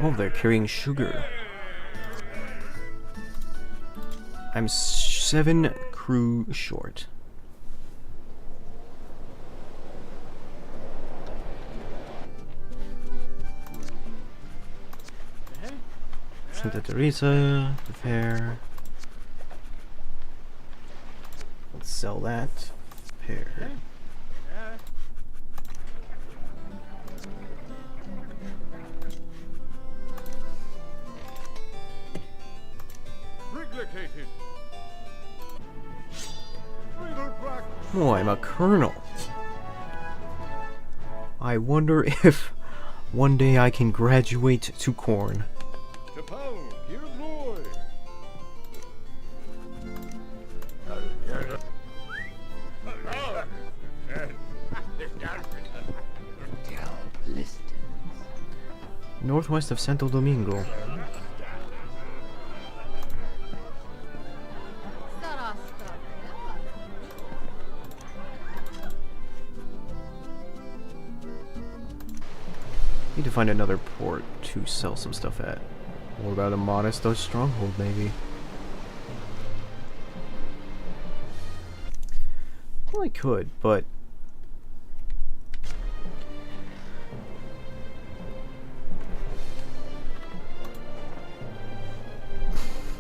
Oh, they're carrying sugar. I'm 7 crew short. Santa Teresa, prepare. Let's sell that. Prepare. Oh, I'm a colonel. I wonder if one day I can graduate to corn. Northwest of Santo Domingo. Need to find another port to sell some stuff at. What about a modest Dutch stronghold, maybe? Well, I could, but...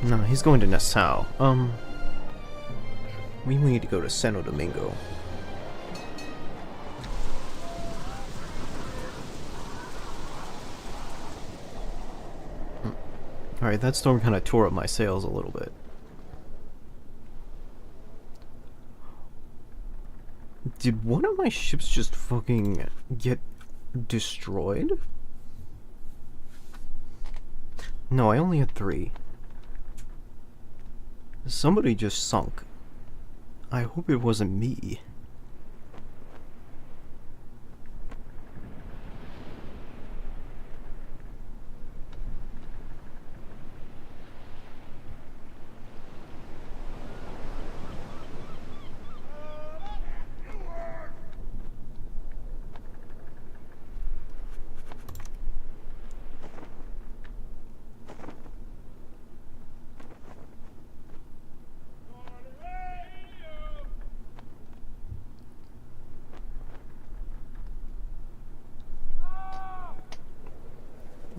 No, he's going to Nassau. We need to go to Santo Domingo. Alright, that storm kind of tore up my sails a little bit. Did one of my ships just fucking get destroyed? No, I only had 3. Somebody just sunk. I hope it wasn't me.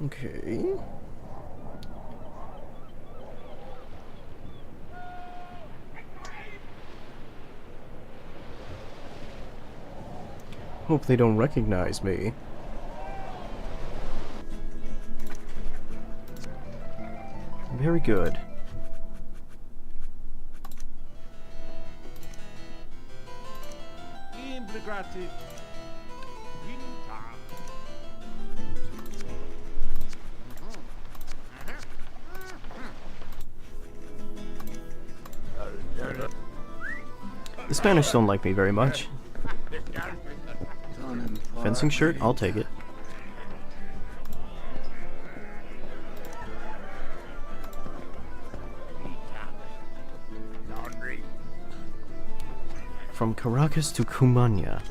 Okay. Hope they don't recognize me. Very good. Immigrati. Winter. The Spanish don't like me very much. Fencing shirt? I'll take it. From Caracas to Cumania.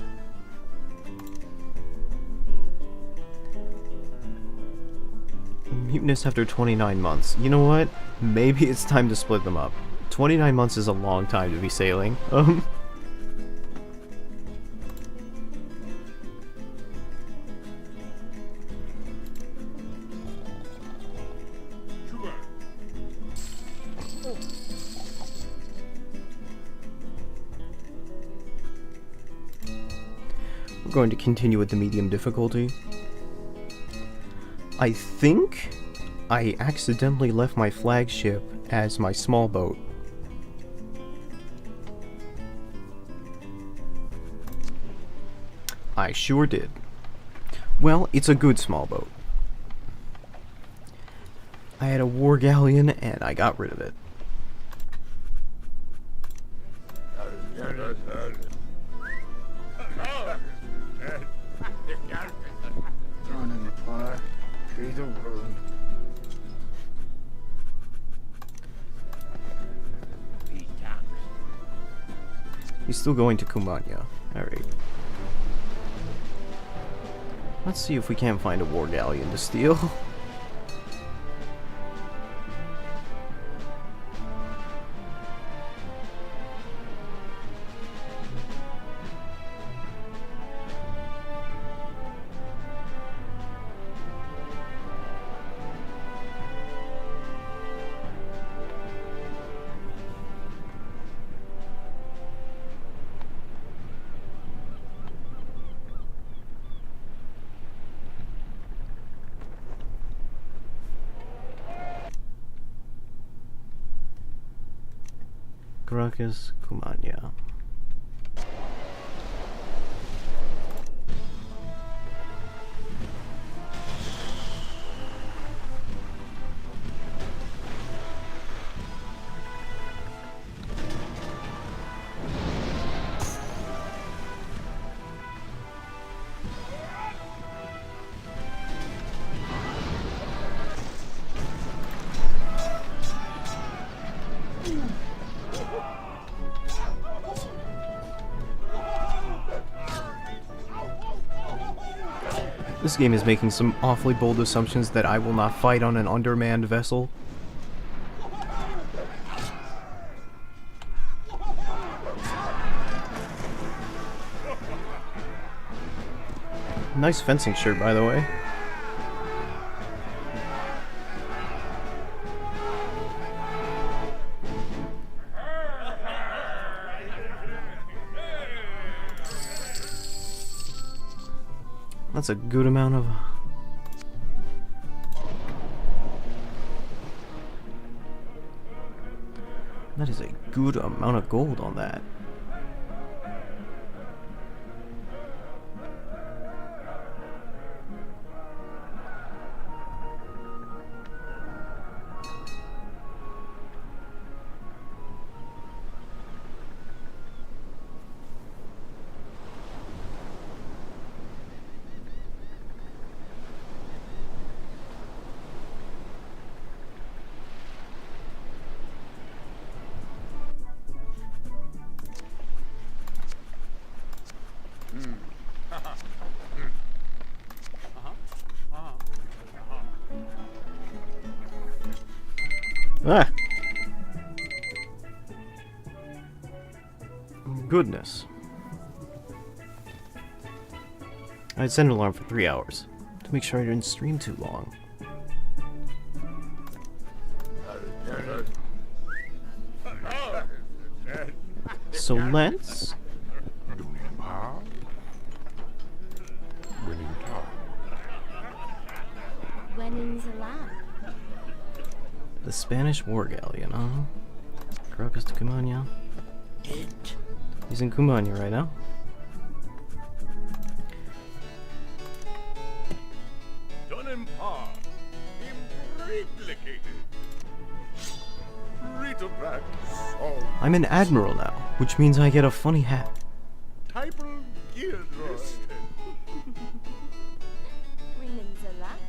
Mutinous after 29 months. You know what? Maybe it's time to split them up. 29 months is a long time to be sailing. Sure. We're going to continue with the medium difficulty. I think I accidentally left my flagship as my small boat. I sure did. Well, it's a good small boat. I had a war galleon and I got rid of it. Thrown in the fire, through the room. He's still going to Cumania. Alright. Let's see if we can't find a war galleon to steal. Caracas, Cumania. This game is making some awfully bold assumptions that I will not fight on an undermanned vessel. Nice fencing shirt, by the way. That's a good amount of... That is a good amount of gold on that. Ah! Goodness. I'd set an alarm for 3 hours to make sure I didn't stream too long. So let's... Winning time. Winning's allowed. The Spanish War Galleon, huh? Caracas to Cumania. He's in Cumania right now. Done in par. Implicated. Retrotract. Solved. I'm an admiral now, which means I get a funny hat. Typal Gildroid. Winning's allowed.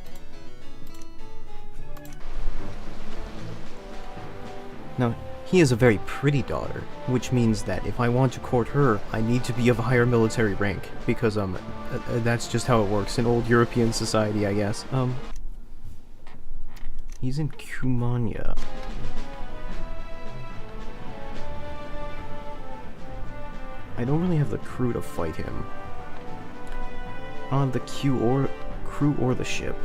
Now, he has a very pretty daughter, which means that if I want to court her, I need to be of a higher military rank, because, that's just how it works in old European society, I guess. He's in Cumania. I don't really have the crew to fight him. I don't have the crew or the ship.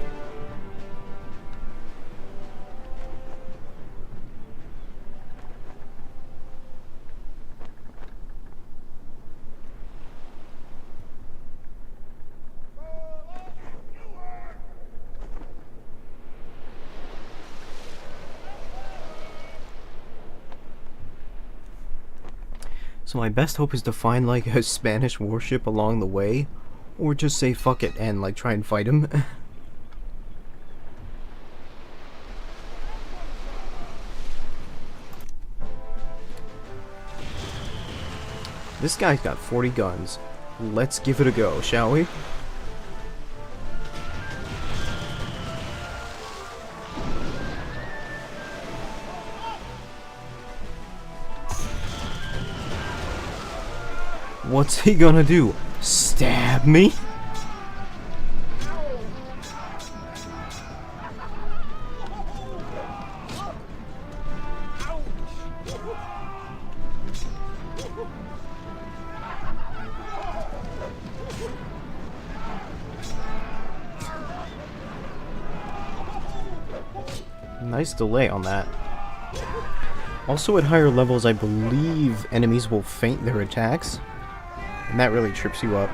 So my best hope is to find like a Spanish warship along the way, or just say fuck it and like try and fight him. This guy's got 40 guns. Let's give it a go, shall we? What's he gonna do? Stab me? Nice delay on that. Also at higher levels, I believe enemies will feint their attacks. And that really trips you up.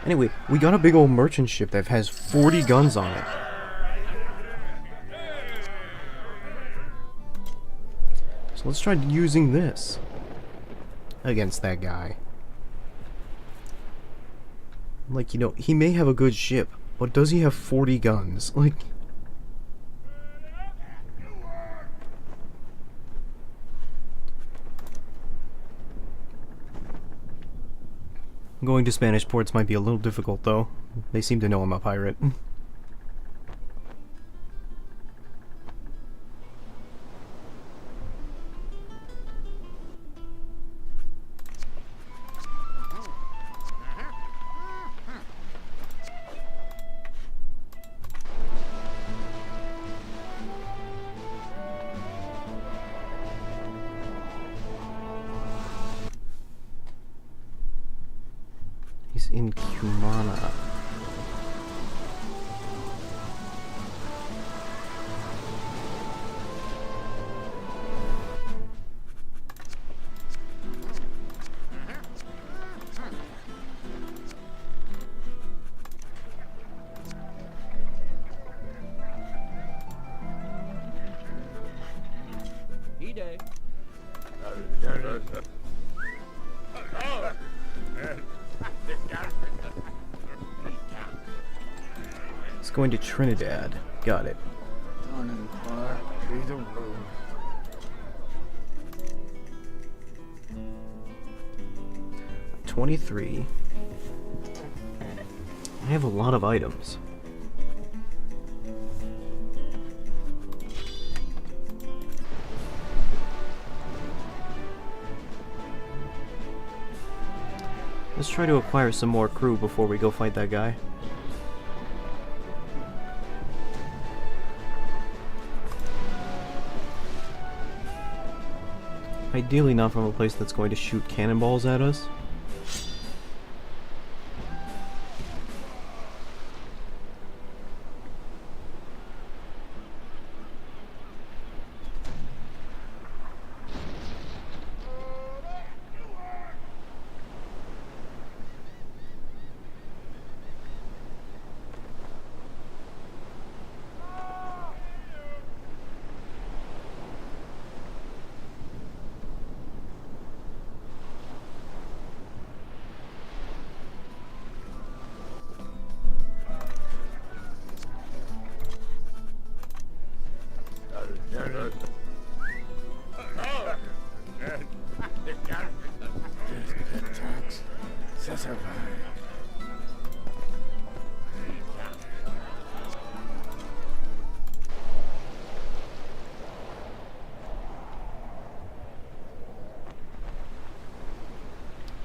Anyway, we got a big old merchant ship that has 40 guns on it. So let's try using this against that guy. Like, you know, he may have a good ship, but does he have 40 guns? Like... Going to Spanish ports might be a little difficult, though. They seem to know I'm a pirate. He's in Cumana. E-Day. He's going to Trinidad. Got it. Down in the bar, through the road. $23. I have a lot of items. Let's try to acquire some more crew before we go fight that guy. Ideally not from a place that's going to shoot cannonballs at us.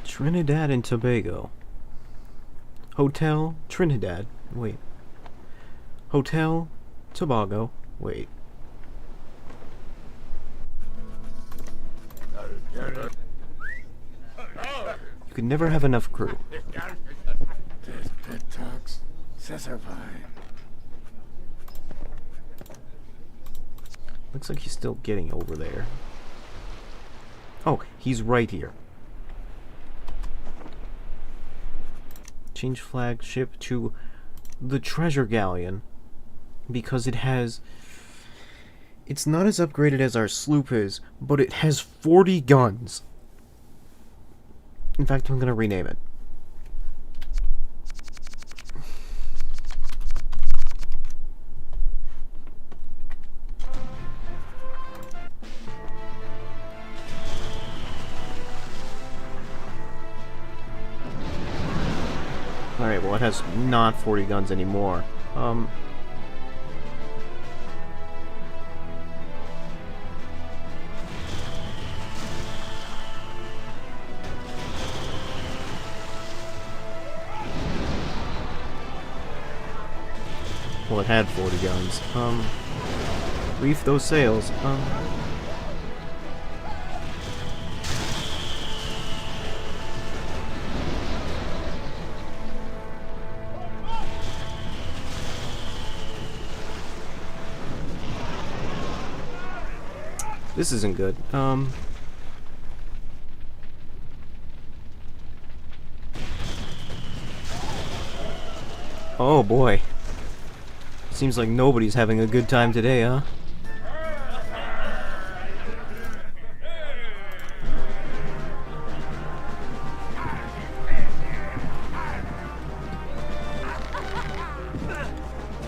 Trinidad and Tobago. Hotel Trinidad. Wait. Hotel Tobago. Wait. You can never have enough crew. Looks like he's still getting over there. Oh, he's right here. Change flagship to the treasure galleon because it has... It's not as upgraded as our sloop is, but it has 40 guns. In fact, I'm gonna rename it. Alright, well it has not 40 guns anymore. Well, it had 40 guns. Reef those sails. This isn't good. Oh boy. Seems like nobody's having a good time today, huh?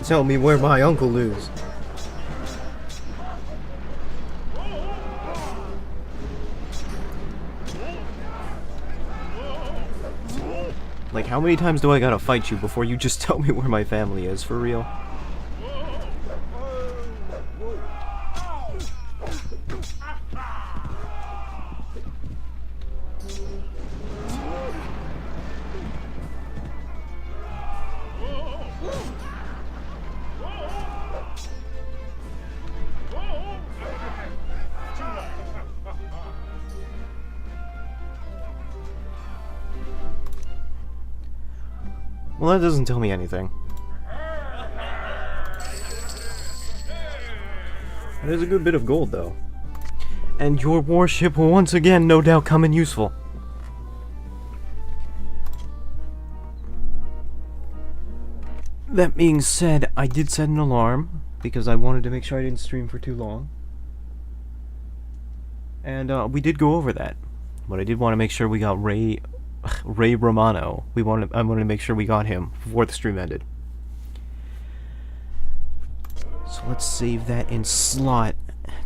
Tell me where my uncle is. Like, how many times do I gotta fight you before you just tell me where my family is, for real? Well, that doesn't tell me anything. That is a good bit of gold, though. And your warship will once again, no doubt, come in useful. That being said, I did set an alarm, because I wanted to make sure I didn't stream for too long. And, we did go over that. But I did want to make sure we got Ray Romano. I wanted to make sure we got him before the stream ended. So let's save that in slot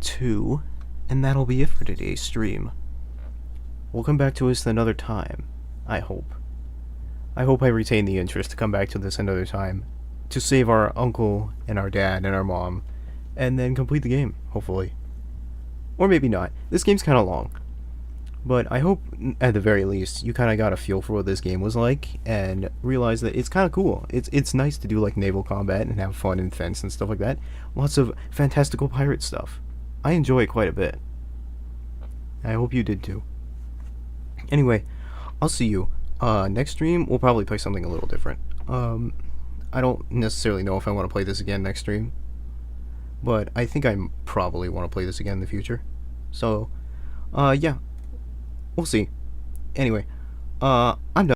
2, and that'll be it for today's stream. We'll come back to this another time, I hope. I hope I retain the interest to come back to this another time, to save our uncle and our dad and our mom, and then complete the game, hopefully. Or maybe not. This game's kind of long. But I hope, at the very least, you kind of got a feel for what this game was like, and realized that it's kind of cool. It's nice to do, like, naval combat and have fun and fence and stuff like that. Lots of fantastical pirate stuff. I enjoy it quite a bit. I hope you did too. Anyway, I'll see you. Next stream, we'll probably play something a little different. I don't necessarily know if I want to play this again next stream, but I think I probably want to play this again in the future. So, yeah. We'll see. Anyway, I'm done.